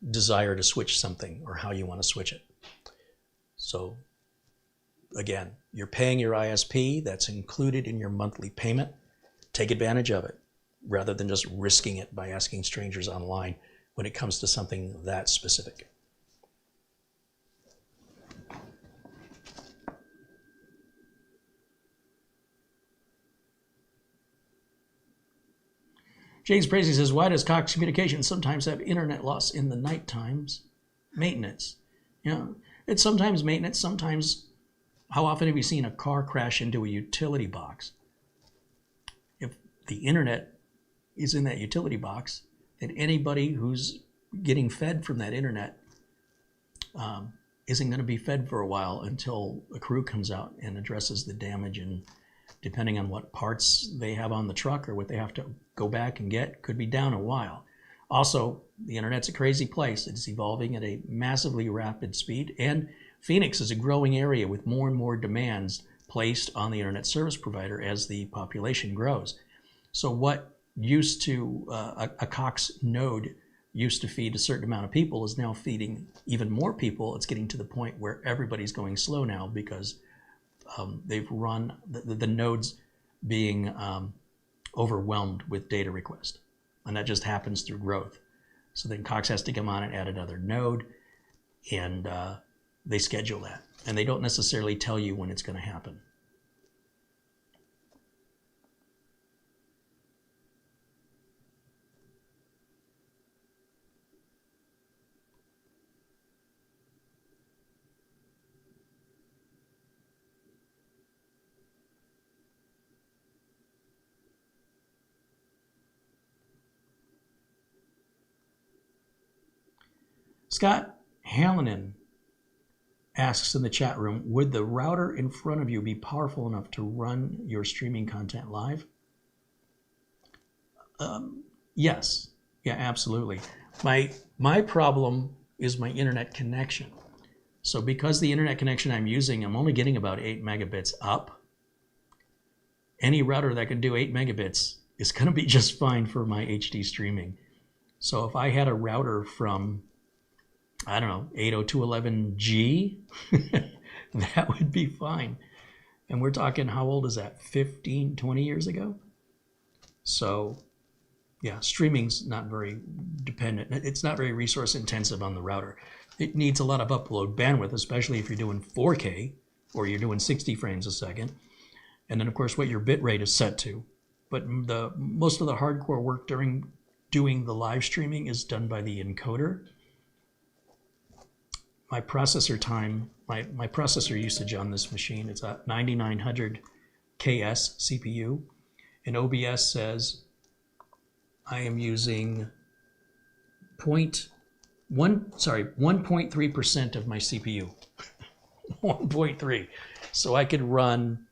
desire to switch something or how you want to switch it. So again, you're paying your ISP, that's included in your monthly payment. Take advantage of it rather than just risking it by asking strangers online when it comes to something that specific. James Prazy says, "Why does Cox Communications sometimes have internet loss in the night times? Maintenance." Yeah, it's sometimes maintenance, sometimes. How often have you seen a car crash into a utility box? If the internet is in that utility box, then anybody who's getting fed from that internet isn't going to be fed for a while until a crew comes out and addresses the damage, and depending on what parts they have on the truck or what they have to go back and get, could be down a while. Also, the internet's a crazy place. It's evolving at a massively rapid speed, and Phoenix is a growing area with more and more demands placed on the internet service provider as the population grows. So what used to, a Cox node used to feed a certain amount of people is now feeding even more people. It's getting to the point where everybody's going slow now because they've run the nodes being overwhelmed with data requests. And that just happens through growth. So then Cox has to come on and add another node, and they schedule that. And they don't necessarily tell you when it's going to happen. Scott Hallinan asks in the chat room, would the router in front of you be powerful enough to run your streaming content live? Yes. Yeah, absolutely. My problem is my internet connection. So because the internet connection I'm using, I'm only getting about 8 megabits up. Any router that can do 8 megabits is going to be just fine for my HD streaming. So if I had a router from, I don't know, 802.11g, that would be fine. And we're talking, how old is that? 15, 20 years ago? So yeah, streaming's not very dependent. It's not very resource intensive on the router. It needs a lot of upload bandwidth, especially if you're doing 4K or you're doing 60 frames a second. And then of course what your bit rate is set to. But most of the hardcore work during doing the live streaming is done by the encoder. My processor time, my processor usage on this machine is at 9900 KS CPU, and OBS says I am using 1.3% of my CPU. 1.3. So I could run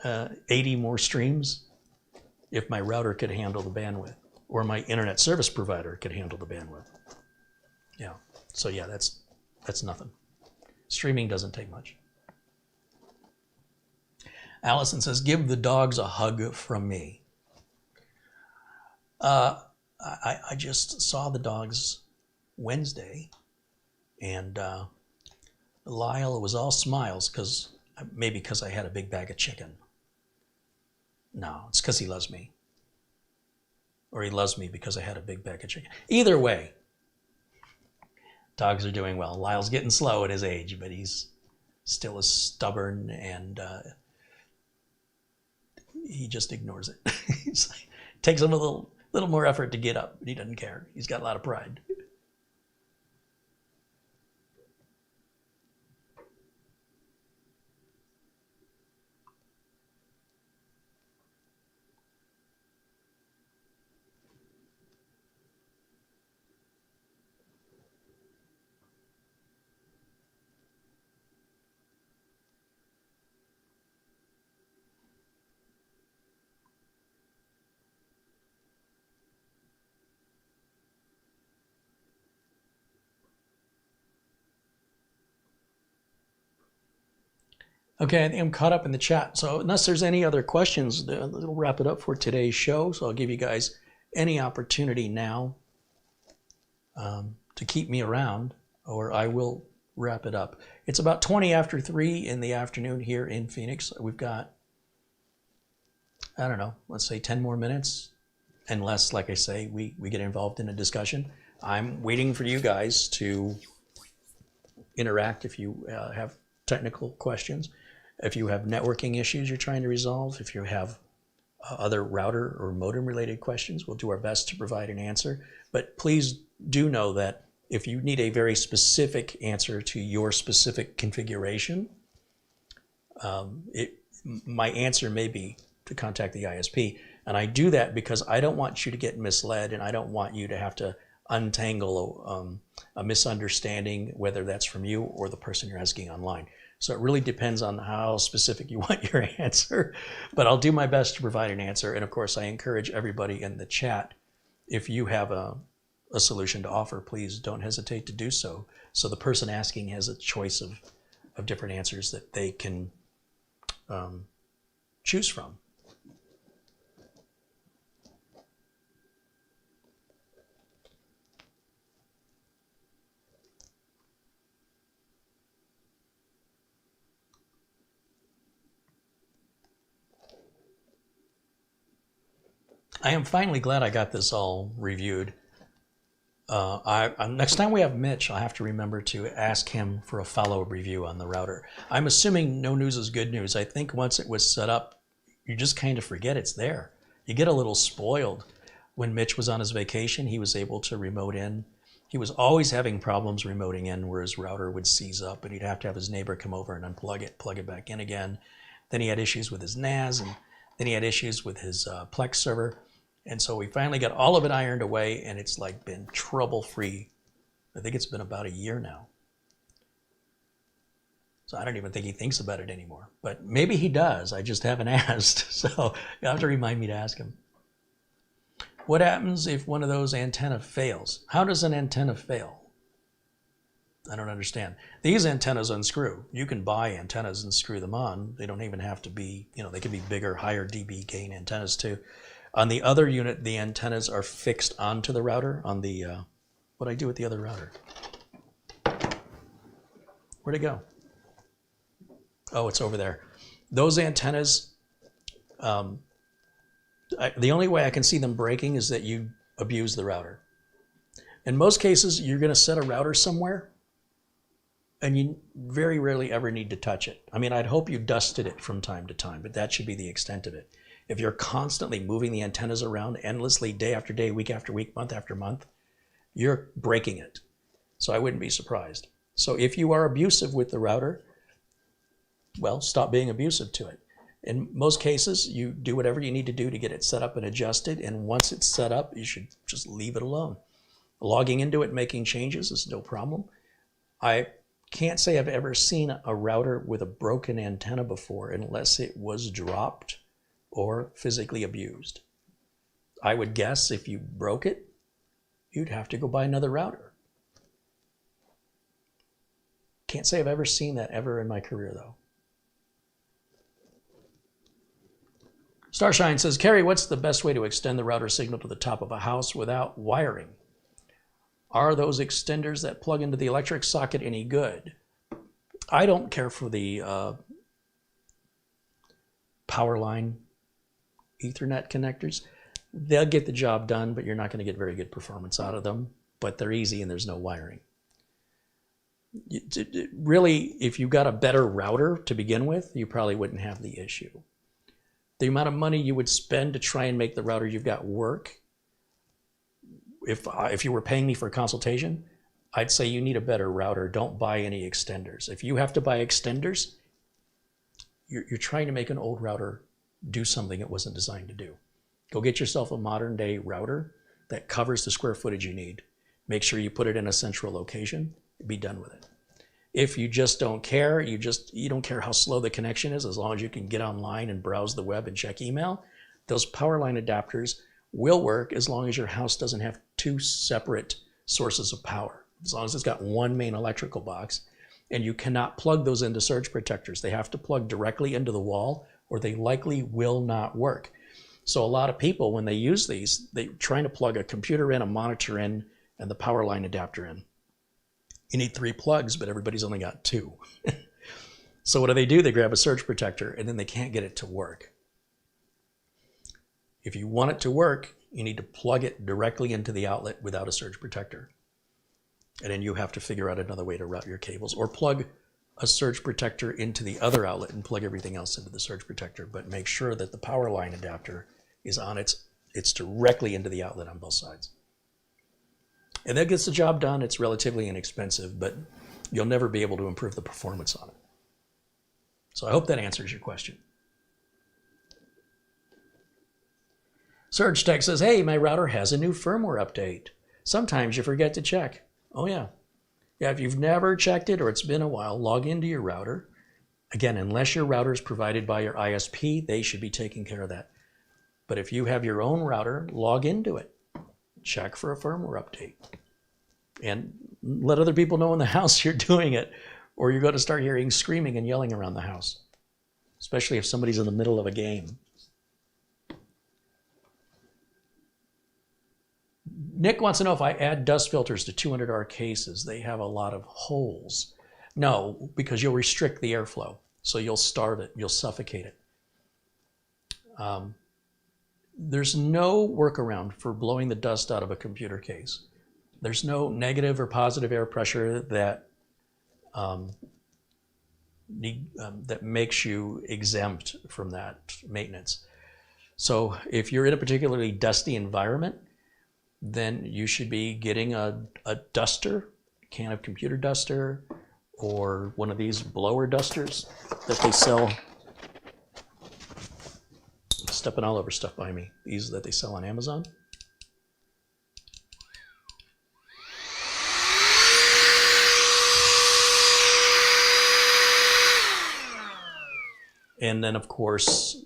80 more streams if my router could handle the bandwidth, or my internet service provider could handle the bandwidth. Yeah. So yeah, that's nothing. Streaming doesn't take much. Allison says, give the dogs a hug from me. I just saw the dogs Wednesday, and Lyle was all smiles maybe because I had a big bag of chicken. No, it's because he loves me. Or he loves me because I had a big bag of chicken. Either way, dogs are doing well. Lyle's getting slow at his age, but he's still as stubborn, and he just ignores it. He's like, takes him a little more effort to get up, but he doesn't care. He's got a lot of pride. Okay, I think I'm caught up in the chat. So unless there's any other questions, we'll wrap it up for today's show. So I'll give you guys any opportunity now to keep me around, or I will wrap it up. It's about 20 after 3 in the afternoon here in Phoenix. We've got, I don't know, let's say 10 more minutes, unless, like I say, we get involved in a discussion. I'm waiting for you guys to interact if you have technical questions. If you have networking issues you're trying to resolve, if you have other router or modem related questions, we'll do our best to provide an answer. But please do know that If you need a very specific answer to your specific configuration, my answer may be to contact the ISP. And I do that because I don't want you to get misled, and I don't want you to have to untangle a misunderstanding, whether that's from you or the person you're asking online. So it really depends on how specific you want your answer, but I'll do my best to provide an answer. And of course, I encourage everybody in the chat, if you have a solution to offer, please don't hesitate to do so. So the person asking has a choice of different answers that they can choose from. I am finally glad I got this all reviewed. Next time we have Mitch, I'll have to remember to ask him for a follow-up review on the router. I'm assuming no news is good news. I think once it was set up, you just kind of forget it's there. You get a little spoiled. When Mitch was on his vacation, he was able to remote in. He was always having problems remoting in where his router would seize up, and he'd have to have his neighbor come over and unplug it, plug it back in again. Then he had issues with his NAS, and then he had issues with his Plex server. And so we finally got all of it ironed away, and it's like been trouble-free. I think it's been about a year now. So I don't even think he thinks about it anymore. But maybe he does. I just haven't asked. So you'll have to remind me to ask him. What happens if one of those antenna fails? How does an antenna fail? I don't understand. These antennas unscrew. You can buy antennas and screw them on. They don't even have to be, they can be bigger, higher dB gain antennas too. On the other unit, the antennas are fixed onto the router on the, what'd I do with the other router? Where'd it go? Oh, it's over there. Those antennas, the only way I can see them breaking is that you abuse the router. In most cases, you're gonna set a router somewhere and you very rarely ever need to touch it. I mean, I'd hope you dusted it from time to time, but that should be the extent of it. If you're constantly moving the antennas around endlessly, day after day, week after week, month after month, you're breaking it. So I wouldn't be surprised. So if you are abusive with the router, well, stop being abusive to it. In most cases, you do whatever you need to do to get it set up and adjusted. And once it's set up, you should just leave it alone. Logging into it, making changes is no problem. I can't say I've ever seen a router with a broken antenna before unless it was dropped or physically abused. I would guess if you broke it, you'd have to go buy another router. Can't say I've ever seen that ever in my career though. Starshine says, Kerry, what's the best way to extend the router signal to the top of a house without wiring? Are those extenders that plug into the electric socket any good? I don't care for the power line Ethernet connectors. They'll get the job done, but you're not going to get very good performance out of them. But they're easy and there's no wiring. Really, if you got a better router to begin with, you probably wouldn't have the issue. The amount of money you would spend to try and make the router you've got work, if you were paying me for a consultation, I'd say you need a better router. Don't buy any extenders. If you have to buy extenders, you're trying to make an old router do something it wasn't designed to do. Go get yourself a modern day router that covers the square footage you need. Make sure you put it in a central location. Be done with it. If you just don't care, you don't care how slow the connection is, as long as you can get online and browse the web and check email, those power line adapters will work as long as your house doesn't have two separate sources of power. As long as it's got one main electrical box, and you cannot plug those into surge protectors. They have to plug directly into the wall or they likely will not work. So a lot of people, when they use these, they're trying to plug a computer in, a monitor in, and the power line adapter in. You need 3 plugs, but everybody's only got 2. So what do? They grab a surge protector and then they can't get it to work. If you want it to work, you need to plug it directly into the outlet without a surge protector. And then you have to figure out another way to route your cables, or plug a surge protector into the other outlet and plug everything else into the surge protector, but make sure that the power line adapter is on it's directly into the outlet on both sides. And that gets the job done. It's relatively inexpensive, but you'll never be able to improve the performance on it. So I hope that answers your question. Surge Tech says, hey, my router has a new firmware update. Sometimes you forget to check. Oh yeah. Yeah, if you've never checked it or it's been a while, log into your router. Again, unless your router is provided by your ISP, they should be taking care of that. But if you have your own router, log into it. Check for a firmware update. And let other people know in the house you're doing it, or you're going to start hearing screaming and yelling around the house, especially if somebody's in the middle of a game. Nick wants to know if I add dust filters to 200R cases, they have a lot of holes. No, because you'll restrict the airflow. So you'll starve it, you'll suffocate it. There's no workaround for blowing the dust out of a computer case. There's no negative or positive air pressure that that makes you exempt from that maintenance. So if you're in a particularly dusty environment, then you should be getting a duster, a can of computer duster, or one of these blower dusters that they sell. Stepping all over stuff by me. These that they sell on Amazon. And then, of course,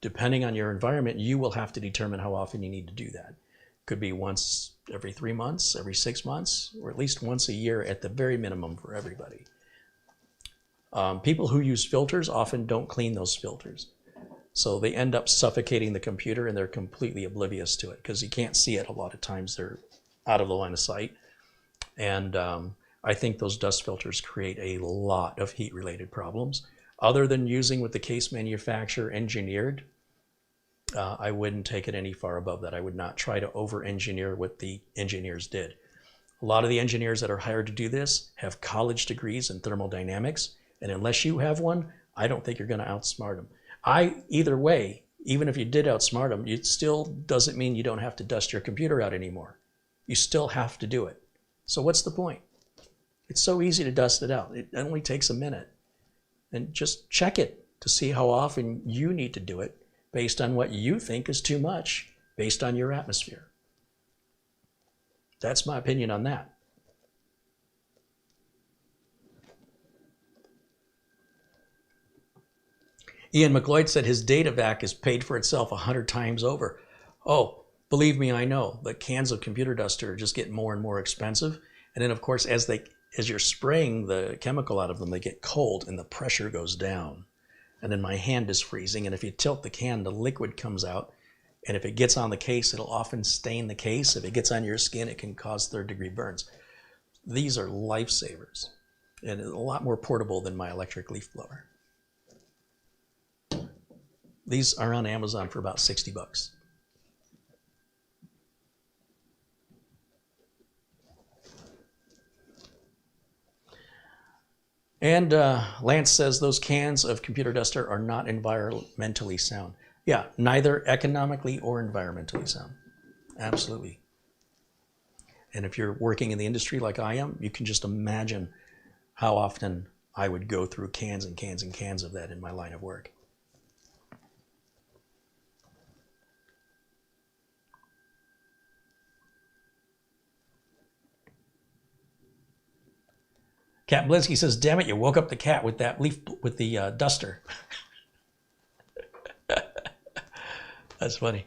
depending on your environment, you will have to determine how often you need to do that. Could be once every 3 months, every 6 months, or at least once a year at the very minimum for everybody. People who use filters often don't clean those filters. So they end up suffocating the computer and they're completely oblivious to it because you can't see it a lot of times. They're out of the line of sight. And I think those dust filters create a lot of heat-related problems. Other than using what the case manufacturer engineered, I wouldn't take it any far above that. I would not try to over-engineer what the engineers did. A lot of the engineers that are hired to do this have college degrees in thermodynamics, and unless you have one, I don't think you're going to outsmart them. Either way, even if you did outsmart them, it still doesn't mean you don't have to dust your computer out anymore. You still have to do it. So what's the point? It's so easy to dust it out. It only takes a minute. And just check it to see how often you need to do it based on what you think is too much, based on your atmosphere. That's my opinion on that. Ian McLeod said his data vac has paid for itself 100 times over. Oh, believe me, I know. The cans of computer duster just get more and more expensive. And then, of course, as you're spraying the chemical out of them, they get cold and the pressure goes down. And then my hand is freezing. And if you tilt the can, the liquid comes out. And if it gets on the case, it'll often stain the case. If it gets on your skin, it can cause third-degree burns. These are lifesavers and a lot more portable than my electric leaf blower. These are on Amazon for about 60 bucks. And Lance says those cans of computer duster are not environmentally sound. Yeah, neither economically or environmentally sound. Absolutely. And if you're working in the industry like I am, you can just imagine how often I would go through cans and cans and cans of that in my line of work. Cat Blinsky says, damn it, you woke up the cat with that leaf, with the duster. That's funny.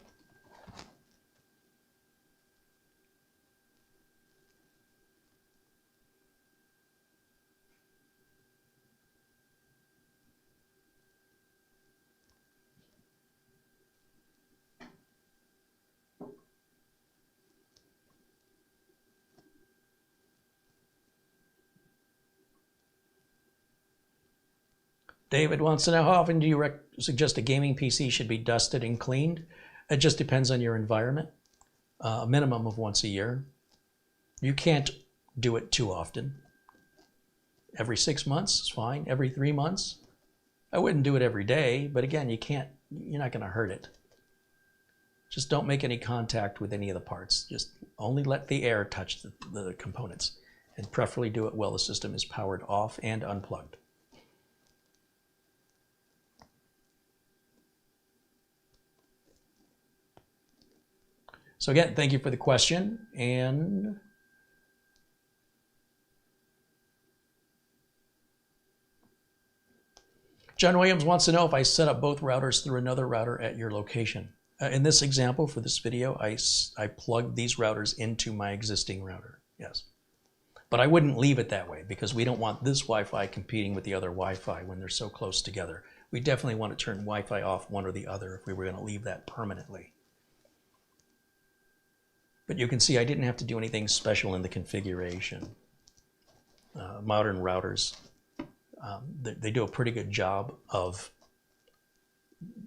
David wants to know, how often do you suggest a gaming PC should be dusted and cleaned? It just depends on your environment. A minimum of once a year. You can't do it too often. Every 6 months is fine. Every 3 months. I wouldn't do it every day, but again, you're not going to hurt it. Just don't make any contact with any of the parts. Just only let the air touch the components, and preferably do it while the system is powered off and unplugged. So again, thank you for the question. And John Williams wants to know if I set up both routers through another router at your location. In this example for this video, I plugged these routers into my existing router, yes. But I wouldn't leave it that way because we don't want this Wi-Fi competing with the other Wi-Fi when they're so close together. We definitely want to turn Wi-Fi off one or the other if we were going to leave that permanently. But you can see I didn't have to do anything special in the configuration. Modern routers, they do a pretty good job of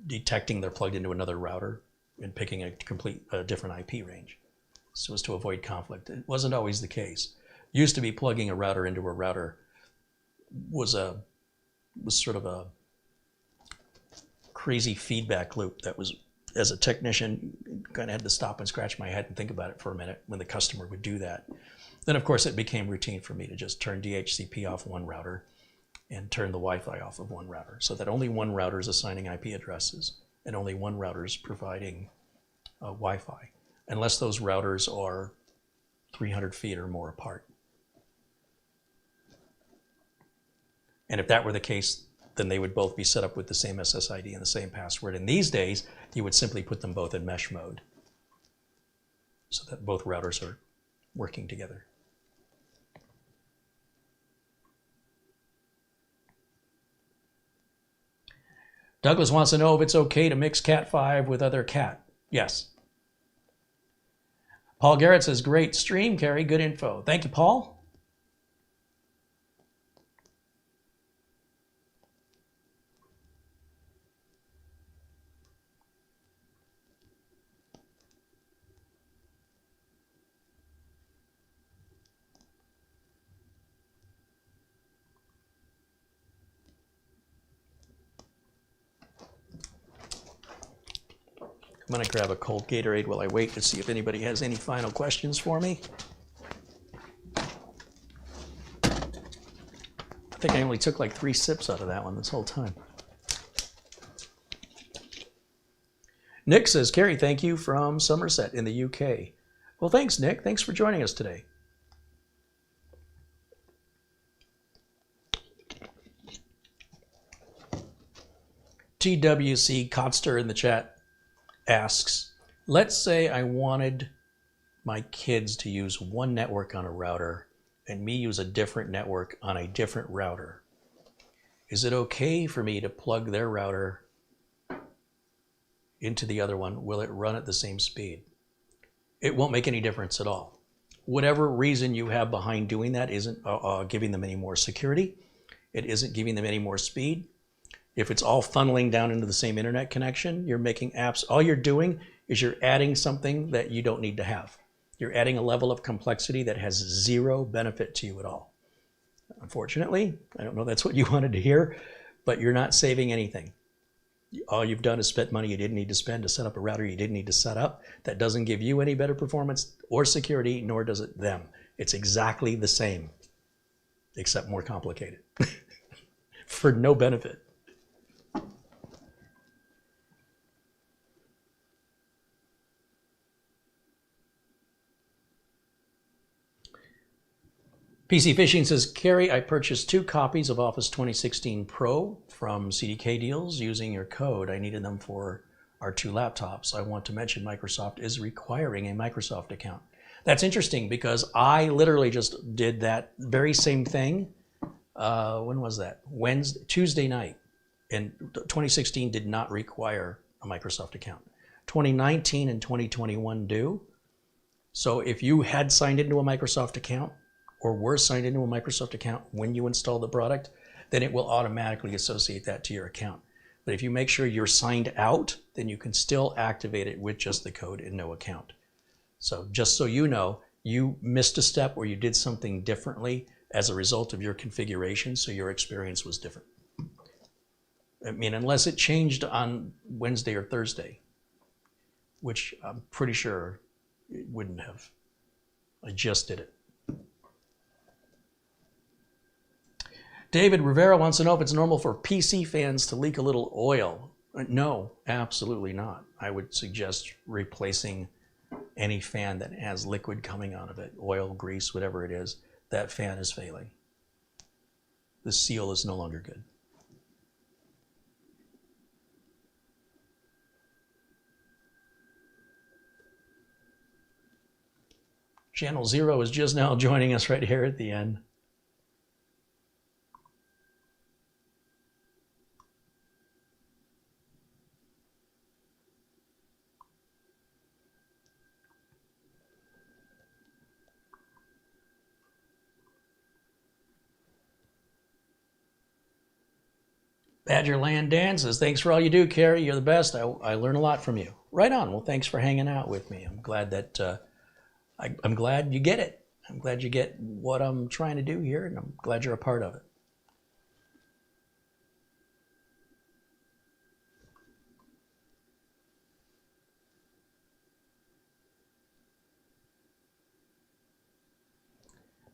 detecting they're plugged into another router and picking a different IP range so as to avoid conflict. It wasn't always the case. Used to be plugging a router into a router was sort of a crazy feedback loop that was, as a technician, kind of had to stop and scratch my head and think about it for a minute when the customer would do that. Then, of course, it became routine for me to just turn DHCP off one router and turn the Wi-Fi off of one router so that only one router is assigning IP addresses and only one router is providing Wi-Fi, unless those routers are 300 feet or more apart. And if that were the case, then they would both be set up with the same SSID and the same password. And these days, you would simply put them both in mesh mode so that both routers are working together. Douglas wants to know if it's okay to mix Cat5 with other Cat. Yes. Paul Garrett says, great stream, Carrie, good info. Thank you, Paul. I'm going to grab a cold Gatorade while I wait to see if anybody has any final questions for me. I think I only took like 3 sips out of that one this whole time. Nick says, Carrie, thank you from Somerset in the UK. Well, thanks, Nick. Thanks for joining us today. TWC Kotster in the chat asks, let's say I wanted my kids to use one network on a router and me use a different network on a different router. Is it okay for me to plug their router into the other one? Will it run at the same speed? It won't make any difference at all. Whatever reason you have behind doing that isn't giving them any more security. It isn't giving them any more speed. If it's all funneling down into the same internet connection, you're making apps, all you're doing is you're adding something that you don't need to have. You're adding a level of complexity that has zero benefit to you at all. Unfortunately, I don't know that's what you wanted to hear, but you're not saving anything. All you've done is spent money you didn't need to spend to set up a router you didn't need to set up. That doesn't give you any better performance or security, nor does it them. It's exactly the same, except more complicated for no benefit. PC Fishing says, Carrie, I purchased 2 copies of Office 2016 Pro from CDK Deals using your code. I needed them for our 2 laptops. I want to mention Microsoft is requiring a Microsoft account. That's interesting because I literally just did that very same thing. When was that? Tuesday night. And 2016 did not require a Microsoft account. 2019 and 2021 do. So if you had signed into a Microsoft account, or were signed into a Microsoft account when you install the product, then it will automatically associate that to your account. But if you make sure you're signed out, then you can still activate it with just the code and no account. So just so you know, you missed a step or you did something differently as a result of your configuration, so your experience was different. I mean, unless it changed on Wednesday or Thursday. which I'm pretty sure it wouldn't have. I just did it. David Rivera wants to know if it's normal for PC fans to leak a little oil. No, absolutely not. I would suggest replacing any fan that has liquid coming out of it, oil, grease, whatever it is. That fan is failing. The seal is no longer good. Channel 0 is just now joining us right here at the end. Badgerland dances. Thanks for all you do, Carrie. You're the best. I learn a lot from you. Right on. Well, thanks for hanging out with me. I'm glad that I'm glad you get it. I'm glad you get what I'm trying to do here, and I'm glad you're a part of it.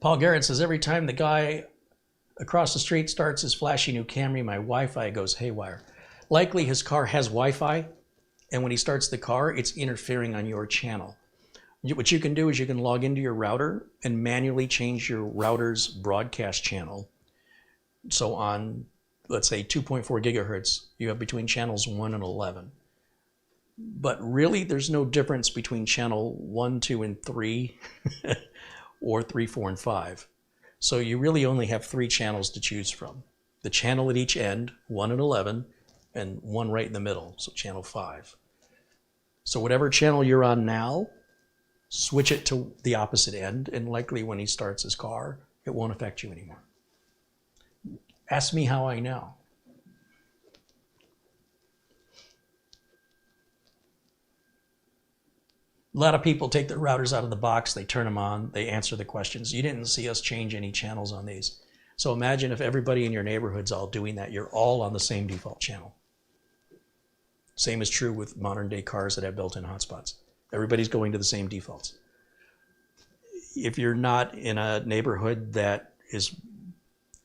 Paul Garrett says, every time the guy across the street starts his flashy new Camry, my Wi-Fi goes haywire. Likely his car has Wi-Fi, and when he starts the car, it's interfering on your channel. What you can do is you can log into your router and manually change your router's broadcast channel. So on, let's say, 2.4 gigahertz, you have between channels 1 and 11. But really, there's no difference between channel 1, 2, and 3, or 3, 4, and 5. So you really only have 3 channels to choose from. The channel at each end, 1 and 11, and one right in the middle, so channel 5. So whatever channel you're on now, switch it to the opposite end, and likely when he starts his car, it won't affect you anymore. Ask me how I know. A lot of people take their routers out of the box, they turn them on, they answer the questions. You didn't see us change any channels on these. So imagine if everybody in your neighborhood's all doing that, you're all on the same default channel. Same is true with modern day cars that have built-in hotspots. Everybody's going to the same defaults. If you're not in a neighborhood that is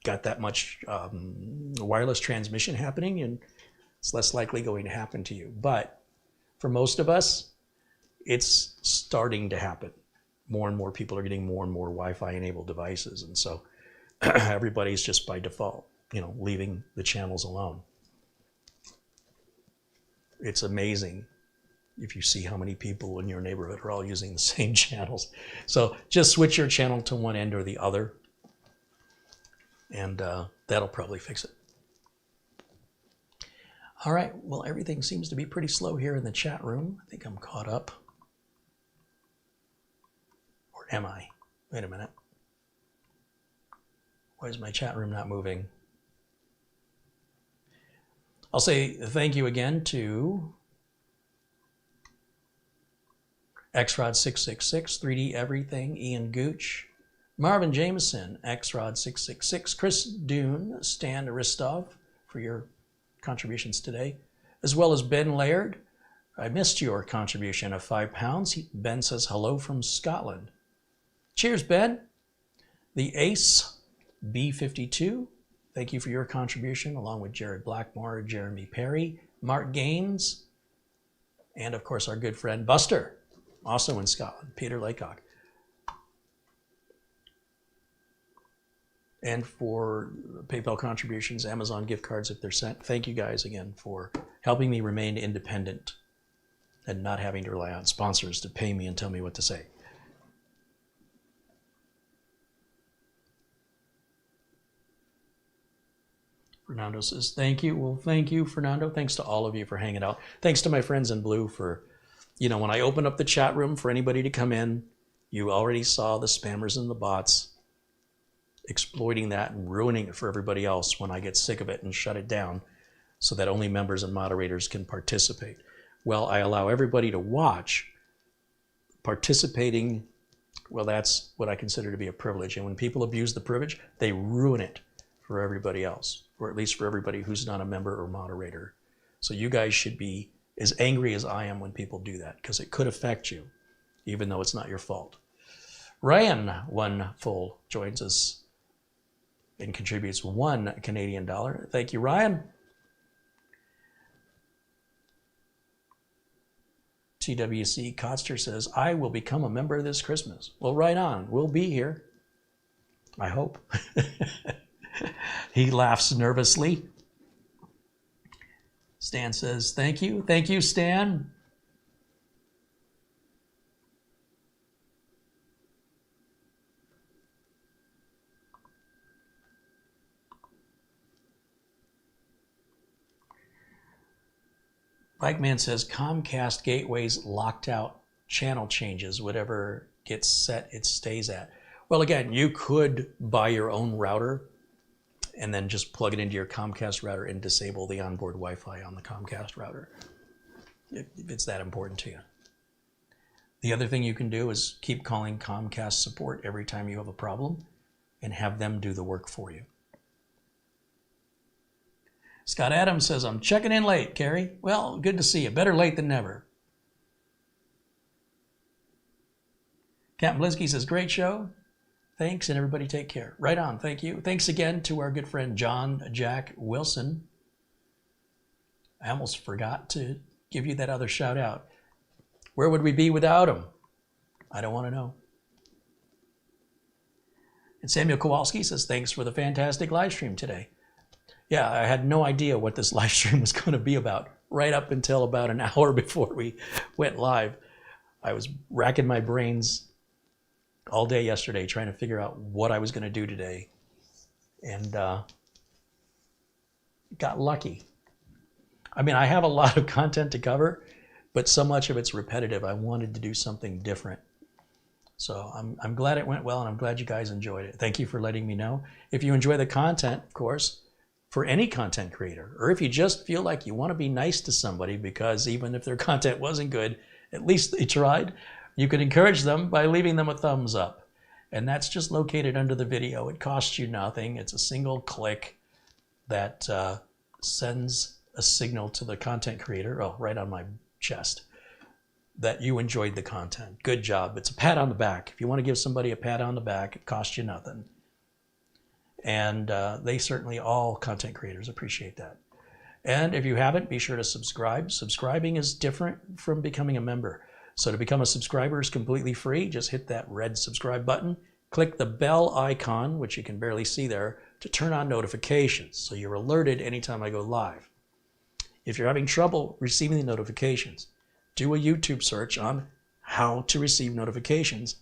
got that much wireless transmission happening, and it's less likely going to happen to you. But for most of us, it's starting to happen. More and more people are getting more and more Wi-Fi enabled devices, and so everybody's just by default, leaving the channels alone. It's amazing if you see how many people in your neighborhood are all using the same channels. So just switch your channel to one end or the other, and that'll probably fix it. All right, well, everything seems to be pretty slow here in the chat room. I think I'm caught up. Or am I? Wait a minute. Why is my chat room not moving? I'll say thank you again to XRod666, 3D Everything, Ian Gooch, Marvin Jameson, XRod666, Chris Dune, Stan Aristov for your contributions today, as well as Ben Laird. I missed your contribution of £5. Ben says hello from Scotland. Cheers, Ben. The Ace B52, thank you for your contribution, along with Jared Blackmore, Jeremy Perry, Mark Gaines, and of course our good friend Buster, also in Scotland, Peter Laycock. And for PayPal contributions, Amazon gift cards if they're sent. Thank you guys again for helping me remain independent and not having to rely on sponsors to pay me and tell me what to say. Fernando says, thank you. Well, thank you, Fernando. Thanks to all of you for hanging out. Thanks to my friends in blue for, when I open up the chat room for anybody to come in, you already saw the spammers and the bots exploiting that and ruining it for everybody else when I get sick of it and shut it down so that only members and moderators can participate. Well, I allow everybody to watch. Participating, well, that's what I consider to be a privilege. And when people abuse the privilege, they ruin it for everybody else, or at least for everybody who's not a member or moderator. So you guys should be as angry as I am when people do that, because it could affect you, even though it's not your fault. Ryan, one full, joins us and contributes $1 Canadian. Thank you, Ryan. TWC Kotster says, I will become a member this Christmas. Well, right on. We'll be here. I hope. He laughs nervously. Stan says, thank you. Thank you, Stan. Bike Man says, Comcast gateways locked out channel changes. Whatever gets set, it stays at. Well, again, you could buy your own router and then just plug it into your Comcast router and disable the onboard Wi-Fi on the Comcast router, if it's that important to you. The other thing you can do is keep calling Comcast support every time you have a problem and have them do the work for you. Scott Adams says, I'm checking in late, Carrie. Well, good to see you. Better late than never. Captain Blinsky says, great show. Thanks, and everybody take care. Right on, thank you. Thanks again to our good friend John Jack Wilson. I almost forgot to give you that other shout out. Where would we be without him? I don't want to know. And Samuel Kowalski says, thanks for the fantastic live stream today. Yeah, I had no idea what this live stream was going to be about right up until about an hour before we went live. I was racking my brains all day yesterday trying to figure out what I was going to do today, and got lucky. I mean, I have a lot of content to cover, but so much of it's repetitive. I wanted to do something different. So I'm glad it went well, and I'm glad you guys enjoyed it. Thank you for letting me know. If you enjoy the content, of course, for any content creator, or if you just feel like you want to be nice to somebody because even if their content wasn't good, at least they tried, you can encourage them by leaving them a thumbs up. And that's just located under the video. It costs you nothing. It's a single click that sends a signal to the content creator, oh, right on my chest, that you enjoyed the content. Good job. It's a pat on the back. If you want to give somebody a pat on the back, it costs you nothing. And they certainly, all content creators, appreciate that. And if you haven't, be sure to subscribe. Subscribing is different from becoming a member. So to become a subscriber is completely free. Just hit that red subscribe button, click the bell icon, which you can barely see there, to turn on notifications so you're alerted anytime I go live. If you're having trouble receiving the notifications, do a YouTube search on how to receive notifications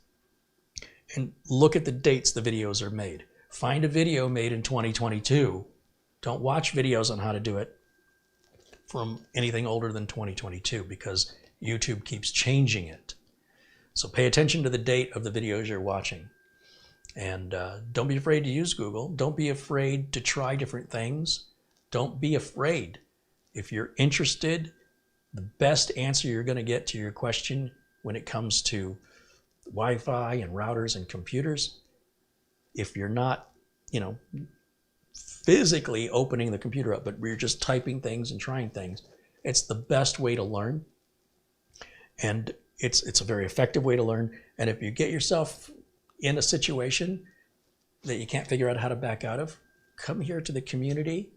and look at the dates the videos are made. Find a video made in 2022. Don't watch videos on how to do it from anything older than 2022 because YouTube keeps changing it. So pay attention to the date of the videos you're watching. And don't be afraid to use Google. Don't be afraid to try different things. Don't be afraid. If you're interested, the best answer you're going to get to your question when it comes to Wi-Fi and routers and computers, if you're not, physically opening the computer up, but we're just typing things and trying things, it's the best way to learn. And it's a very effective way to learn. And if you get yourself in a situation that you can't figure out how to back out of, come here to the community,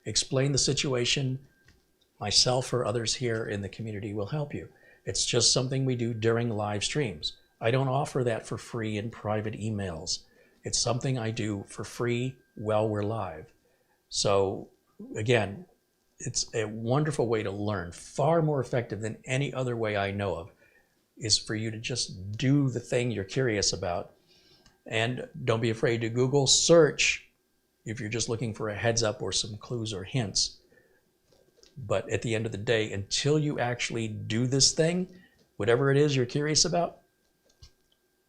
explain the situation. Myself or others here in the community will help you. It's just something we do during live streams. I don't offer that for free in private emails. It's something I do for free while we're live. So again, it's a wonderful way to learn, far more effective than any other way I know of, is for you to just do the thing you're curious about. And don't be afraid to Google search if you're just looking for a heads up or some clues or hints. But at the end of the day, until you actually do this thing, whatever it is you're curious about,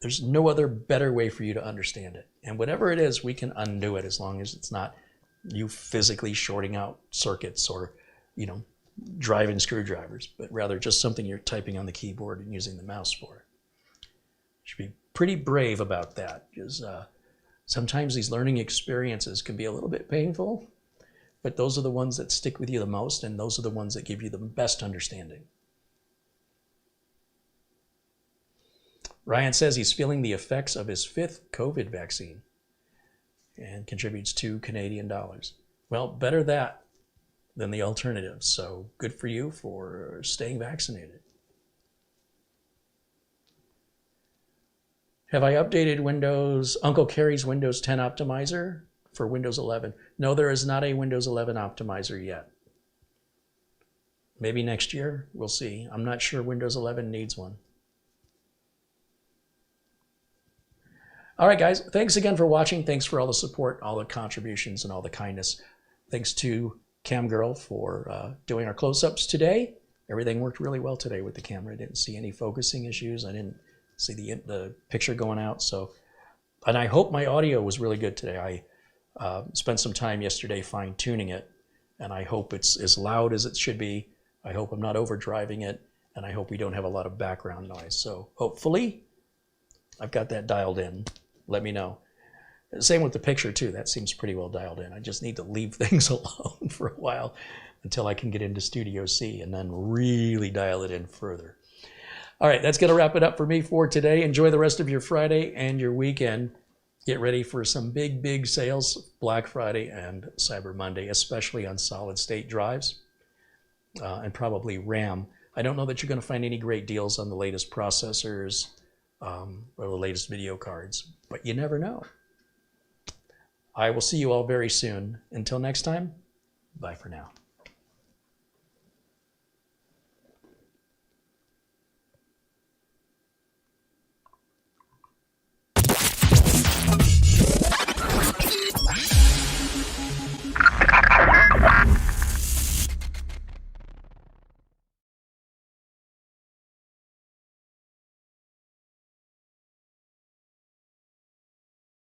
there's no other better way for you to understand it. And whatever it is, we can undo it as long as it's not you physically shorting out circuits or, driving screwdrivers, but rather just something you're typing on the keyboard and using the mouse for. You should be pretty brave about that, because sometimes these learning experiences can be a little bit painful, but those are the ones that stick with you the most, and those are the ones that give you the best understanding. Ryan says he's feeling the effects of his 5th COVID vaccine and contributes $2 Canadian. Well, better that than the alternative. So good for you for staying vaccinated. Have I updated Uncle Carrie's Windows 10 optimizer for Windows 11? No, there is not a Windows 11 optimizer yet. Maybe next year, we'll see. I'm not sure Windows 11 needs one. All right, guys, thanks again for watching. Thanks for all the support, all the contributions, and all the kindness. Thanks to CamGirl for doing our close-ups today. Everything worked really well today with the camera. I didn't see any focusing issues. I didn't see the picture going out. So, and I hope my audio was really good today. I spent some time yesterday fine-tuning it, and I hope it's as loud as it should be. I hope I'm not overdriving it, and I hope we don't have a lot of background noise. So hopefully I've got that dialed in. Let me know. Same with the picture too. That seems pretty well dialed in. I just need to leave things alone for a while until I can get into Studio C and then really dial it in further. All right, that's going to wrap it up for me for today. Enjoy the rest of your Friday and your weekend. Get ready for some big sales, Black Friday and Cyber Monday, especially on solid state drives and probably RAM. I don't know that you're going to find any great deals on the latest processors or the latest video cards, but you never know. I will see you all very soon. Until next time, bye for now.